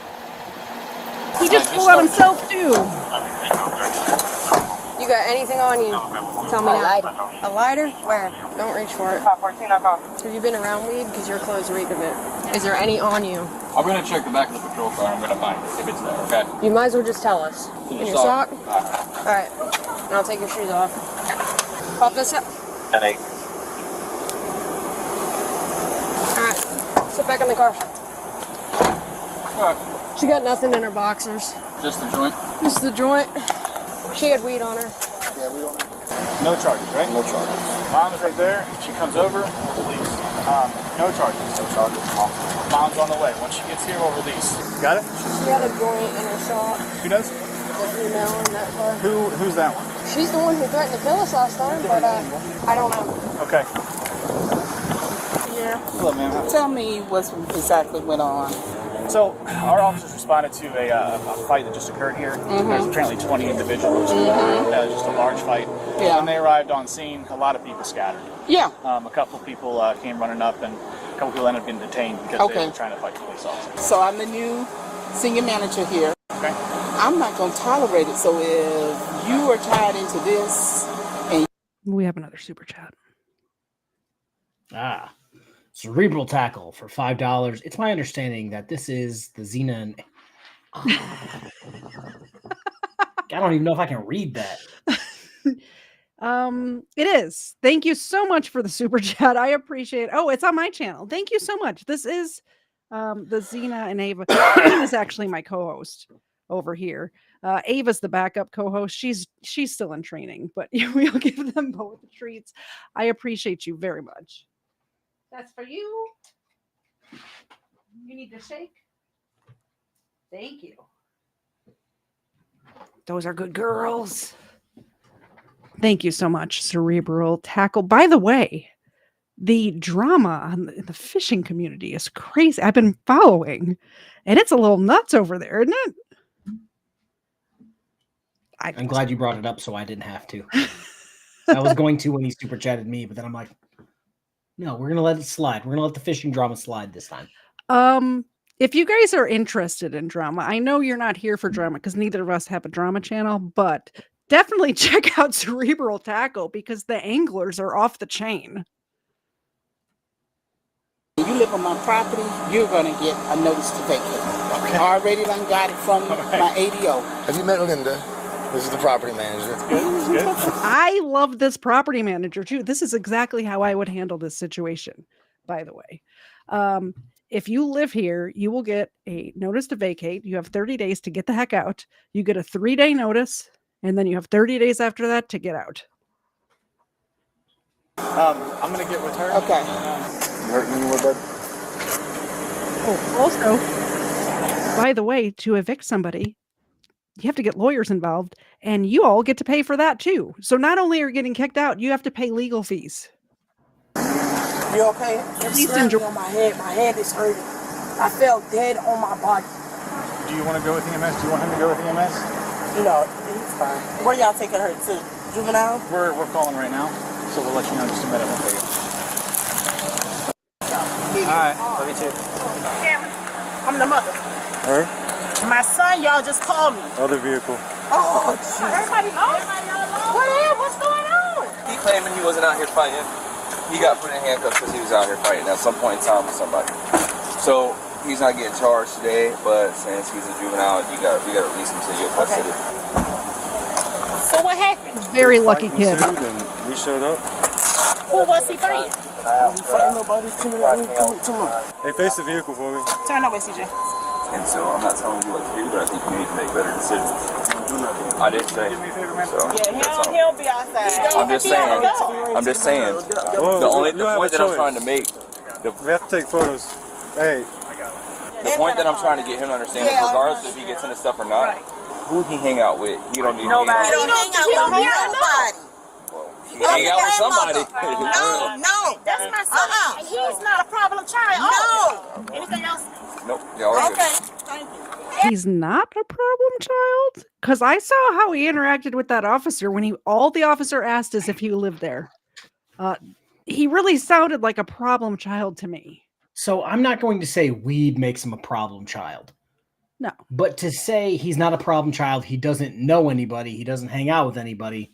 He just pulled on himself too. You got anything on you? Tell me now. A lighter? Where? Don't reach for it. Have you been around weed? Because your clothes reek of it. Is there any on you? I'm going to check the back of the patrol car. I'm going to find it if it's there, okay? You might as well just tell us. In In your your sock? sock? Alright. And I'll take your shoes off. Pop this up. Alright. Alright. Sit back in the car. Alright. She got nothing in her boxers. Just the joint? Just the joint. She had weed on her. Yeah, we don't. No charges, right? No charges. Mom's right there. She comes over, we'll release. No charges. No charges. Mom's on the way. Once she gets here, we'll release. Got it? She had a joint in her sock. Who does? The female in that car. Who's that one? She's the one who threatened to kill us last time, but I don't know. Okay. Yeah. Hello, ma'am. Tell me what exactly went on. So, our officers responded to a fight that just occurred here. There's apparently 20 individuals. Just a large fight. Yeah. When they arrived on scene, a lot of people scattered. Yeah. A couple of people came running up, and a couple people ended up being detained because they were trying to fight the police officers. So I'm the new senior manager here. Okay. I'm not going to tolerate it. So if you are tied into this, and we have another super chat. Cerebral tackle for $5. It's my understanding that this is the Xena and I don't even know if I can read that. It is. Thank you so much for the super chat. I appreciate it. Oh, it's on my channel. Thank you so much. This is the Xena and Ava. Xena is actually my co-host over here. Ava's the backup co-host. She's still in training, but we'll give them both treats. I appreciate you very much. That's for you. You need to shake. Thank you. Those are good girls. Thank you so much, Cerebral Tackle. By the way, the drama on the fishing community is crazy. I've been following, and it's a little nuts over there, isn't it? I'm glad you brought it up so I didn't have to. I was going to when he super chatted me, but then I'm like, no, we're going to let it slide. We're going to let the fishing drama slide this time. If you guys are interested in drama, I know you're not here for drama because neither of us have a drama channel, but definitely check out Cerebral Tackle because the anglers are off the chain. you live on my property, you're going to get a notice to vacate. Okay. I already done got it from my ADO. Have you met Linda? This is the property manager. That's good. I love this property manager too. This is exactly how I would handle this situation, by the way. If you live here, you will get a notice to vacate. You have 30 days to get the heck out. You get a 3-day notice, and then you have 30 days after that to get out. I'm going to get with her. Okay. You hurting anywhere, bud? Oh, also, by the way, to evict somebody, you have to get lawyers involved, and you all get to pay for that too. So not only are you getting kicked out, you have to pay legal fees. You okay? It's hurting on my head. My head is hurting. I felt dead on my body. Do you want to go with EMS? Do you want him to go with EMS? No, he's fine. Where y'all taking her to? Juvenile? We're calling right now, so we'll let you know in just a minute. We'll take it. All right, love you too. I'm the mother. Her? My son, y'all just called me. Other vehicle. Oh, everybody knows. What's going on? He claiming he wasn't out here fighting. He got put in handcuffs because he was out here fighting at some point in time with somebody. So he's not getting charged today, but since he's a juvenile, we got to release him to your custody. So what happened? Very lucky kid. We showed up. Who was he fighting? Nobody Hey, face the vehicle for me. Turn that way, CJ. And so I'm not telling you what to do, but I think you need to make better decisions. I didn't say. So, Yeah, he'll be outside. I'm just saying. The point that I'm trying to make. We have to take photos. Hey. The point that I'm trying to get him to understand is regardless if he gets into stuff or not, who he hang out with, he don't need to hang out with. He don't hang out with nobody. He hang out with somebody. No, that's my son. He's not a problem child. No. Anything else? Nope. Y'all okay. Thank you. He's not a problem child? Because I saw how he interacted with that officer when all the officer asked is if he lived there. He really sounded like a problem child to me. So I'm not going to say weed makes him a problem child. No. But to say he's not a problem child, he doesn't know anybody, he doesn't hang out with anybody.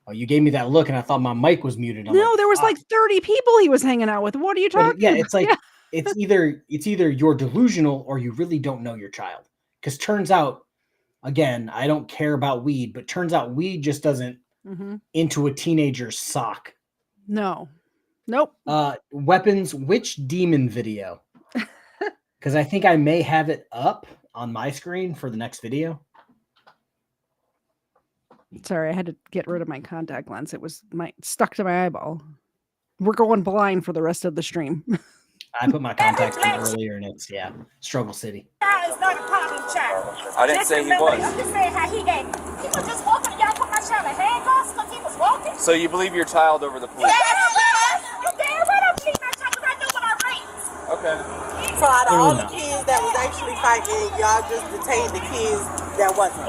Oh, you gave me that look and I thought my mic was muted. No, there was like 30 people he was hanging out with. What are you talking about? Yeah, it's like it's either you're delusional or you really don't know your child. Because turns out, again, I don't care about weed, but turns out weed just doesn't into a teenager's sock. No. Nope. Weapons, which demon video? Because I think I may have it up on my screen for the next video. Sorry, I had to get rid of my contact lens. It was stuck to my eyeball. We're going blind for the rest of the stream. I put my contacts in earlier and it's, Struggle City. Child is not a problem child. I didn't say he was. I'm just saying how he was just walking and y'all put my child in handcuffs because he was walking. So you believe your child over the police? You damn right I believe my child because I know what I raised. Okay. So out of all the kids that was actually fighting, y'all just detained the kids that wasn't.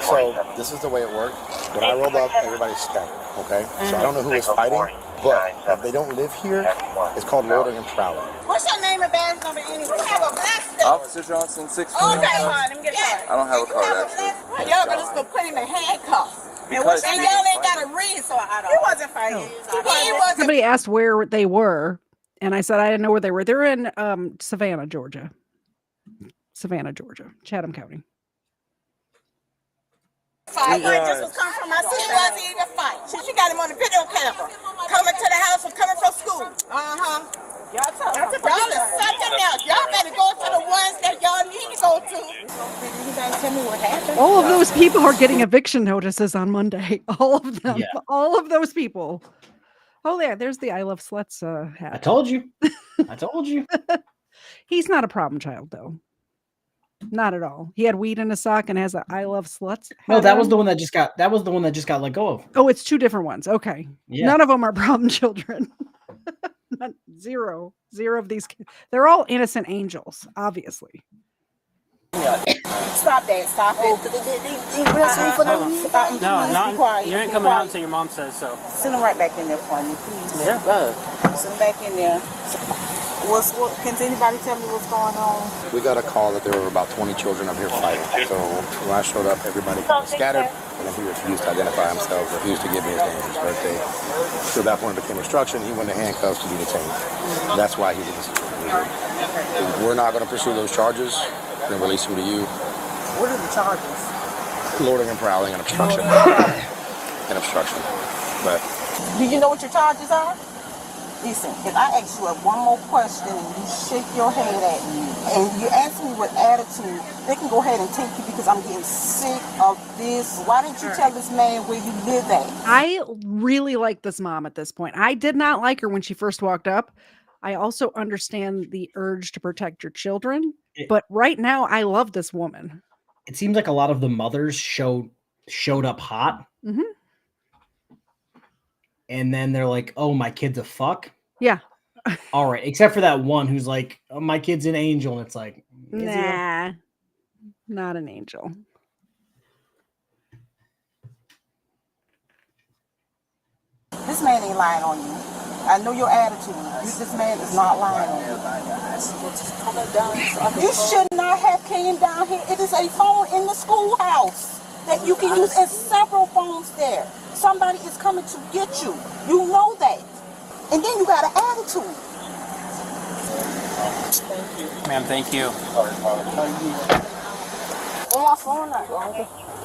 So this is the way it worked. When I rolled up, everybody scattered. Okay. So I don't know who was fighting, but if they don't live here, it's called loitering and prowling. What's your name and badge number anyway? We have a black stuff. Officer Johnson, 6. Okay, let me get that. I don't have a card actually. Y'all gonna just put him in handcuffs. And y'all ain't got a read, so I don't. He wasn't fighting. He wasn't. Somebody asked where they were, and I said I didn't know where they were. They're in Savannah, Georgia. Chatham County. Fight. Just was coming from my sister. He wasn't even fight. She got him on the video camera. Coming to the house and coming from school. Y'all is something else. Y'all better go to the ones that y'all need to go to. You gotta tell me what happened. All of those people are getting eviction notices on Monday. All of them. Yeah. All of those people. Oh, yeah. There's the I Love Sluts hat. I told you. He's not a problem child, though. Not at all. He had weed in his sock and has a I Love Sluts hat. No, that was the one that just got. That was the one that just got let go of. Oh, it's two different ones. Okay. Yeah. None of them are problem children. Zero of these kids. They're all innocent angels, obviously. Stop that. Stop it. No, you ain't coming out until your mom says so. Send them right back in there for me, please. Yeah. Send them back in there. Can anybody tell me what's going on? We got a call that there were about 20 children up here fighting. So when I showed up, everybody kind of scattered, and then he refused to identify himself, refused to give me his name and his birthday. So at that point it became obstruction. He went to handcuffs to be detained. That's why he's in this situation. We're not going to pursue those charges. We're going to release him to you. What are the charges? Loitering and prowling and obstruction. But do you know what your charges are? Listen, if I ask you one more question and you shake your head at me and you ask me with attitude, they can go ahead and take you because I'm getting sick of this. Why didn't you tell this man where you live at? I really like this mom at this point. I did not like her when she first walked up. I also understand the urge to protect your children, but right now I love this woman. It seems like a lot of the mothers showed up hot. Mm-hmm. And then they're like, oh, my kid's a fuck. Yeah. All right. Except for that one who's like, oh, my kid's an angel. And it's like, nah, not an angel. This man ain't lying on you. I know your attitude. This man is not lying on you. You should not have came down here. It is a phone in the schoolhouse that you can use, and several phones there. Somebody is coming to get you. You know that. And then you got an attitude. Thank you. Ma'am, thank you. On my phone now.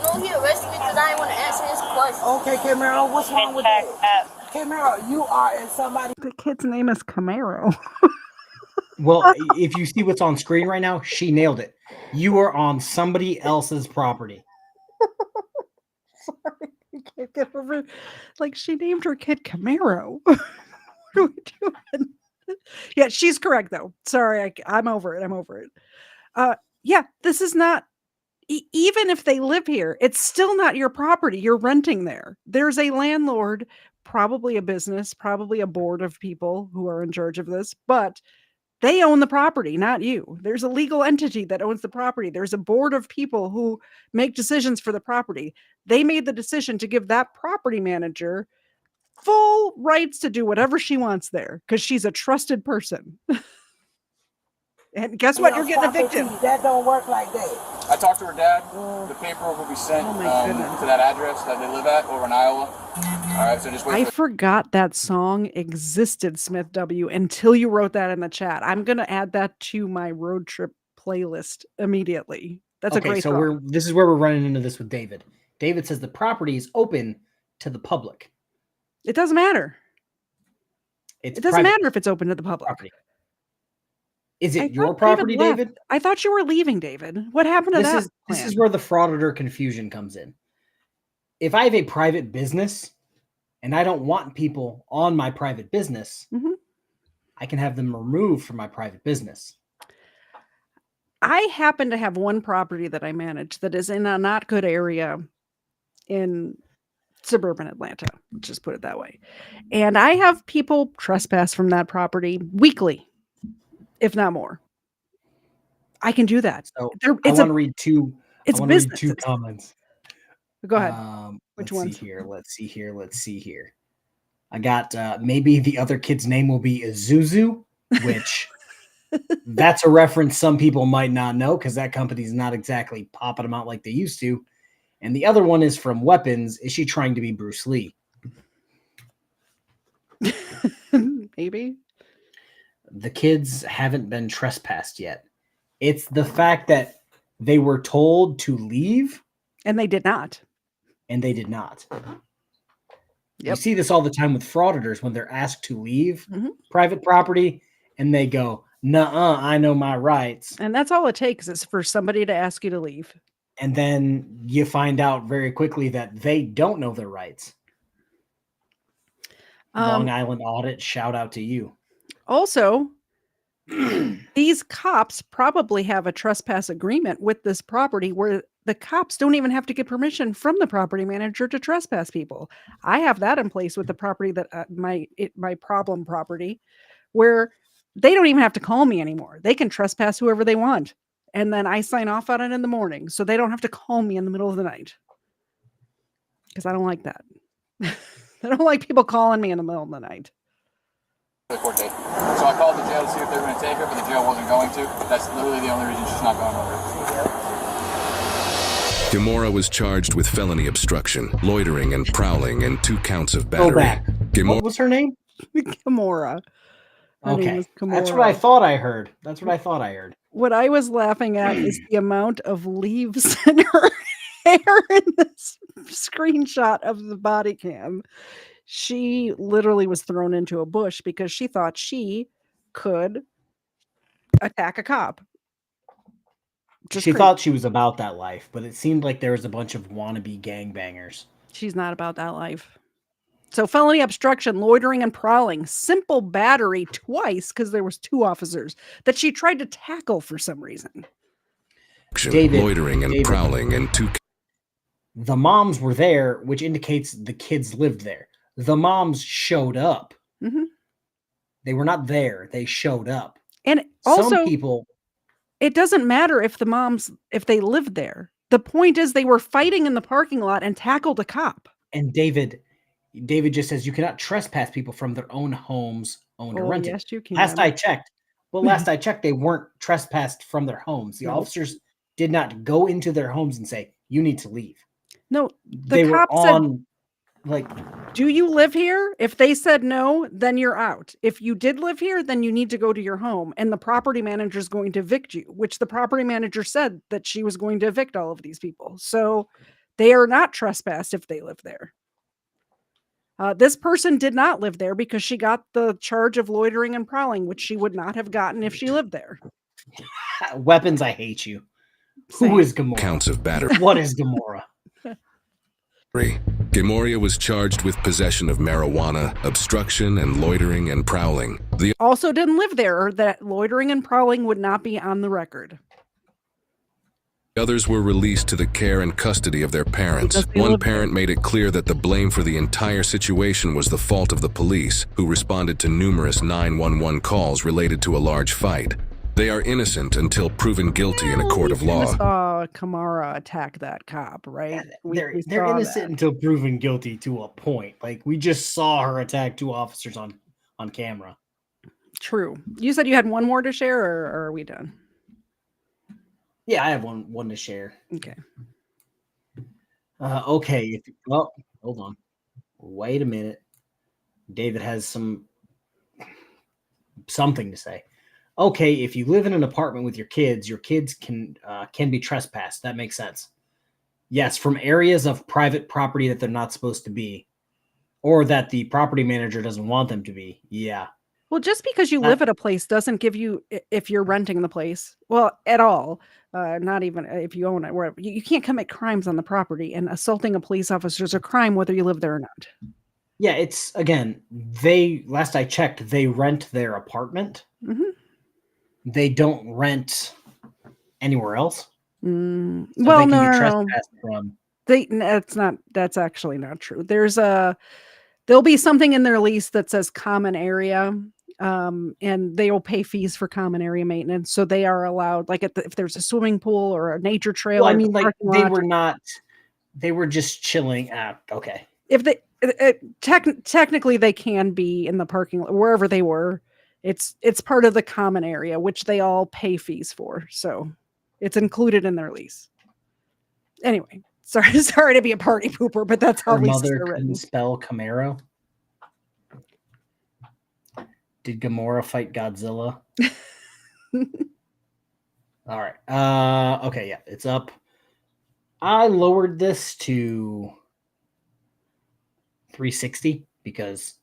No, he arrested me because I didn't want to answer his question. Okay, Camaro, what's wrong with that? Camaro, you are in somebody. The kid's name is Camaro. Well, if you see what's on screen right now, she nailed it. You are on somebody else's property. Sorry, I can't get over it. Like, she named her kid Camaro. What are we doing? Yeah, she's correct though. Sorry, I'm over it. I'm over it. Yeah, this is not. Even if they live here, it's still not your property. You're renting there. There's a landlord, probably a business, probably a board of people who are in charge of this, but they own the property, not you. There's a legal entity that owns the property. There's a board of people who make decisions for the property. They made the decision to give that property manager full rights to do whatever she wants there because she's a trusted person. And guess what? You're getting evicted. That don't work like that. I talked to her dad. The paperwork will be sent to that address that they live at over in Iowa. All right, so just wait. I forgot that song existed, Smith W., until you wrote that in the chat. I'm going to add that to my road trip playlist immediately. That's a great song. This is where we're running into this with David. David says the property is open to the public. It doesn't matter. It doesn't matter if it's open to the public. Property. Is it your property, David? I thought you were leaving, David. What happened to that? This is where the frauditor confusion comes in. If I have a private business and I don't want people on my private business, I can have them removed from my private business. I happen to have one property that I manage that is in a not good area in suburban Atlanta. Just put it that way. And I have people trespass from that property weekly, if not more. I can do that. So I want to read two. It's business. Two comments. Go ahead. Which one? Let's see here. I got maybe the other kid's name will be Isuzu, which that's a reference some people might not know because that company's not exactly popping them out like they used to. And the other one is from Weapons. Is she trying to be Bruce Lee? Maybe. The kids haven't been trespassed yet. It's the fact that they were told to leave. And they did not. You see this all the time with frauditors when they're asked to leave private property and they go, nuh-uh, I know my rights. And that's all it takes is for somebody to ask you to leave. And then you find out very quickly that they don't know their rights. Long Island audit, shout out to you. Also, these cops probably have a trespass agreement with this property where the cops don't even have to get permission from the property manager to trespass people. I have that in place with the property that my problem property, where they don't even have to call me anymore. They can trespass whoever they want. And then I sign off on it in the morning. So they don't have to call me in the middle of the night. Because I don't like that. I don't like people calling me in the middle of the night. The court date. So I called the jail to see if they were going to take her, but the jail wasn't going to. That's literally the only reason she's not going over. Gamora was charged with felony obstruction, loitering and prowling, and 2 counts of battery. Go back. What was her name? Gamora. Okay. That's what I thought I heard. What I was laughing at is the amount of leaves in her hair in this screenshot of the body cam. She literally was thrown into a bush because she thought she could attack a cop. She thought she was about that life, but it seemed like there was a bunch of wannabe gangbangers. She's not about that life. So felony obstruction, loitering and prowling, simple battery twice because there was 2 officers that she tried to tackle for some reason. Loitering and prowling and 2. The moms were there, which indicates the kids lived there. The moms showed up. They were not there. They showed up. And also, some people, it doesn't matter if they lived there. The point is they were fighting in the parking lot and tackled a cop. And David, David just says you cannot trespass people from their own homes, owned or Oh, rented. yes, you can. Last I checked, they weren't trespassed from their homes. The Nope. officers did not go into their homes and say, you need to leave. No, They the were cop said, on, like, do you live here? If they said no, then you're out. If you did live here, then you need to go to your home. And the property manager is going to evict you, which the property manager said that she was going to evict all of these people. So they are not trespassed if they live there. This person did not live there because she got the charge of loitering and prowling, which she would not have gotten if she lived there. weapons, I hate you. Same. Who is Gamora? Counts of battery. What is Gamora? Gamoria was charged with possession of marijuana, obstruction, and loitering and prowling. The Also didn't live there, or that loitering and prowling would not be on the record. others were released to the care and custody of their parents. One parent made it clear that the blame for the entire situation was the fault of the police, who responded to numerous 911 calls related to a large fight. They are innocent until proven guilty in a court of law. We saw Kamara attack that cop, right? They're saw innocent that. until proven guilty to a point. Like, we just saw her attack 2 officers on camera. True. You said you had one more to share, or are we done? Yeah, I have one to share. Okay. Okay. Well, hold on. Wait a minute. David has something to say. Okay, if you live in an apartment with your kids can be trespassed. That makes sense. Yes, from areas of private property that they're not supposed to be, or that the property manager doesn't want them to be. Yeah. Well, just because you live at a place doesn't give you, if you're renting the place, well, at all, not even if you own it, wherever, you can't commit crimes on the property, and assaulting a police officer is a crime whether you live there or not. Yeah, it's, again, last I checked, they rent their apartment. Mm-hmm. They don't rent anywhere else. Well, they can be no. trespassed from. That's actually not true. There'll be something in their lease that says common area, and they will pay fees for common area maintenance. So they are allowed, like if there's a swimming pool or a nature trail. Well, I mean, like they were just chilling. Okay. If they technically they can be in the parking lot wherever they were. It's part of the common area, which they all pay fees for. So it's included in their lease. Anyway, sorry to be a party pooper, but that's how Her leases mother are written. couldn't spell Camaro. Did Gamora fight Godzilla? All right. Okay, yeah, it's up. I lowered this to 360 because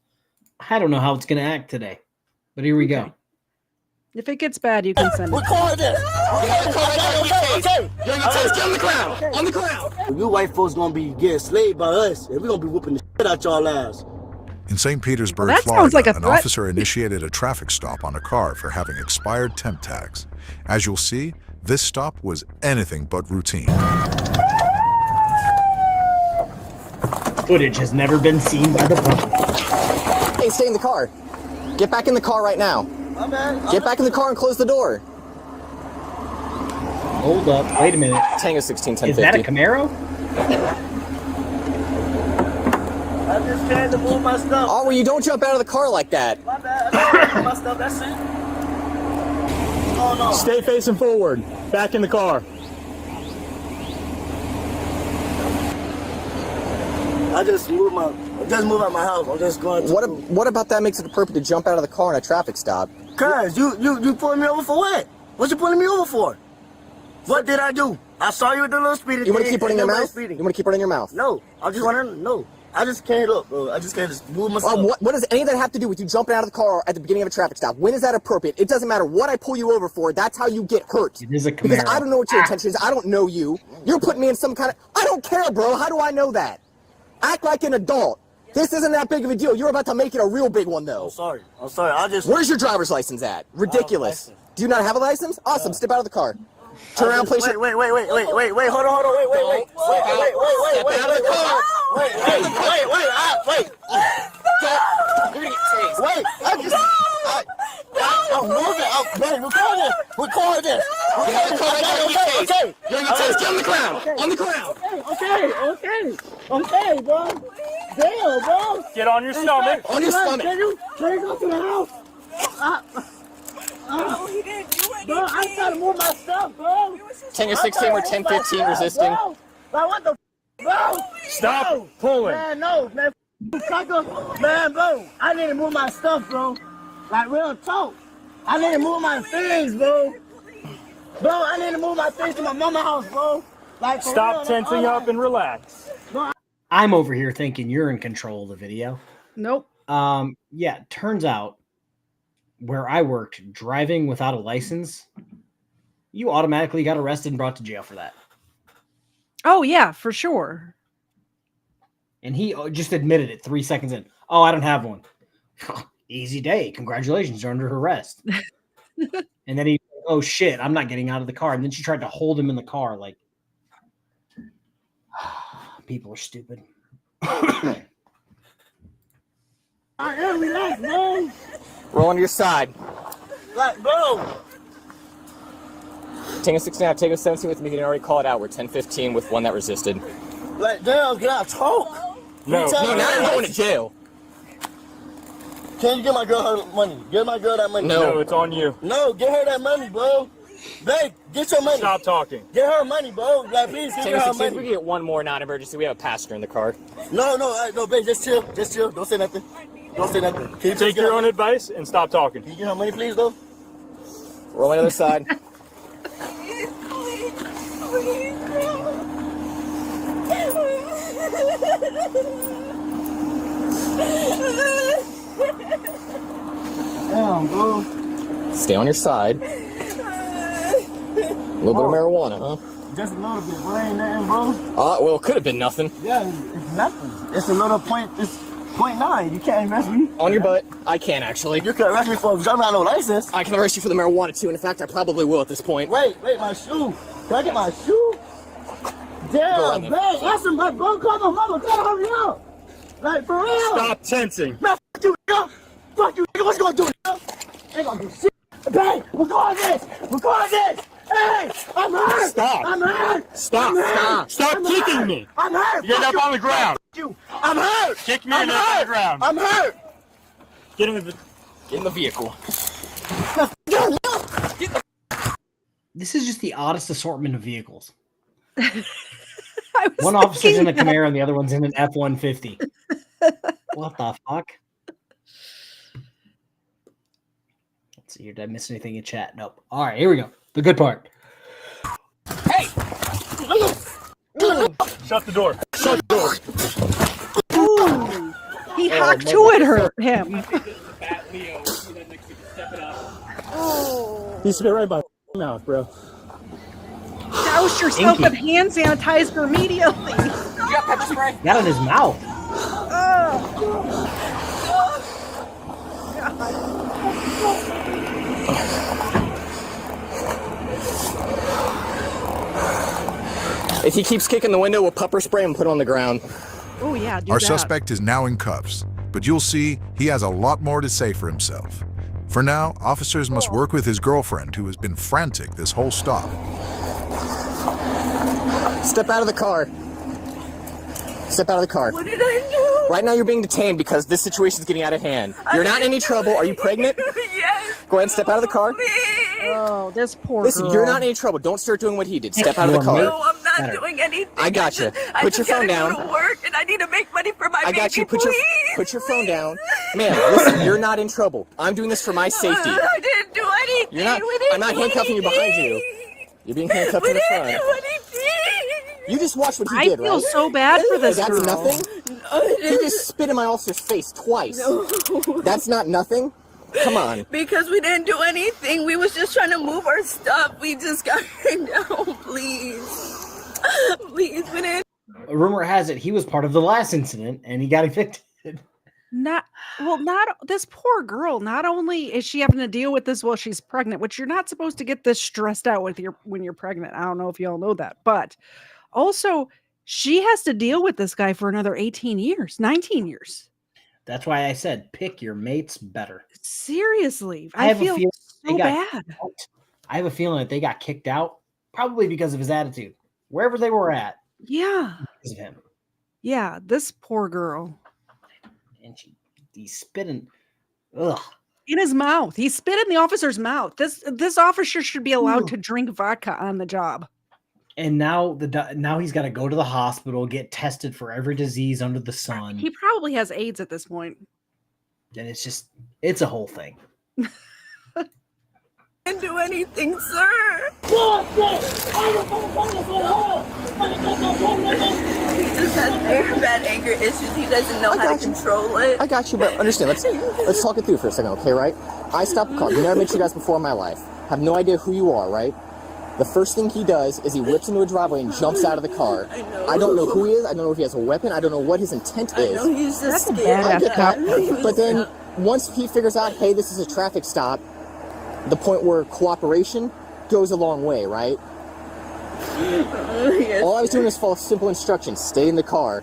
I don't know how it's going to act today. But here we go. If it gets bad, you can send it. Record it! Get on the ground! On the ground! You white folks gonna be getting slaved by us, and we're gonna be whooping the shit out y'all ass. In St. Petersburg, Well, that sounds Florida, like a an threat. officer initiated a traffic stop on a car for having expired temp tags. As you'll see, this stop was anything but routine. Footage has never been seen by the public. Hey, stay in the car. Get back in the car right now. My bad. Get back in the car and close the door. Hold up. Wait a minute. Tango 16 1050. Is that a Camaro? I just came to move my stuff. Oh, well, you don't jump out of the car like that. My bad. I just move my stuff. That's it. Oh no. Stay facing forward. Back in the car. I just moved out my house. I'm just going to. What about that makes it appropriate to jump out of the car in a traffic stop? Cuz, you pulling me over for what? What you pulling me over for? What did I do? I saw you with the little speeding. You want to keep running your mouth? Speeding. You want to keep running your mouth? No, I just want to no. I just can't look, bro. I just can't just move myself. What does any of that have to do with you jumping out of the car at the beginning of a traffic stop? When is that appropriate? It doesn't matter what I pull you over for. That's how you get hurt. It is a Camaro. Because I don't know what your intention is. I don't know you. You're putting me in some kind of... I don't care, bro. How do I know that? Act like an adult. This isn't that big of a deal. You're about to make it a real big one, though. I'm sorry. I just... Where's your driver's license at? Ridiculous. Do you not have a license? Awesome. Step out of the car. Turn around, place your... Wait, hold on, wait. Step out of the car. Wait. I'm moving. Record it. Okay. You're on the ground. On the ground. Okay, bro. Damn, bro. Get on your stomach. On your stomach. Can you go to the house? He didn't do anything. Bro, I trying to move my stuff, bro. 10 or 16 or 10, 15 resisting. Bro. Like, what the bro? Stop pulling. Man, no, man. Sucker. Man, bro. I need to move my stuff, bro. Like, real talk. I need to move my things, bro. Bro, I need to move my things to my mama's house, bro. Like, Stop tensing up and relax. I'm over here thinking you're in control of the video. Nope. Yeah, turns out where I worked, driving without a license, you automatically got arrested and brought to jail for that. Oh, yeah, for sure. And he just admitted it 3 seconds in. Oh, I don't have one. Easy day. Congratulations, you're under arrest. And then he, oh shit, I'm not getting out of the car. And then she tried to hold him in the car. Like, people are stupid. I am relaxed, man. Roll on your side. Like, bro. Take a 16 out, take a 17 with me. You can already call it out. We're 10-15 with one that resisted. Like, damn, can I talk? No, now you're going to jail. Can you get my girl her money? Get my girl that money. No, it's on you. No, get her that money, bro. Babe, get your money. Stop talking. Get her money, bro. Like, please get her If money. we can get one more non-emergency, we have a passenger in the car. No, babe, just chill. Just chill. Don't say nothing. Don't say nothing. Can you Take your own advice and stop talking. Can you get her money, please, though? Roll on the other side. Damn, bro. Stay on your side. A little bit of marijuana, huh? Just a little bit, bro. Ain't nothing, bro. Well, it could have been nothing. Yeah, it's nothing. It's a little point. It's 0.9. You can't arrest me. On your butt. I can, actually. You can arrest me for driving without no license. I can arrest you for the marijuana, too. And in fact, I probably will at this point. Wait, my shoe. Can I get my shoe? Damn, man. Listen, my bro, call my mama. Tell her hurry up. Like, for real. Stop tensing. Man, fuck you, nigga. Fuck you, nigga. What's gonna do, nigga? Ain't gonna do shit. Babe, record this. Record this. Hey, I'm hurt. Stop. I'm hurt. Stop. I'm hurt. Stop I'm kicking hurt. me. I'm hurt. Get up on the ground. Fuck you. I'm hurt. Kick me I'm and up on the ground. I'm hurt. Get in the vehicle. This is just the oddest assortment of vehicles. One officer's in a Camaro and the other one's in an F-150. What the fuck? Let's see here. Did I miss anything in chat? Nope. All right, here we go. The good part. Hey! Shut the door. Shut the door. Ooh, he hacked to it hurt him. You spit right by my mouth, bro. Douse yourself with hand sanitizer immediately. You got pepper spray? Got in his mouth. If he keeps kicking the window, we'll pepper spray and put it on the ground. Oh, yeah, do Our that. suspect is now in cuffs, but you'll see he has a lot more to say for himself. For now, officers must work with his girlfriend, who has been frantic this whole stop. Step out of the car. Step out of the car. What did I do? Right now you're being detained because this situation is getting out of hand. You're not in any trouble. Are you pregnant? Yes. Go ahead and step out of the car. Oh, this poor Listen, girl. you're not in any trouble. Don't start doing what he did. Step out of the car. No, I'm not doing anything. I got you. Put your phone down. I just gotta go to work and I need to make money for my I got baby, you. Put your phone down. Ma'am, listen, you're not in trouble. I'm doing this for my safety. I didn't do anything. You're not. I'm not handcuffing you behind you. You're being handcuffed in the front. You just watched what he did, right? I feel so bad for this That's girl. nothing? He just spit in my officer's face twice. No. That's not nothing? Come on. Because we didn't do anything. We was just trying to move our stuff. We just got him down, please. Please, we didn't. Rumor has it he was part of the last incident and he got evicted. Not this poor girl. Not only is she having to deal with this while she's pregnant, which you're not supposed to get this stressed out with when you're pregnant. I don't know if y'all know that, but also she has to deal with this guy for another 18 years, 19 years. That's why I said pick your mates better. Seriously, I feel so bad. I have a feeling that they got kicked out probably because of his attitude, wherever they were at. Yeah, because of him. Yeah, this poor girl. and he's spitting. Ugh. In his mouth. He spit in the officer's mouth. This officer should be allowed to drink vodka on the job. And now now he's got to go to the hospital, get tested for every disease under the sun. He probably has AIDS at this point. And it's a whole thing. Didn't do anything, sir. He just has very bad anger issues. He doesn't know how to control it. I got you, but understand. Let's talk it through for a second, okay? Right? I stopped the car. Never met you guys before in my life. Have no idea who you are, right? The first thing he does is he whips into a driveway and jumps out of the car. I don't know who he is. I don't know if he has a weapon. I don't know what his intent is. I know he's just scared. I get that. But then once he figures out, hey, this is a traffic stop, the point where cooperation goes a long way, right? Yes. All I was doing is follow simple instructions. Stay in the car.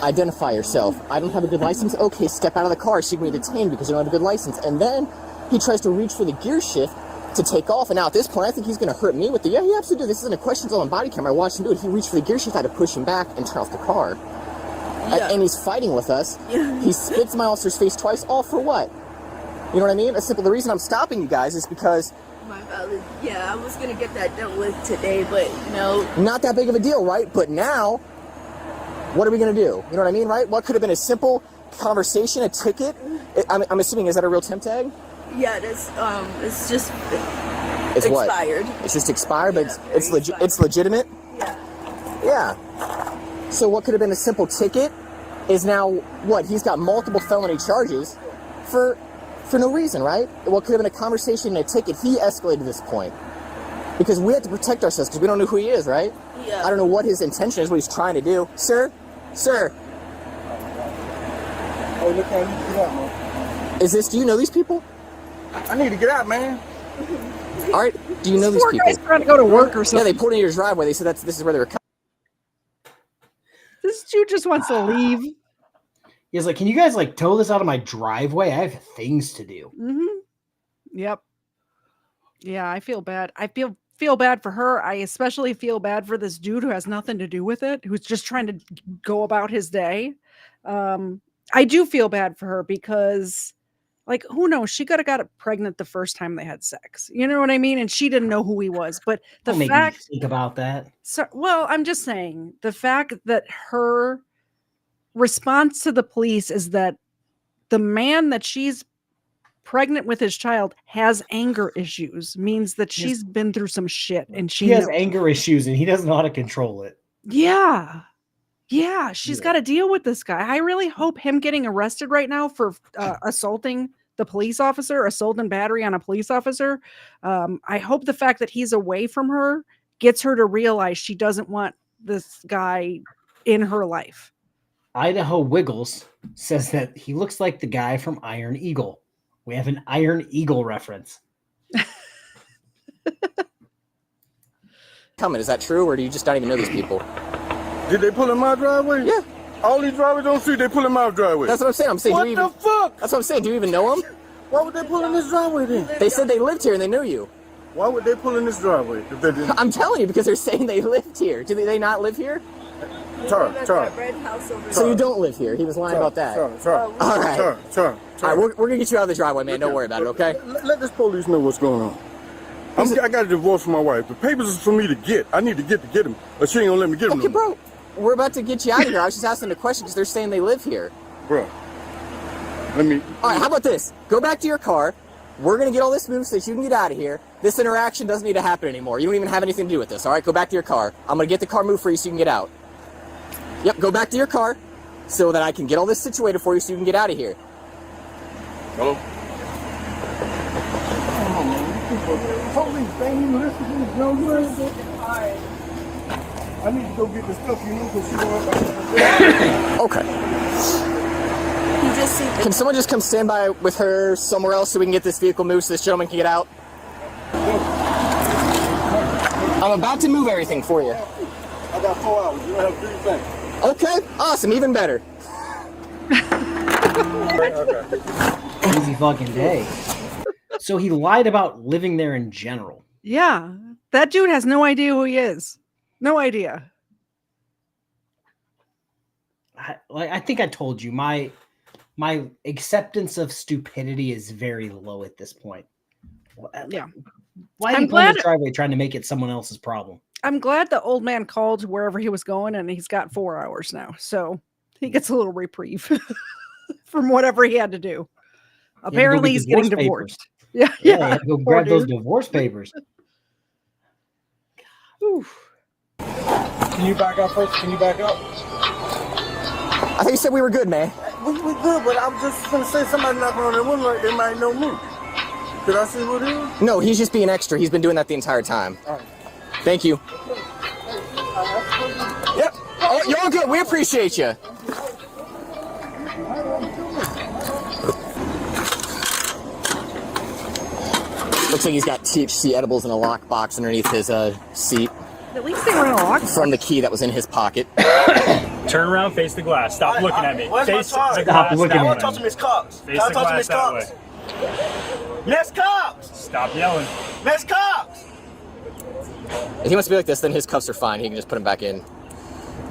Identify yourself. I don't have a good license. Okay, step out of the car so you can be detained because you don't have a good license. And then he tries to reach for the gear shift to take off. And now at this point, I think he's going to hurt me with the, yeah, he absolutely did. This isn't a question. It's all on body camera. I watched him do it. He reached for the gear shift. I had to push him back and turn off the car. Yeah. And he's fighting with us. Yeah. He spits in my officer's face twice, all for what? You know what I mean? It's simple. The reason I'm stopping you guys is because... My valid, yeah, I was going to get that dealt with today, but, you know... Not that big of a deal, right? But now, what are we going to do? You know what I mean, right? What could have been a simple conversation, a ticket? I'm assuming, is that a real temp tag? Yeah, it's just It's expired. What? It's just expired, but Yeah, it's legitimate? Yeah. Yeah. So what could have been a simple ticket is now, what? He's got multiple felony charges for no reason, right? What could have been a conversation and a ticket, he escalated this point. Because we have to protect ourselves because we don't know who he is, right? Yeah. I don't know what his intention is, what he's trying to do. Sir? Sir? Oh, look how you get out, man. Do you know these people? I need to get out, man. All right, do you know these people? Guys trying to go to work or something. Yeah, they pulled into your driveway. They said this is where they were coming. This dude just wants to leave. He's like, can you guys like tow this out of my driveway? I have things to do. Mm-hmm. Yep. Yeah, I feel bad. I feel bad for her. I especially feel bad for this dude who has nothing to do with it, who's just trying to go about his day. I do feel bad for her because, like, who knows? She could have got pregnant the first time they had sex. You know what I mean? And she didn't know who he was. But the Don't make fact, me think about that. So, well, I'm just saying the fact that her response to the police is that the man that she's pregnant with his child has anger issues means that she's been through some shit and she has anger issues and he doesn't know how to control it. Yeah. She's got to deal with this guy. I really hope him getting arrested right now for assaulting the police officer, assault and battery on a police officer. I hope the fact that he's away from her gets her to realize she doesn't want this guy in her life. Idaho Wiggles says that he looks like the guy from Iron Eagle. We have an Iron Eagle reference. Coming, is that true, or do you just not even know these people? Did they pull in my driveway? Yeah. All these drivers on the street, they pull in my driveway. That's what I'm saying. What the fuck? That's what I'm saying. Do you even know them? Why would they pull in this driveway then? They said they lived here and they knew you. Why would they pull in this driveway if they didn't? I'm telling you, because they're saying they lived here. Do they not live here? Tara. So you don't live here. He was lying about that. Tara. All right. Tara. All right, we're going to get you out of the driveway, man. Don't worry about it, okay? Let this police know what's going on. I got a divorce from my wife. The papers is for me to get. I need to get them. But she ain't going to let me get them. Okay, bro. We're about to get you out of here. I was just asking the question because they're saying they live here. Bro. Let me... All right, how about this? Go back to your car. We're going to get all this moved so that you can get out of here. This interaction doesn't need to happen anymore. You don't even have anything to do with this, all right? Go back to your car. I'm going to get the car moved for you so you can get out. Yep, go back to your car so that I can get all this situated for you so you can get out of here. Hello? Police, they ain't even listen to this young man. I need to go get the stuff, because she won't... Okay. Can someone just come stand by with her somewhere else so we can get this vehicle moved so this gentleman can get out? I'm about to move everything for you. I got 4 hours. You don't have to do anything. Okay, awesome, even better. Easy fucking day. So he lied about living there in general. Yeah, that dude has no idea who he is. No idea. I think I told you my my acceptance of stupidity is very low at this point. Yeah. Why are you pulling the driveway trying to make it someone else's problem? I'm glad the old man called wherever he was going, and he's got 4 hours now, so he gets a little reprieve from whatever he had to do. Apparently, he's getting divorced. Yeah, yeah. Go grab those divorce papers. Can you back up first? Can you back up? I thought you said we were good, man. We good, but I'm just gonna say somebody knocking on the window, like they might know me. Did I see what it is? No, he's just being extra. He's been doing that the entire time. All right. Thank you. Yep. Oh, you're all good. We appreciate you. Looks like he's got THC edibles in a lockbox underneath his seat. At least they were in a lockbox. From the key that was in his pocket. Turn around, face the glass. Stop looking at me. Where's Face my the Stop glass. looking at me. I want to talk to Miss Cox. Face Can I the talk to glass Miss that Cox? way. Miss Cox! Stop yelling. Miss Cox! If he wants to be like this, then his cuffs are fine. He can just put them back in.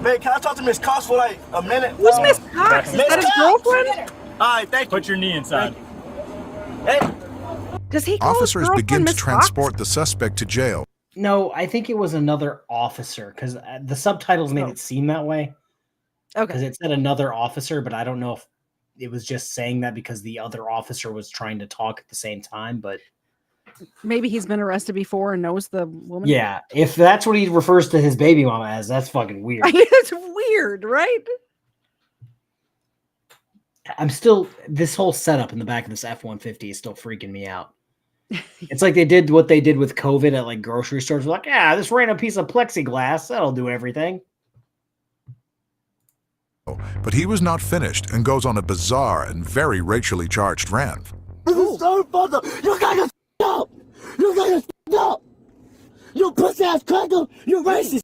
Man, can I talk to Miss Cox for like a minute? Who's Miss Cox? Is that his girlfriend? All right, thank you. Put your knee inside. Hey. Does he call Officers his girlfriend begin to Miss transport the suspect to jail. No, I think it was another officer because the subtitles made it seem that way. Okay. Because it said another officer, but I don't know if it was just saying that because the other officer was trying to talk at the same time. But maybe he's been arrested before and knows the woman. yeah, if that's what he refers to his baby mama as, that's fucking weird. It's weird, right? I'm still, this whole setup in the back of this F-150 is still freaking me out. It's like they did what they did with COVID at like grocery stores. They're like, yeah, this random piece of plexiglass, that'll do everything. But he was not finished and goes on a bizarre and very racially charged rant. This is so fucked up. You guys are up. You guys are up. You pussy ass cracker. You racist.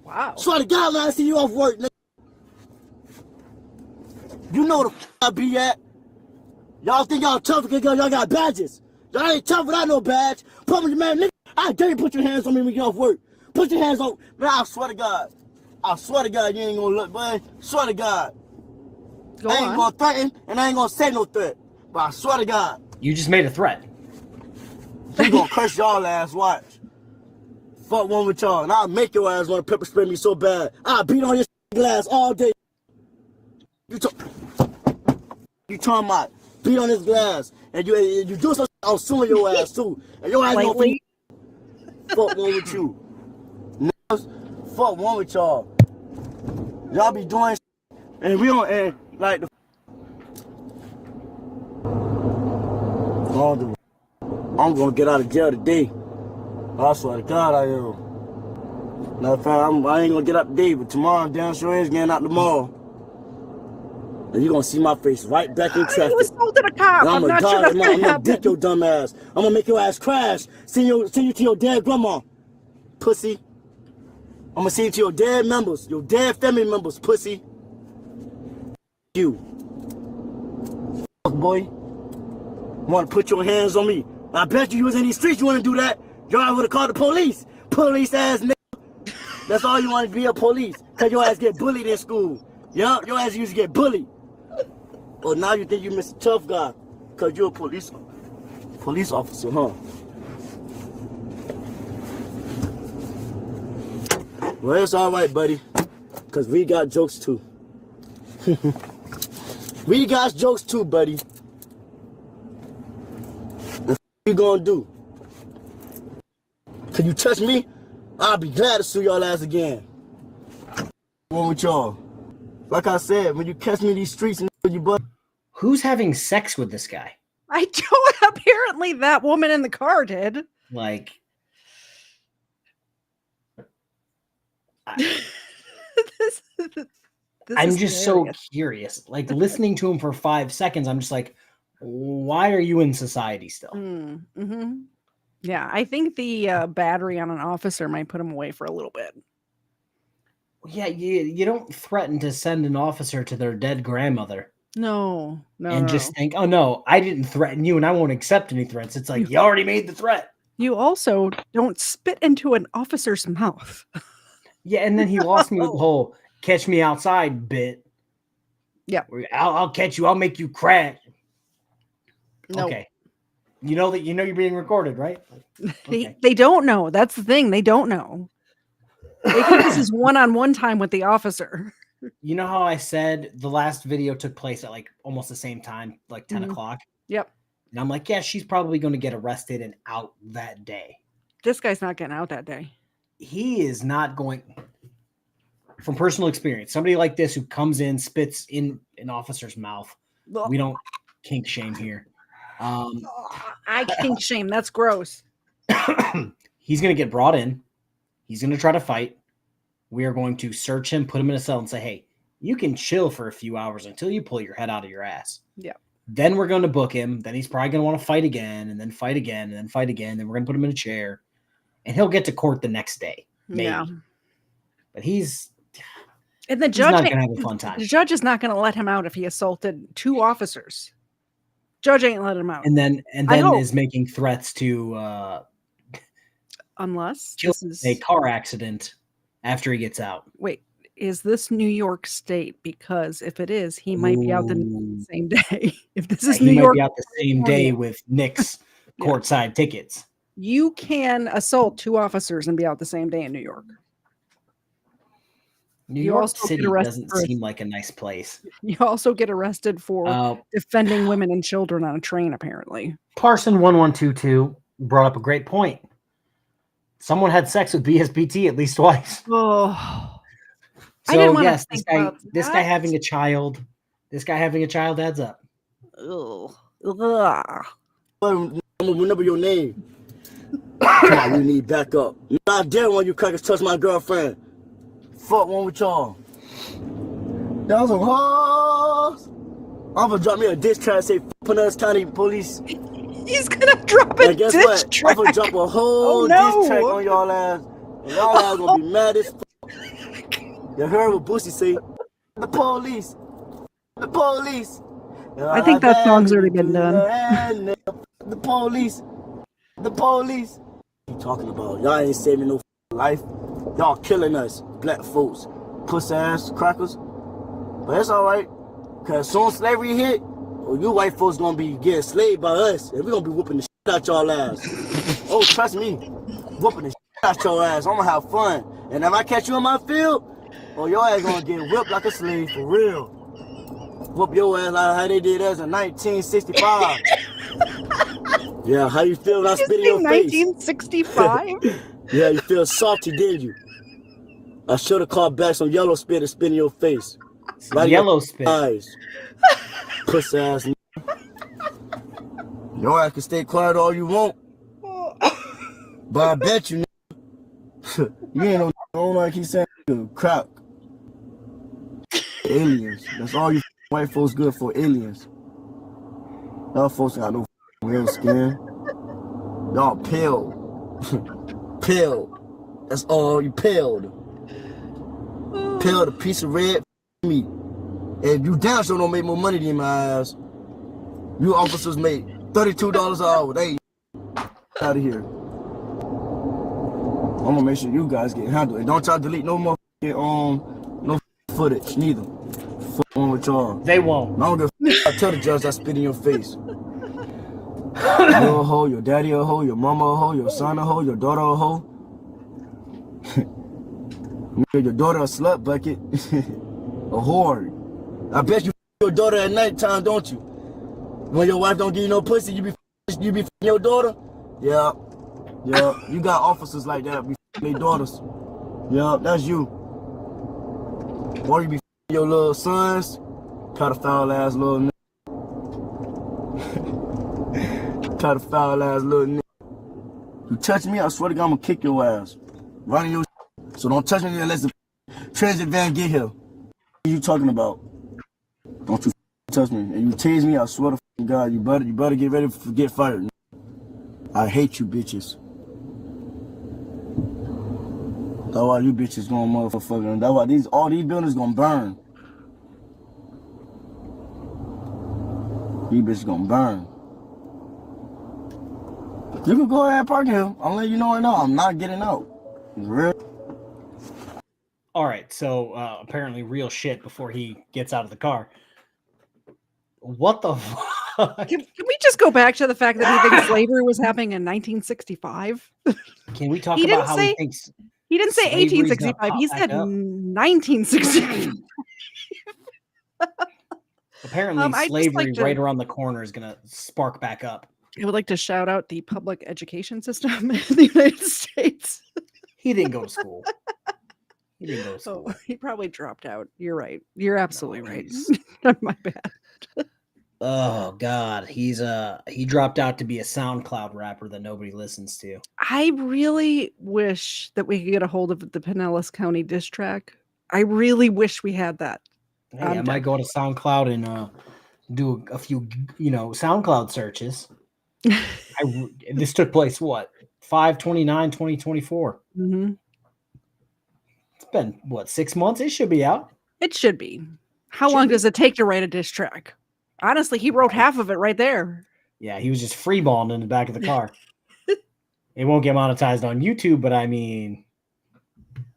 Wow. Swear to God, when I see you off work, nigga. You know the I be at. Y'all think y'all tough because y'all got badges. Y'all ain't tough without no badge. Put me, man, nigga. I dare you put your hands on me when you get off work. Put your hands on. Man, I swear to God. I swear to God, you ain't gonna look, boy. Swear to God. I ain't gonna threaten, and I ain't gonna say no threat. But I swear to God. You just made a threat. You gonna curse y'all ass, watch. Fuck one with y'all, and I'll make your ass wanna pepper spray me so bad. I'll beat on your glass all day. You talking about beat on this glass, and you do something, I'll sue your ass too. And your ass gonna fuck one with you. Fuck one with y'all. Y'all be doing and we don't and like the I'm gonna get out of jail today. I swear to God I am. Matter of fact, I ain't gonna get out today, but tomorrow I'm down sure is getting out tomorrow. And you gonna see my face right back in traffic. He was sold to the cop. And I'm not sure that's gonna I'm gonna happen. dick your dumb ass. I'm gonna make your ass crash. Send you to your dead grandma, pussy. I'm gonna send you to your dead members, your dead family members, pussy. You, boy, wanna put your hands on me? I bet you was in these streets. You wanna do that? Y'all would've called the police. Police ass nigga. That's all you want to be a police, cause your ass get bullied in school. Yup, your ass used to get bullied. But now you think you Mr. Tough Guy, cause you're a police officer, huh? Well, it's all right, buddy, cause we got jokes too. We got jokes too, buddy. What you gonna do? Can you touch me? I'll be glad to sue y'all ass again. What's with y'all? Like I said, when you catch me in these streets and you butt. Who's having sex with this guy? I don't. Apparently, that woman in the car did. Like, I'm just so curious. Like, listening to him for 5 seconds, I'm just like, why are you in society still? Mm-hmm. Yeah, I think the battery on an officer might put him away for a little bit. Yeah, you don't threaten to send an officer to their dead grandmother. No. And just think, oh no, I didn't threaten you and I won't accept any threats. It's like, you already made the threat. You also don't spit into an officer's mouth. Yeah, and then he lost me with the whole catch me outside bit. Yeah. I'll catch you. I'll make you crash. No. Okay. You know you're being recorded, right? Okay. They don't know. That's the thing. They don't know. They think this is one-on-one time with the officer. You know how I said the last video took place at like almost the same time, like 10 o'clock? Yep. And I'm like, yeah, she's probably going to get arrested and out that day. This guy's not getting out that day. He is not going. From personal experience, somebody like this who comes in, spits in an officer's mouth. We don't kink shame here. I kink shame. That's gross. He's going to get brought in. He's going to try to fight. We are going to search him, put him in a cell, and say, hey, you can chill for a few hours until you pull your head out of your ass. Yeah. Then we're going to book him. Then he's probably going to want to fight again, and then fight again, and then fight again. Then we're going to put him in a chair, and he'll get to court the next day. Maybe. Yeah. But and the judge not going to have a fun time. The judge is not going to let him out if he assaulted 2 officers. Judge ain't letting him out. And then is making threats to unless kill a car accident after he gets out. Wait, is this New York State? Because if it is, he might be out the same day. If this is New York, he might be out the same day with Nick's courtside tickets. You can assault 2 officers and be out the same day in New York. New York City doesn't seem like a nice place. You also get arrested for defending women and children on a train, apparently. Parson 1122 brought up a great point. Someone had sex with BSBT at least twice. Oh, so yes, this guy having a child. This guy having a child adds up. Remember your name. Come on, we need backup. Not dare when you crackers touch my girlfriend. Fuck one with y'all. Y'all some hoes. I'm gonna drop me a diss track say Pinellas County Police. He's gonna drop a guess diss what? track. I'm gonna drop a whole diss track on y'all ass. And y'all ass gonna be mad as fuck. You heard what Boosie say? The police. The police. I think that song's already been done. The police. The police. What you talking about? Y'all ain't saving no life. Y'all killing us, black folks, pussy ass crackers. But it's all right, cause soon slavery hit, you white folks gonna be getting slaved by us, and we gonna be whooping the shit out y'all ass. Oh, trust me, whooping the shit out your ass. I'm gonna have fun, and if I catch you in my field, your ass gonna get whipped like a slave for real. Whoop your ass like how they did us in 1965. Yeah, how you feel when I spit in your face? 1965? Yeah, you feel salty, didn't you? I should have called back some yellow spit and spit in your face. Right yellow spit. Eyes. Pussy ass. Your ass can stay quiet all you want. But I bet you, you ain't no like he said, crap. Aliens. That's all you white folks good for, aliens. Y'all folks got no real skin. Y'all pale. Pale. That's all you paled. Paled a piece of red meat. And you damn sure don't make more money than my ass. You officers make $32 an hour. They out of here. I'm gonna make sure you guys get handled. And don't try to delete no more no footage neither. Fuck on with y'all. They won't. I don't give a tell the judge I spit in your face. You're a hoe, your daddy a hoe, your mama a hoe, your son a hoe, your daughter a hoe. Your daughter a slut bucket. A whore. I bet you your daughter at nighttime, don't you? When your wife don't give you no pussy, you be your daughter? Yeah. Yeah. You got officers like that be their daughters. Yeah, that's you. Or you be your little sons. Pedophile ass little nigga. Pedophile ass little nigga. You touch me, I swear to God, I'm gonna kick your ass. Running your shit. So don't touch me unless the transit van get here. What are you talking about? Don't you touch me. And you tease me, I swear to God, you better get ready to get fired. I hate you bitches. That's why you bitches going motherfucking. That's why all these buildings gonna burn. These bitches gonna burn. You can go ahead and park here. I'm letting you know right now, I'm not getting out. It's real. All right, so apparently real shit before he gets out of the car. What the fuck? Can we just go back to the fact that he thinks slavery was happening in 1965? Can we talk He about didn't how say- he thinks He didn't say slavery's gonna 1865. He pop said back up? 1965. Apparently, I'd just slavery like to- right around the corner is going to spark back up. I would like to shout out the public education system in the United States. He didn't go to school. He didn't go to school. Oh, he probably dropped out. You're right. You're absolutely right. My bad. Oh God, he dropped out to be a SoundCloud rapper that nobody listens to. I really wish that we could get a hold of the Pinellas County diss track. I really wish we had that. Hey, I might go to SoundCloud and do a few, SoundCloud searches. This took place what 5/29/2024. Mm-hmm. It's been what 6 months. It should be out. It should be. How long does it take to write a diss track? Honestly, he wrote half of it right there. Yeah, he was just freeballing in the back of the car. It won't get monetized on YouTube, but I mean,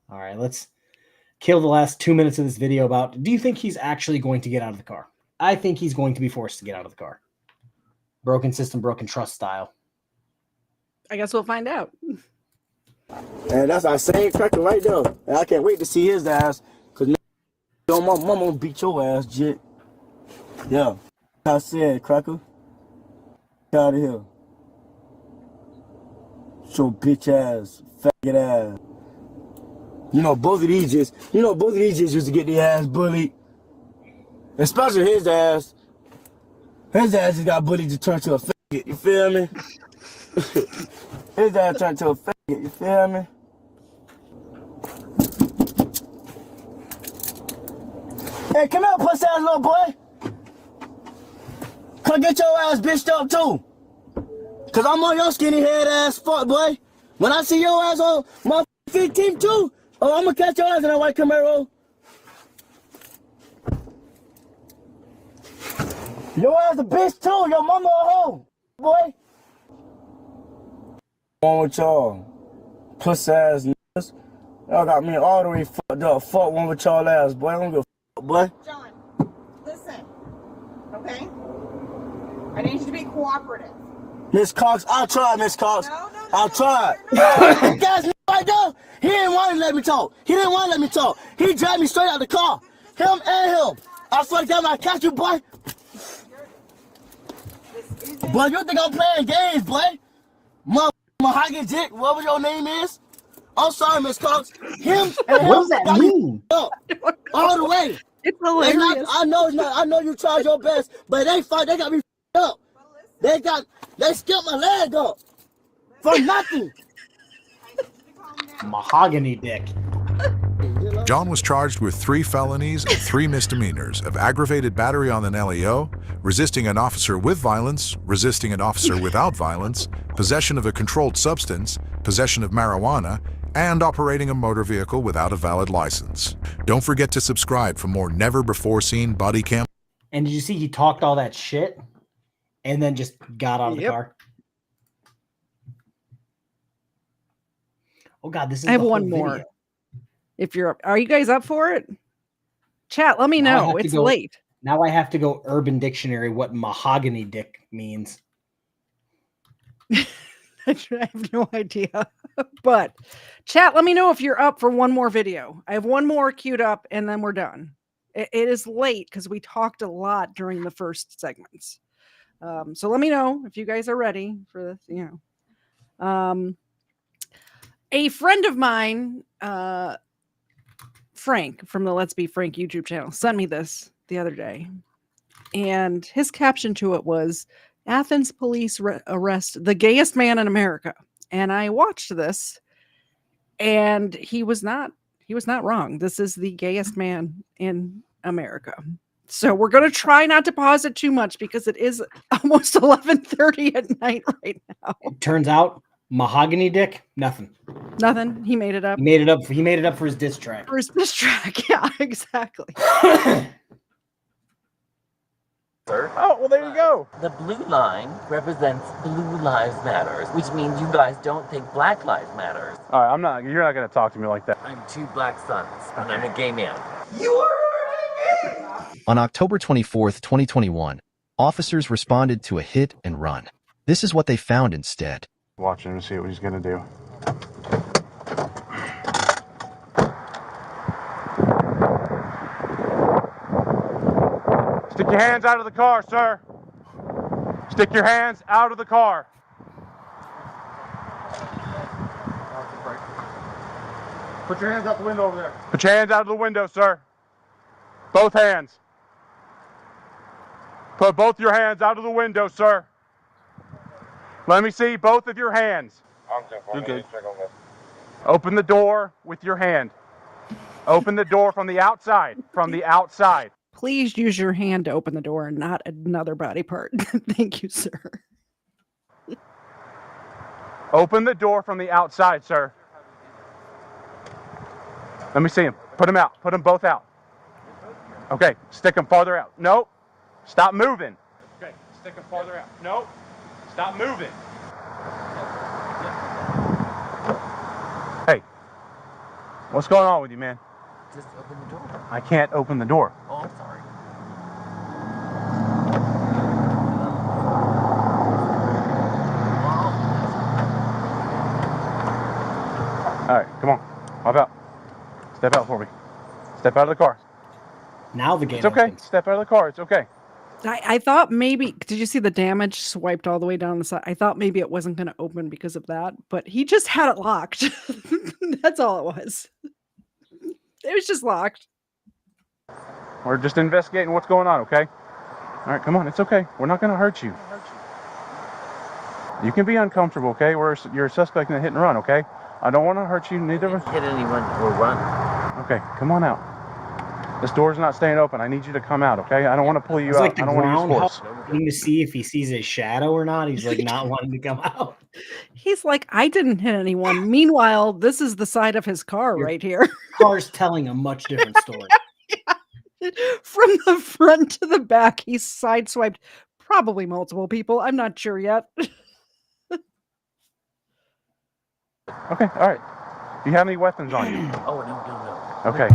all right, let's kill the last 2 minutes of this video about, do you think he's actually going to get out of the car? I think he's going to be forced to get out of the car. Broken system, broken trust style. I guess we'll find out. And that's our same cracker right there. And I can't wait to see his ass. Because my mama beat your ass, jit. Yeah. I said, cracker. Get out of here. Show bitch ass, faggot ass. Both of these just used to get their ass bullied. Especially his ass. His ass just got bullied to turn to a faggot, you feel me? His ass turned to a faggot, you feel me? Hey, come here, pussy ass little boy. Come get your ass bitched up too. Cause I'm on your skinny head ass fuck, boy. When I see your ass on my 15th too, I'm gonna catch your ass in that white Camaro. Your ass a bitch too, your mama a hoe, boy. What's wrong with y'all? Puss ass niggas. Y'all got me all the way fucked up. Fuck one with y'all ass, boy. I don't give a fuck, boy. John, listen, okay? I need you to be cooperative. Miss Cox, I'll try, Miss Cox. I'll try. Guys, right there, he didn't want to let me talk. He dragged me straight out the car. Him and him. I swear to God, when I catch you, boy. Boy, you think I'm playing games, boy? Mahogany Dick, whatever your name is. I'm sorry, Miss Cox. Him and him. What does that mean? All the way. It's hilarious. I know you tried your best, but they got me up. They skipped my leg up. For nothing. Mahogany Dick. John was charged with 3 felonies and 3 misdemeanors of aggravated battery on an LEO, resisting an officer with violence, resisting an officer without violence, possession of a controlled substance, possession of marijuana, and operating a motor vehicle without a valid license. Don't forget to subscribe for more never-before-seen body cam. And did you see he talked all that shit and then just got out of the car? Oh God, this is I have the whole one more. video. If you're up, are you guys up for it? Chat, let me Now I know. have to It's go- late. Now I have to go Urban Dictionary what mahogany dick means. I have no idea. But chat, let me know if you're up for one more video. I have one more queued up and then we're done. It is late because we talked a lot during the first segments. So let me know if you guys are ready for this, a friend of mine, Frank from the Let's Be Frank YouTube channel, sent me this the other day. And his caption to it was, Athens police arrest the gayest man in America. And I watched this and he was not wrong. This is the gayest man in America. So we're going to try not to pause it too much because it is almost 11:30 at night right now. It turns out mahogany dick, nothing. Nothing. He made it up. He made it up. He made it up for his diss track. For his diss track. Yeah, exactly. Oh, well, there you go. The blue line represents Blue Lives Matters, which means you guys don't think Black Lives Matters. All right, you're not going to talk to me like that. I'm 2 black sons, and I'm a gay man. You are On October 24th, 2021, Officers responded to a hit and run. This is what they found instead. Watch him and see what he's going to do. Stick your hands out of the car, sir. Stick your hands out of the car. Put your hands out the window over there. Put your hands out of the window, sir. Both hands. Put both your hands out of the window, sir. Let me see both of your hands. Okay. Open the door with your hand. Open the door from the outside. From the outside. Please use your hand to open the door and not another body part. Thank you, sir. Open the door from the outside, sir. Let me see him. Put them out. Put them both out. Okay, stick them farther out. Nope. Stop moving. Okay, stick them farther out. Nope. Stop moving. Hey, what's going on with you, man? Just open the door. I can't open the door. Oh, I'm sorry. All right, come on. Hop out. Step out for me. Step out of the car. Now the gate It's okay. opens. Step out of the car. It's okay. I thought maybe, did you see the damage swiped all the way down the side? I thought maybe it wasn't going to open because of that, but he just had it locked. That's all it was. It was just locked. We're just investigating what's going on, okay? All right, come on. It's okay. We're not going to hurt you. You can be uncomfortable, okay? You're a suspect in a hit and run, okay? I don't want to hurt you. Neither of us. Hit anyone or run. Okay, come on out. This door's not staying open. I need you to come out, okay? I don't want to pull you It's out. like the I don't want to use groundhog force. looking to see if he sees a shadow or not. He's like not wanting to come out. He's like, I didn't hit anyone. Meanwhile, this is the side of his car right here. Car's telling a much different story. From the front to the back, he's sideswiped probably multiple people. I'm not sure yet. Okay, all right. Do you have any weapons on you? Oh, no. Okay.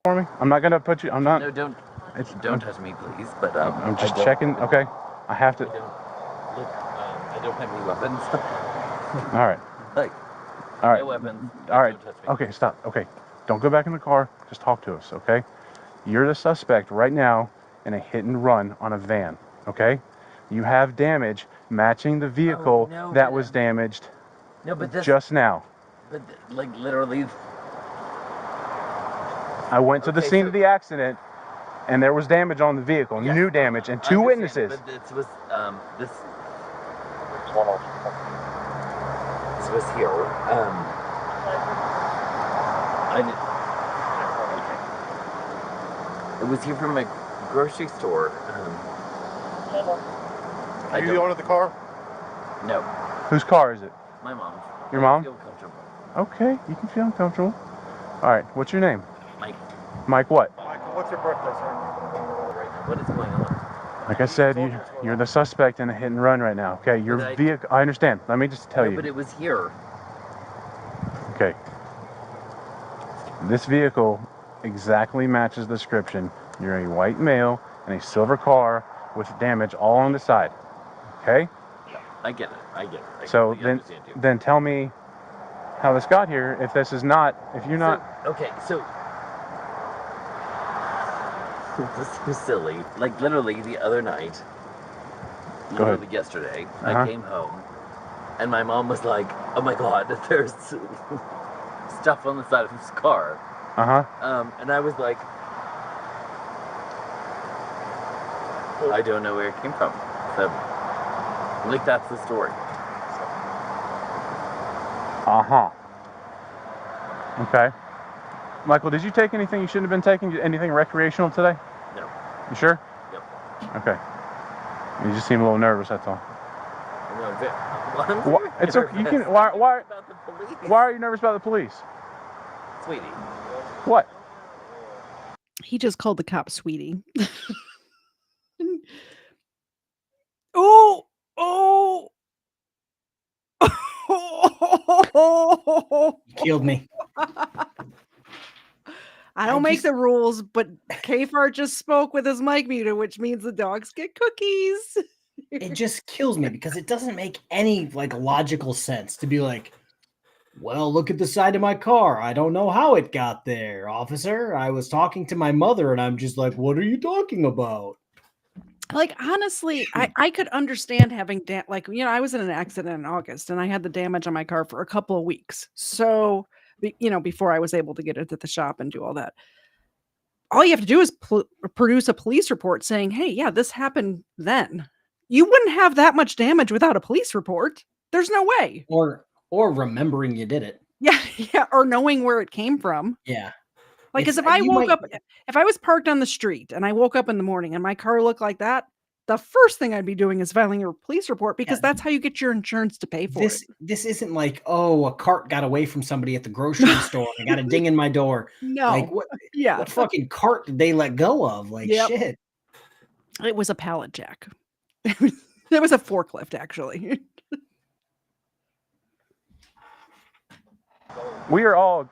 For me? I'm not going to put you, I'm not. No, don't touch me, please. But I'm just checking. Okay. I have to. I don't have any weapons. All right. Like, All right. no weapons. All right. Don't touch me. Okay, stop. Okay. Don't go back in the car. Just talk to us, okay? You're the suspect right now in a hit and run on a van, okay? You have damage matching the vehicle that was damaged just now. But, like, literally. I went to the scene of the accident, and there was damage on the vehicle, new damage, and two witnesses. But this was, this was here. It was here from a grocery store. Are you the owner of the car? No. Whose car is it? My mom's. Your mom? I feel comfortable. Okay, you can feel uncomfortable. All right, what's your name? Mike. Mike what? Michael, what's your birthday, sir? What is going on? Like I said, you're the suspect in a hit and run right now. Okay, your vehicle. I understand. Let me just tell you. But it was here. Okay. This vehicle exactly matches the description. You're a white male in a silver car with damage all on the side. Okay? I get it. I So then tell me how this got here if this is not, if you're not. So this was silly. Like literally the other night, literally yesterday, I came home and my mom was like, oh my God, there's stuff on the side of his car. And I was like, I don't know where it came from. So, like, that's the story. Okay. Michael, did you take anything you shouldn't have been taking? Anything recreational today? No. You sure? Yep. Okay. You just seem a little nervous, that's all. It's okay. You can. Why are you nervous about the police? Sweetie. What? He just called the cop sweetie. Oh! Killed me. I don't make the rules, but KFARR just spoke with his mic muted, which means the dogs get cookies. It just kills me because it doesn't make any like logical sense to be like, well, look at the side of my car. I don't know how it got there, officer. I was talking to my mother and I'm just like, what are you talking about? Like, honestly, I could understand having like, you know, I was in an accident in August and I had the damage on my car for a couple of weeks. So, you know, before I was able to get it to the shop and do all that. All you have to do is produce a police report saying, hey, yeah, this happened then. You wouldn't have that much damage without a police report. There's no way. Or remembering you did it. Yeah, yeah, or knowing where it came from. Yeah. Like, because if I woke up, if I was parked on the street and I woke up in the morning and my car looked like that, the first thing I'd be doing is filing a police report because that's how you get your insurance to pay for it. This isn't like, oh, a cart got away from somebody at the grocery store. I got a ding in my door. No. Like, what? Yeah. What fucking cart did they let go of? Like, shit. It was a pallet jack. It was a forklift, actually. We are all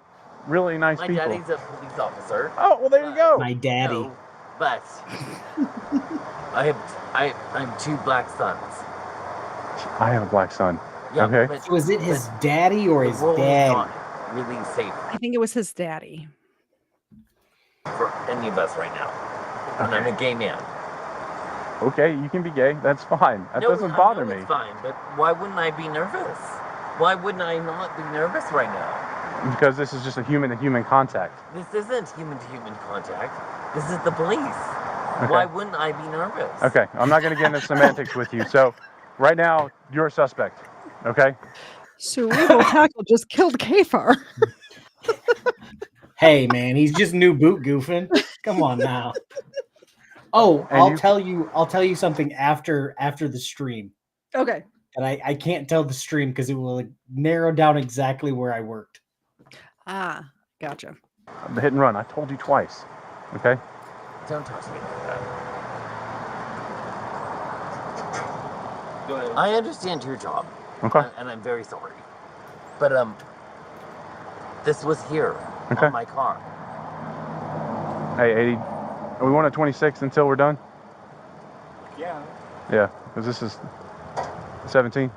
really nice My people. daddy's a police officer. Oh, well, there you go. My daddy. No, but I have two black sons. I have a black son. Yeah, okay. but, So is it his daddy or his world is dad? not really safe I think it was his daddy. for any of us right now. And I'm a gay man. Okay, you can be gay. That's fine. That No, doesn't I bother know me. It's fine, but why wouldn't I be nervous? Why wouldn't I not be nervous right now? Because this is just a human-to-human contact. This isn't human-to-human contact. This is the police. Okay. Why wouldn't I be nervous? Okay, I'm not going to get into semantics with you. So, right now, you're a suspect. Okay. Cerebral tackle just killed KFARR. Hey, man, he's just new boot goofing. Come on now. Oh, I'll tell you something after the stream. Okay. And I can't tell the stream because it will narrow down exactly where I worked. Ah, gotcha. The hit and run. I told you twice. Okay. Don't touch me like that. I understand your job. Okay. And I'm very sorry. But this was here Okay. on my car. Hey, 80. Are we on at 26 until we're done? Yeah. Yeah, because this is 17.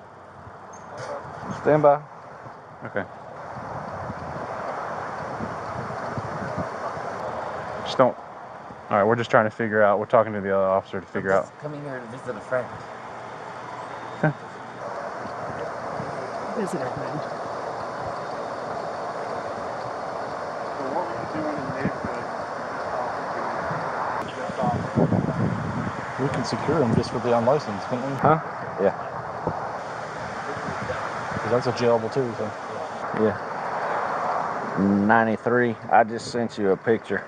Stand by. Okay. Just don't. All right, we're just trying to figure out. We're talking to the other officer to figure out. Coming here to visit a friend. Okay. Visit a friend. We can secure him just for the unlicensed, couldn't we? Huh? Yeah. Because that's a jailable too, so. Yeah. 93. I just sent you a picture.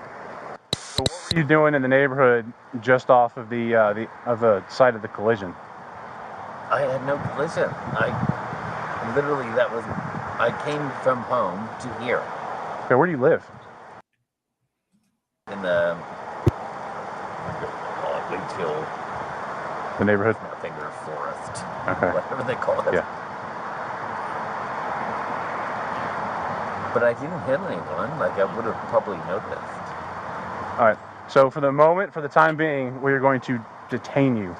So what were you doing in the neighborhood just off of the site of the collision? I had no collision. I came from home to here. Okay, where do you live? In the Wakefield. The neighborhood? Nothing or forest. Okay. Whatever they call it. Yeah. But I didn't hit anyone. Like I would have probably noticed. All right. So for the moment, for the time being, we are going to detain you.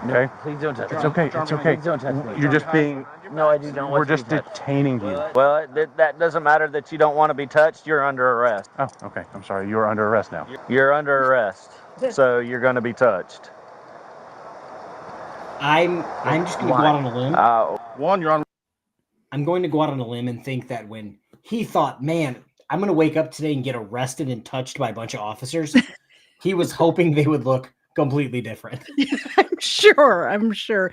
Okay? No, please don't touch me. It's okay. It's okay. Please don't touch me. You're just being. No, I do not want We're to just be touched. detaining you. Well, that doesn't matter that you don't want to be touched. You're under arrest. Oh, okay. I'm sorry. You are under arrest now. You're under arrest. So you're going to be touched. I'm just going to go out on a limb. You're on. I'm going to go out on a limb and think that when he thought, man, I'm going to wake up today and get arrested and touched by a bunch of officers, he was hoping they would look completely different. I'm sure.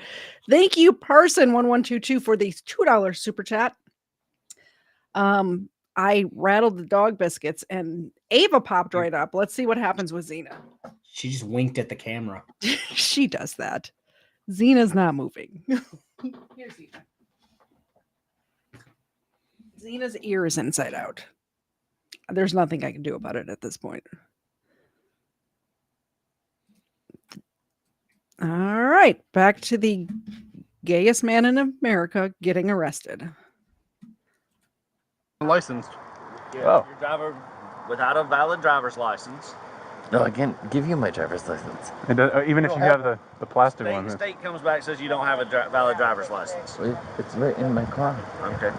Thank you, Parson1122, for the $2 super chat. I rattled the dog biscuits and Ava popped right up. Let's see what happens with Xena. She just winked at the camera. She does that. Xena's not moving. Here's Xena. Xena's ear is inside out. There's nothing I can do about it at this point. All right, back to the gayest man in America getting arrested. Licensed. Oh. Your driver without a valid driver's license. No, I can't give you my driver's license. Even if you have the plastic one. The state comes back and says you don't have a valid driver's license. It's right in my car. Okay.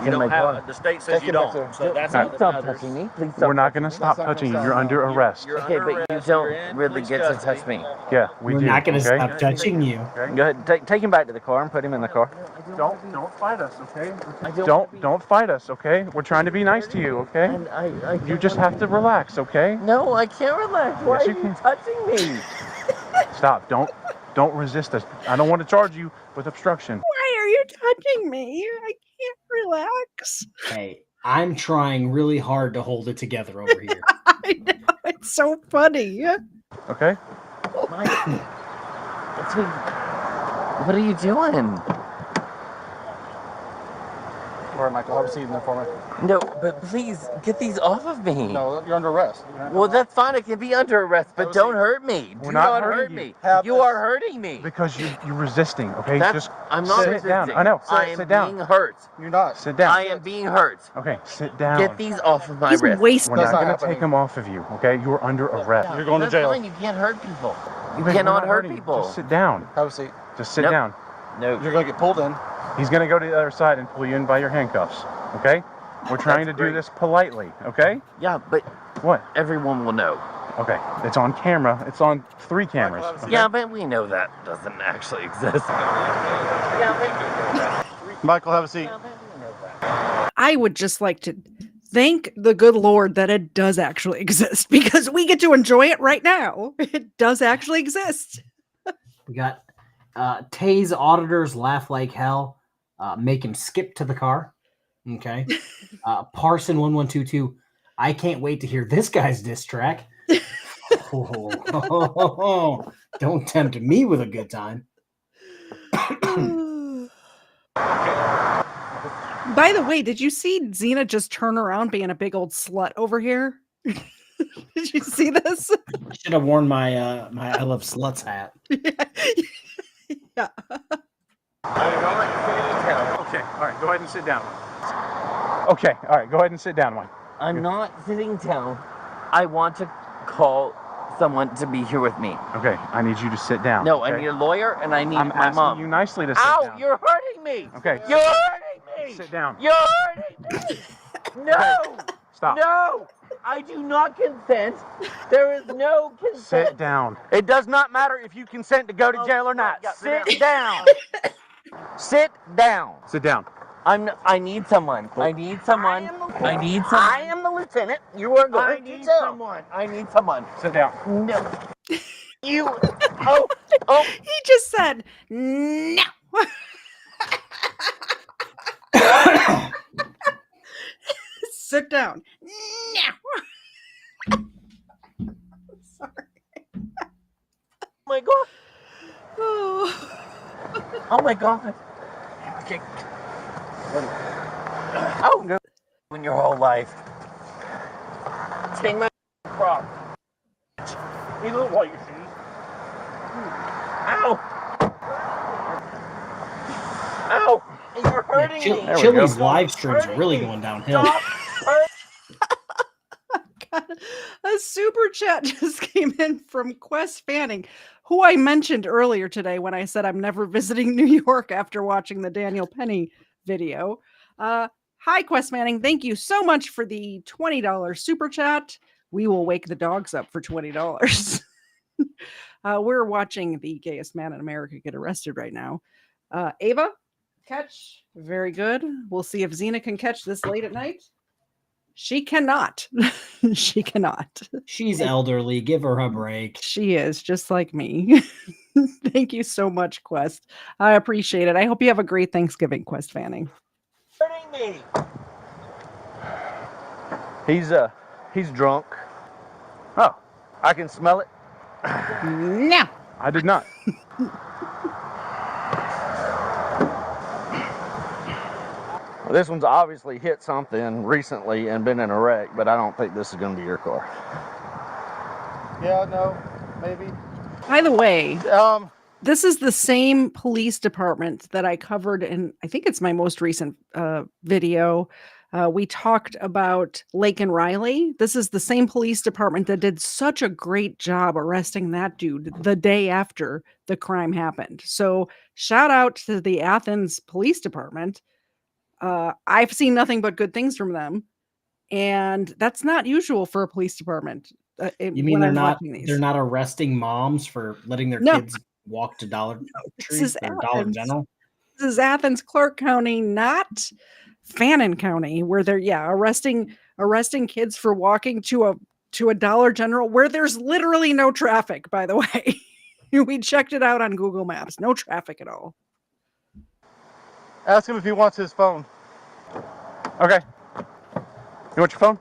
You don't have, the state says you don't. So that's all that Stop matters. touching me. Please stop. We're not going to stop touching you. You're under arrest. Okay, but you don't really get to touch me. Yeah, we do. We're not going to okay? stop touching you. Okay. Go ahead, take him back to the car and put him in the car. Don't fight us, okay? Don't fight us, okay? We're trying to be nice to you, okay? You just have to relax, okay? No, I can't relax. Why are you touching me? Stop. Don't resist us. I don't want to charge you with obstruction. Why are you touching me? I can't relax. Hey, I'm trying really hard to hold it together over here. I know, it's so funny. Okay? What are you doing? All right, Michael, have a seat in there for me. No, but please, get these off of me. No, you're under arrest. Well, that's fine. I can be under arrest, but don't hurt me. We're Do not not hurt hurting me. you. You are hurting me. Because you're resisting, okay? That's, Just I'm not sit resisting. down. I know. I am sit down. being hurt. You're not. Sit down. I am being hurt. Okay, sit down. Get these off of my He's wrist. wasting. We're not going to happening. take them off of you, okay? You're under arrest. You're going to That's jail. fine. You can't hurt people. You Okay, cannot we're not hurt hurting you. people. Just sit down. Have a seat. Just sit Nope. down. No. You're going to get pulled in. He's going to go to the other side and pull you in by your handcuffs, okay? We're trying to do this politely, okay? Yeah, but What? everyone will know. Okay, it's on camera. It's on 3 cameras. Okay? Yeah, but we know that doesn't actually exist. Michael, have a seat. I would just like to thank the good Lord that it does actually exist because we get to enjoy it right now. It does actually exist. We got Tay's auditors laugh like hell. Make him skip to the car. Okay. Parson 1122. I can't wait to hear this guy's diss track. Don't tempt me with a good time. By the way, did you see Xena just turn around being a big old slut over here? Did you see this? I should have worn my my I Love Sluts hat. Yeah. Okay, all right, go ahead and sit down. Okay, all right, go ahead and sit down, Mike. I'm not sitting down. I want to call someone to be here with me. Okay, I need you to sit down. No, okay? I need a lawyer and I need I'm my asking mom. you nicely to sit Ow, down. you're hurting me. Okay. You're hurting me. Sit down. You're hurting me. No. Stop. No. I do not consent. There is no consent. Sit down. It does not matter if you consent to go to jail or not. Sit down. Sit down. Sit down. I need someone. I need someone. I need someone. I am the lieutenant. You are going to jail. Someone. I need someone. Sit down. No. You. Oh. He just said no. Sit down. No. Sorry. Oh my god. Oh. Oh my god. Okay. Oh no. In your whole life. Take my frog. You look like your shoes. Ow. Ow. You're hurting me. Chili's live streams are really going downhill. God, a super chat just came in from Quest Fanning, who I mentioned earlier today when I said I'm never visiting New York after watching the Daniel Penny video. Hi, Quest Fanning. Thank you so much for the $20 super chat. We will wake the dogs up for $20. We're watching the gayest man in America get arrested right now. Ava, catch. Very good. We'll see if Xena can catch this late at night. She cannot. She cannot. She's elderly. Give her a break. She is just like me. Thank you so much, Quest. I appreciate it. I hope you have a great Thanksgiving, Quest Fanning. Hurting me. He's drunk. Oh, I can smell it. No. I did not. This one's obviously hit something recently and been in a wreck, but I don't think this is going to be your car. Yeah, no, maybe. By the way, this is the same police department that I covered in, I think it's my most recent video. We talked about Lake and Riley. This is the same police department that did such a great job arresting that dude the day after the crime happened. So shout out to the Athens Police Department. I've seen nothing but good things from them, and that's not usual for a police department. You mean when they're I'm not watching these. they're not arresting moms for letting their No. kids walk to Dollar This Tree is or Dollar Athens. General? This is Athens, Clark County, not Fannin County, where they're arresting kids for walking to a Dollar General where there's literally no traffic, by the way. We checked it out on Google Maps. No traffic at all. Ask him if he wants his phone. Okay. You want your phone?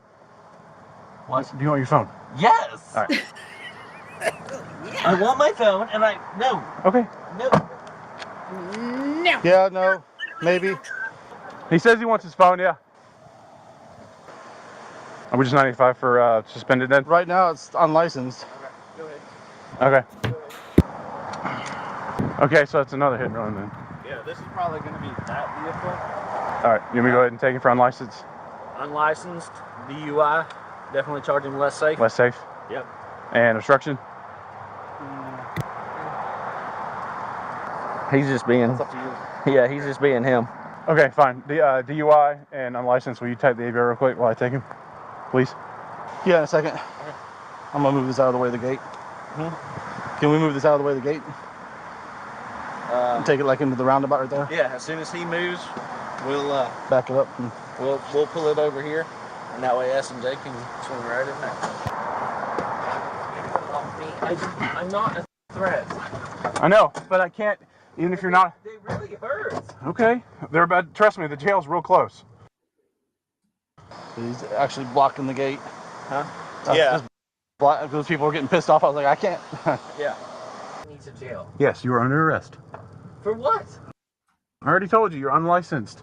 What? Do you want your phone? Yes! All right. I want my phone, and no. Okay. No. No. Yeah, no, maybe. He says he wants his phone, yeah. Are we just 95 for suspended then? Right now it's unlicensed. Okay. Okay, so it's another hit and run then. Yeah, this is probably going to be that vehicle. All right, you want me to go ahead and take it for unlicensed? Unlicensed, DUI, definitely charging less safe. Less safe? Yep. And obstruction? He's just being. That's up to you. Yeah, he's just being him. Okay, fine. The DUI and unlicensed, will you type the ABR real quick while I take him? Please? Yeah, in a second. Okay. I'm gonna move this out of the way of the gate. Can we move this out of the way of the gate? And take it like into the roundabout right there? Yeah, as soon as he moves, we'll back it up. And we'll pull it over here, and that way S and J can swing right in there. I'm not a threat. I know, but I can't, even if you're not. They really hurt. Okay, they're about, trust me, the jail's real close. he's actually blocking the gate. Huh? Yeah. Because people were getting pissed off. I was like, I can't. Yeah. Needs a jail. Yes, you are under arrest. For what? I already told you, you're unlicensed.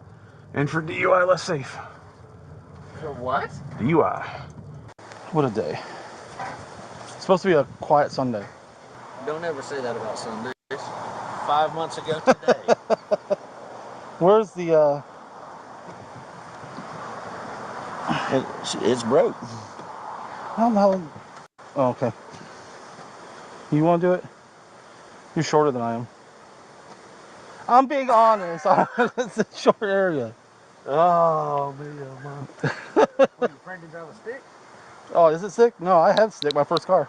And for DUI, less safe. For what? DUI. What a day. It's supposed to be a quiet Sunday. Don't ever say that about Sundays. 5 months ago today. Where's the, It's broke. How the hell? Oh, okay. You want to do it? You're shorter than I am. I'm being honest. It's a short area. Oh, man. What, you afraid to drive a stick? Oh, is it sick? No, I had stick my first car.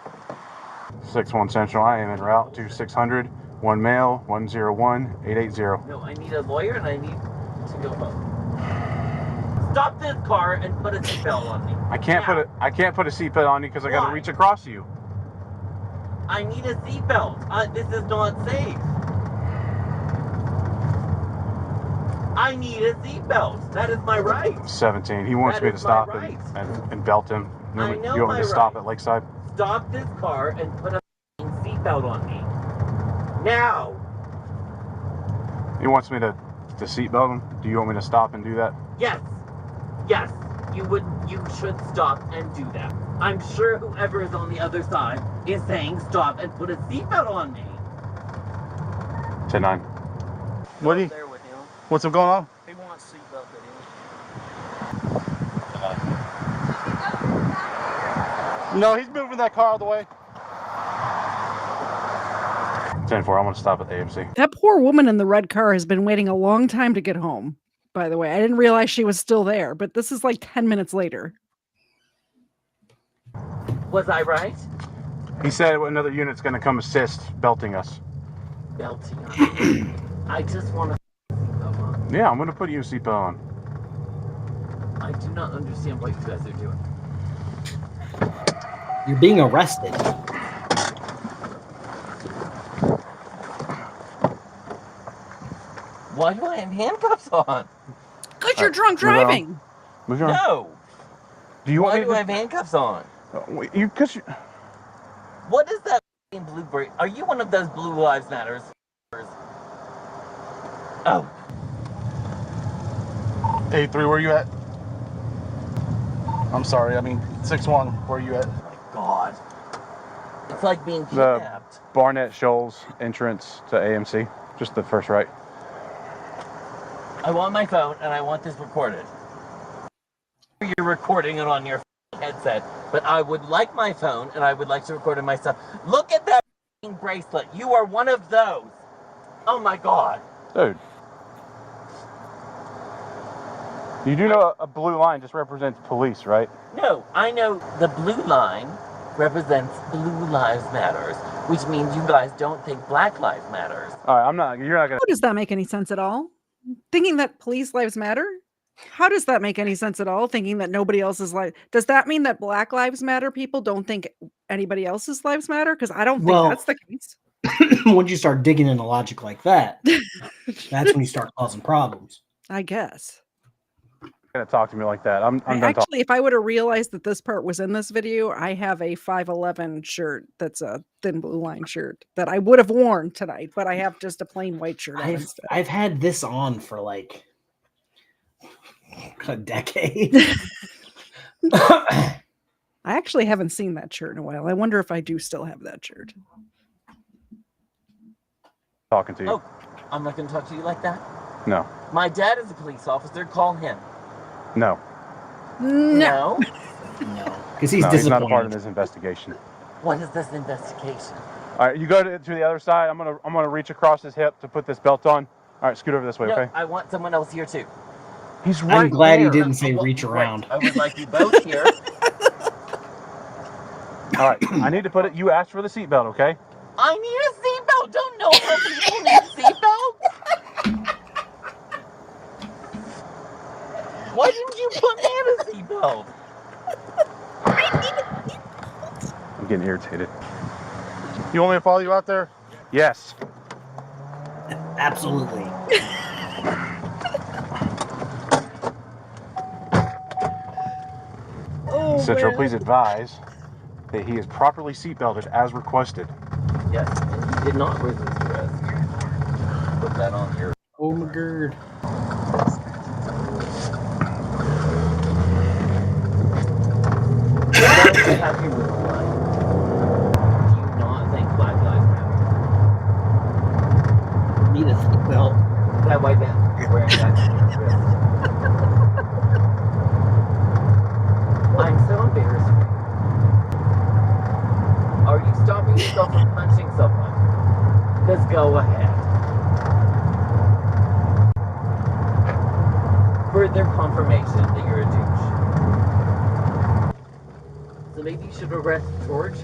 61 Central, I am en route to 600. One male, 101 880. No, I need a lawyer and I need to go home. Stop this car and put a seatbelt on me. I can't put a seatbelt on you because I got to reach across you. I need a seatbelt. This is not safe. I need a seatbelt. That is my right. 17. He wants me to stop and belt him. I know you want me to my stop right. at Lakeside? Stop this car and put a seatbelt on me. Now. He wants me to seatbelt him. Do you want me to stop and do that? Yes. Yes. You should stop and do that. I'm sure whoever is on the other side is saying stop and put a seatbelt on me. 10-9. What do you? What's going on? He wants seatbelt in. No, he's moving that car out of the way. 10-4. I'm going to stop at the AMC. That poor woman in the red car has been waiting a long time to get home, by the way. I didn't realize she was still there, but this is like 10 minutes later. Was I right? He said another unit's going to come assist belting us. Belting us. I just want to. Yeah, I'm going to put you a seatbelt on. I do not understand what you guys are doing. You're being arrested. Why do I have handcuffs on? Because you're drunk driving. Move your arm. No. Do you want Why me do I have handcuffs on? Because you. What is that blue bracelet? Are you one of those Blue Lives Matters? Oh. 83, where you at? I'm sorry, I mean 61, where you at? Oh my God. It's like being The kidnapped. Barnett Shoals entrance to AMC. Just the first right. I want my phone and I want this recorded. you're recording it on your headset, but I would like my phone and I would like to record it myself. Look at that bracelet. You are one of those. Oh my God. Dude. You do know a blue line just represents police, right? No, I know the blue line represents Blue Lives Matters, which means you guys don't think Black Lives Matters. All right, you're not gonna. How does that make any sense at all? Thinking that police lives matter? How does that make any sense at all? Thinking that nobody else's life. Does that mean that Black Lives Matter people don't think anybody else's lives matter? Because I don't think that's the case. Once you start digging into logic like that, that's when you start causing problems. I guess. Gonna talk to me like that. I'm done talking. Actually, if I would have realized that this part was in this video, I have a 511 shirt that's a thin blue line shirt that I would have worn tonight, but I have just a plain white shirt on instead. I've had this on for like a decade. I actually haven't seen that shirt in a while. I wonder if I do still have that shirt. Talking to you. Oh, I'm not going to talk to you like that? No. My dad is a police officer. Call him. No. No? No. Because he's he's not a part of this investigation. What is this investigation? All right, you go to the other side. I'm gonna reach across his hip to put this belt on. All right, scoot over this way, No, okay? I want someone else here too. He's right I'm glad there. he didn't say reach around. I would like you both here. All right, I need to put it. You asked for the seatbelt, okay? I need a seatbelt. Don't know how people need seatbelts. Why didn't you put me in a seatbelt? I'm getting irritated. You want me to follow you out there? Yes. Absolutely. Central, please advise that he is properly seatbelted as requested. Yes, and you did not resist arrest. Put that on here. Oh my God. Happy with the line. Do you not think Black Lives Matter? Need a seatbelt. That white man you're wearing that. I'm so embarrassed. Are you stopping yourself from punching someone? Let's go ahead. Further confirmation that you're a douche. So maybe you should arrest George?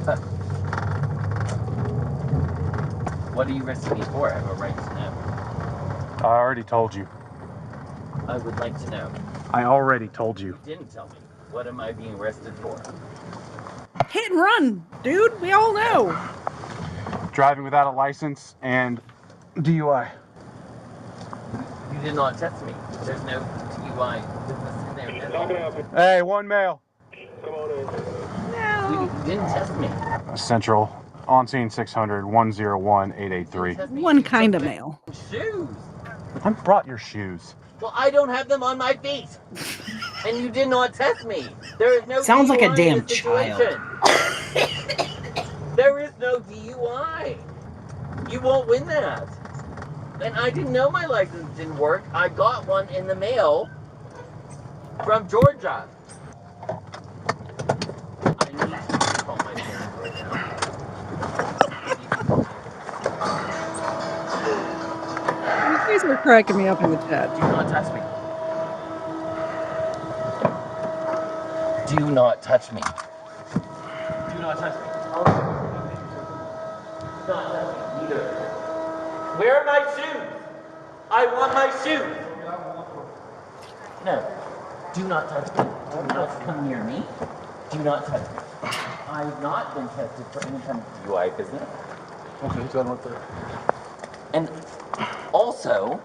What are you arresting me for? I have a right to know. I already told you. I would like to know. I already told you. You didn't tell me. What am I being arrested for? Hit and run, dude. We all know. Driving without a license and DUI. You did not test me. There's no DUI business in there. Hey, one male. You didn't test me. Central, on scene 600, 101 883. One kind of male. Shoes. I brought your shoes. Well, I don't have them on my feet. And you did not test me. There is no Sounds DUI like a damn in this child. situation. There is no DUI. You won't win that. And I didn't know my license didn't work. I got one in the mail from Georgia. I need to call my parents right now. You guys are cracking me up in the chat. Do not touch me. Do not touch me. Do not touch me. Do not touch me either. Where are my shoes? I want my shoes. No. Do not touch me. Do not come near me. Do not touch me. I've not been tested for any kind of DUI business. Okay, so I'm right there. And also,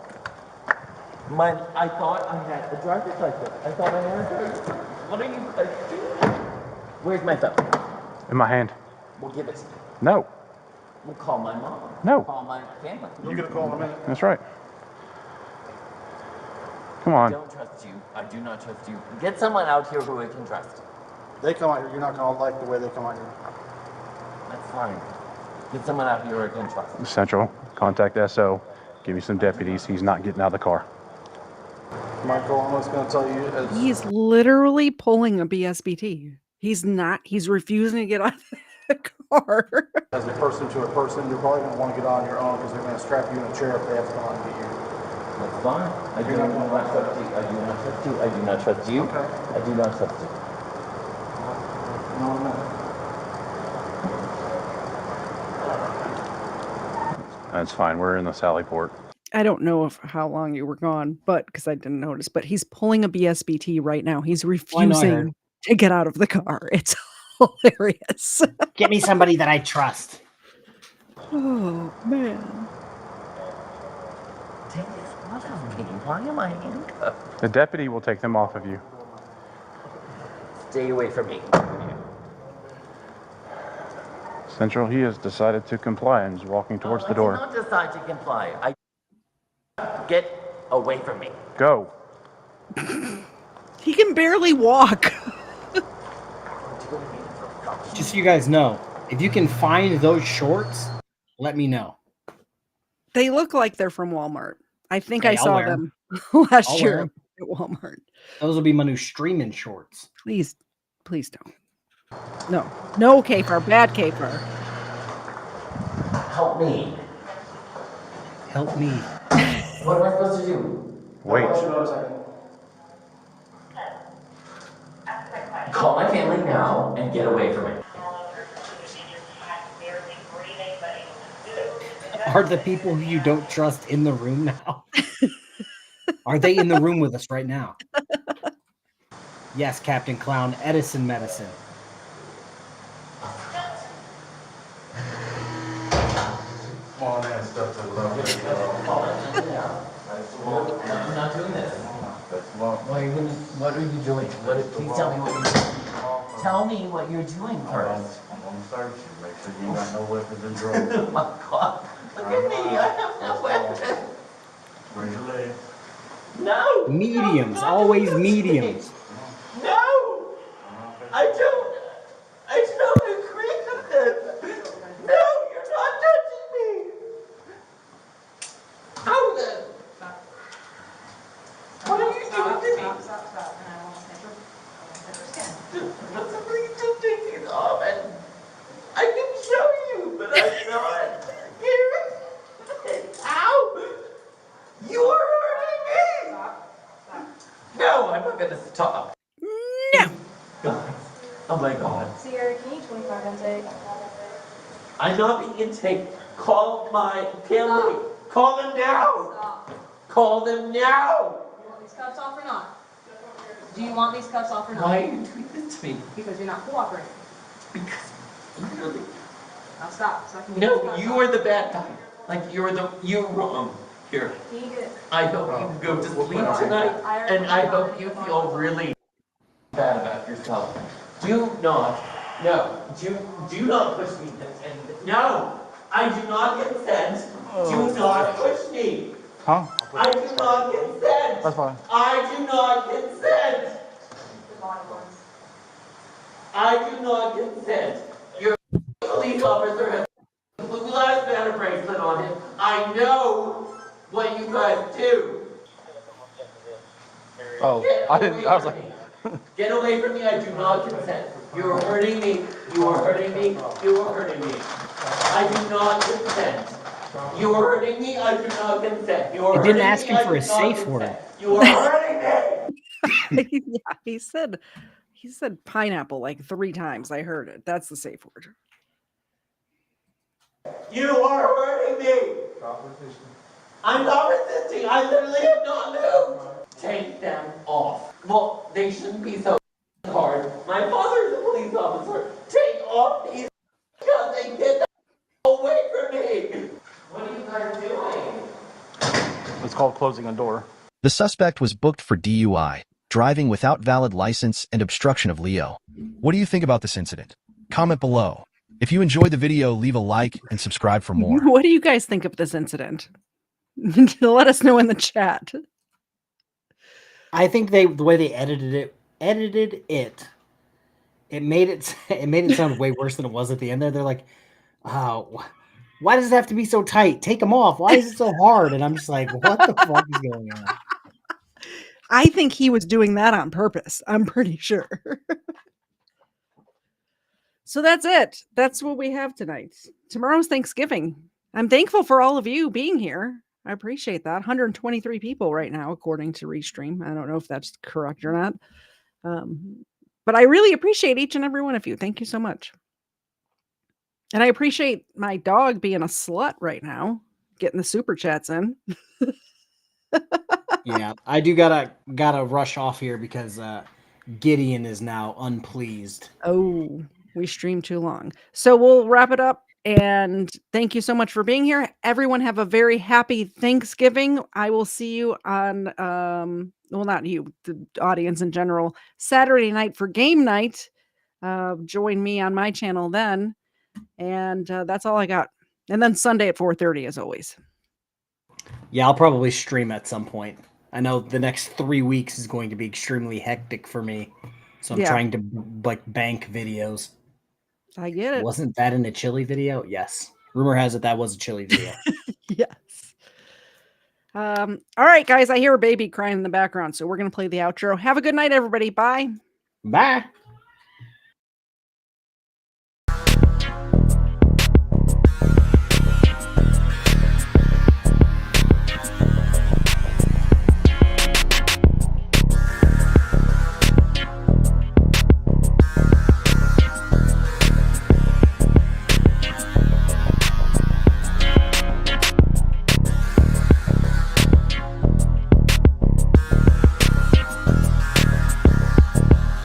I thought I had a driver's license. I thought I had a driver's license. What are you doing? Where's my phone? In my hand. We'll give it to you. No. We'll call my mom. No. Call my family. You're gonna call in a minute. That's right. Come on. I don't trust you. I do not trust you. Get someone out here who I can trust. They come out here, you're not gonna like the way they come out here. That's fine. Get someone out here who I can trust. Central, contact SO. Give me some deputies. He's not getting out of the car. Michael, I'm just going to tell you. He's literally pulling a BSBT. He's not. He's refusing to get out of the car. As a person to a person, you're probably going to want to get on your own because they're going to strap you in a chair if they have to come out and get you. That's fine. I do not trust you. I do not trust you. I do not trust you. Okay. I do not trust you. No, no. That's fine. We're in the Sally Port. I don't know how long you were gone, but because I didn't notice, but he's pulling a BSBT right now. He's refusing to get out of the car. It's hilarious. Get me somebody that I trust. Oh, man. Why am I handcuffed? The deputy will take them off of you. Stay away from me. Central, he has decided to comply and is walking towards the door. I did not decide to comply. Get away from me. Go. He can barely walk. Just so you guys know, if you can find those shorts, let me know. They look like they're from Walmart. I think Hey, I saw wear them 'em. last I'll year wear at 'em. Walmart. Those will be my new streaming shorts. Please don't. No KFARR, bad KFARR. Help me. Help me. What am I supposed to do? Wait. Call my family now and get away from me. Are the people who you don't trust in the room now? Are they in the room with us right now? Yes, Captain Clown, Edison Medicine. Come on in, stuff to love. I'm not doing this. What are you doing? Please tell me what you're doing. Tell me what you're doing first. I'm on search. Make sure you got no weapons and drugs. Oh my God. Look at me. I have no weapon. Raise your leg. No. Mediums, always mediums. No. I don't agree with this. No, you're not touching me. How the? What are you doing to me? Stop. And I won't take Please don't take these off. And I can show you, but I'm not. Here. Ow! You are hurting me. No, I'm not gonna stop. No. God. Oh my God. Sierra, can you 25 intake? I'm not being intake. Call my family. Stop. Call them now. Stop. Call them now. You want these cuffs off or not? Do you want these cuffs off or not? Why are you doing this to me? Because you're not cooperating. Because literally. Now stop. So I can get No, these cuffs you off. are the bad guy. Like you're wrong. Here. Can you get it? I hope you go to sleep tonight, and I hope you feel really bad about yourself. Do not push me. No, I do not consent. Do not push me. Huh? I do not consent. That's fine. I do not consent. I do not consent. Your police officer has a blue lives matter bracelet on him. I know what you guys do. Oh, I didn't. I was like. Get away from me, I do not consent. You are hurting me. You are hurting me. You are hurting me. I do not consent. You are hurting me, I do not consent. You are You didn't hurting ask me, him I for do a not safe consent. word. You are hurting me. Yeah, he said pineapple like 3 times. I heard it. That's the safe word. You are hurting me. I'm not resisting. I literally have not moved. Take them off. Well, they shouldn't be so hard. My father is a police officer. Take off these because they get them away from me. What are you guys doing? It's called closing a door. The suspect was booked for DUI, driving without valid license and obstruction of Leo. What do you think about this incident? Comment below. If you enjoyed the video, leave a like and subscribe for more. What do you guys think of this incident? Let us know in the chat. I think the way they edited it, it made it sound way worse than it was at the end there. They're like, oh, why does it have to be so tight? Take them off. Why is it so hard? And I'm just like, what the fuck is going on? I think he was doing that on purpose. I'm pretty sure. So that's it. That's what we have tonight. Tomorrow's Thanksgiving. I'm thankful for all of you being here. I appreciate that. 123 people right now, according to Restream. I don't know if that's correct or not. But I really appreciate each and every one of you. Thank you so much. And I appreciate my dog being a slut right now, getting the super chats in. Yeah, I do gotta rush off here because Gideon is now unpleased. Oh, we streamed too long. So we'll wrap it up. And thank you so much for being here. Everyone have a very happy Thanksgiving. I will see you on, well, not you, the audience in general, Saturday night for game night. Join me on my channel then. And that's all I got. And then Sunday at 4:30 as always. Yeah, I'll probably stream at some point. I know the next 3 weeks is going to be extremely hectic for me. So I'm trying to bank videos. I get it. Wasn't that in a chili video? Yes. Rumor has it that was a chili video. Yes. All right, guys. I hear a baby crying in the background, so we're gonna play the outro. Have a good night, everybody. Bye. Bye.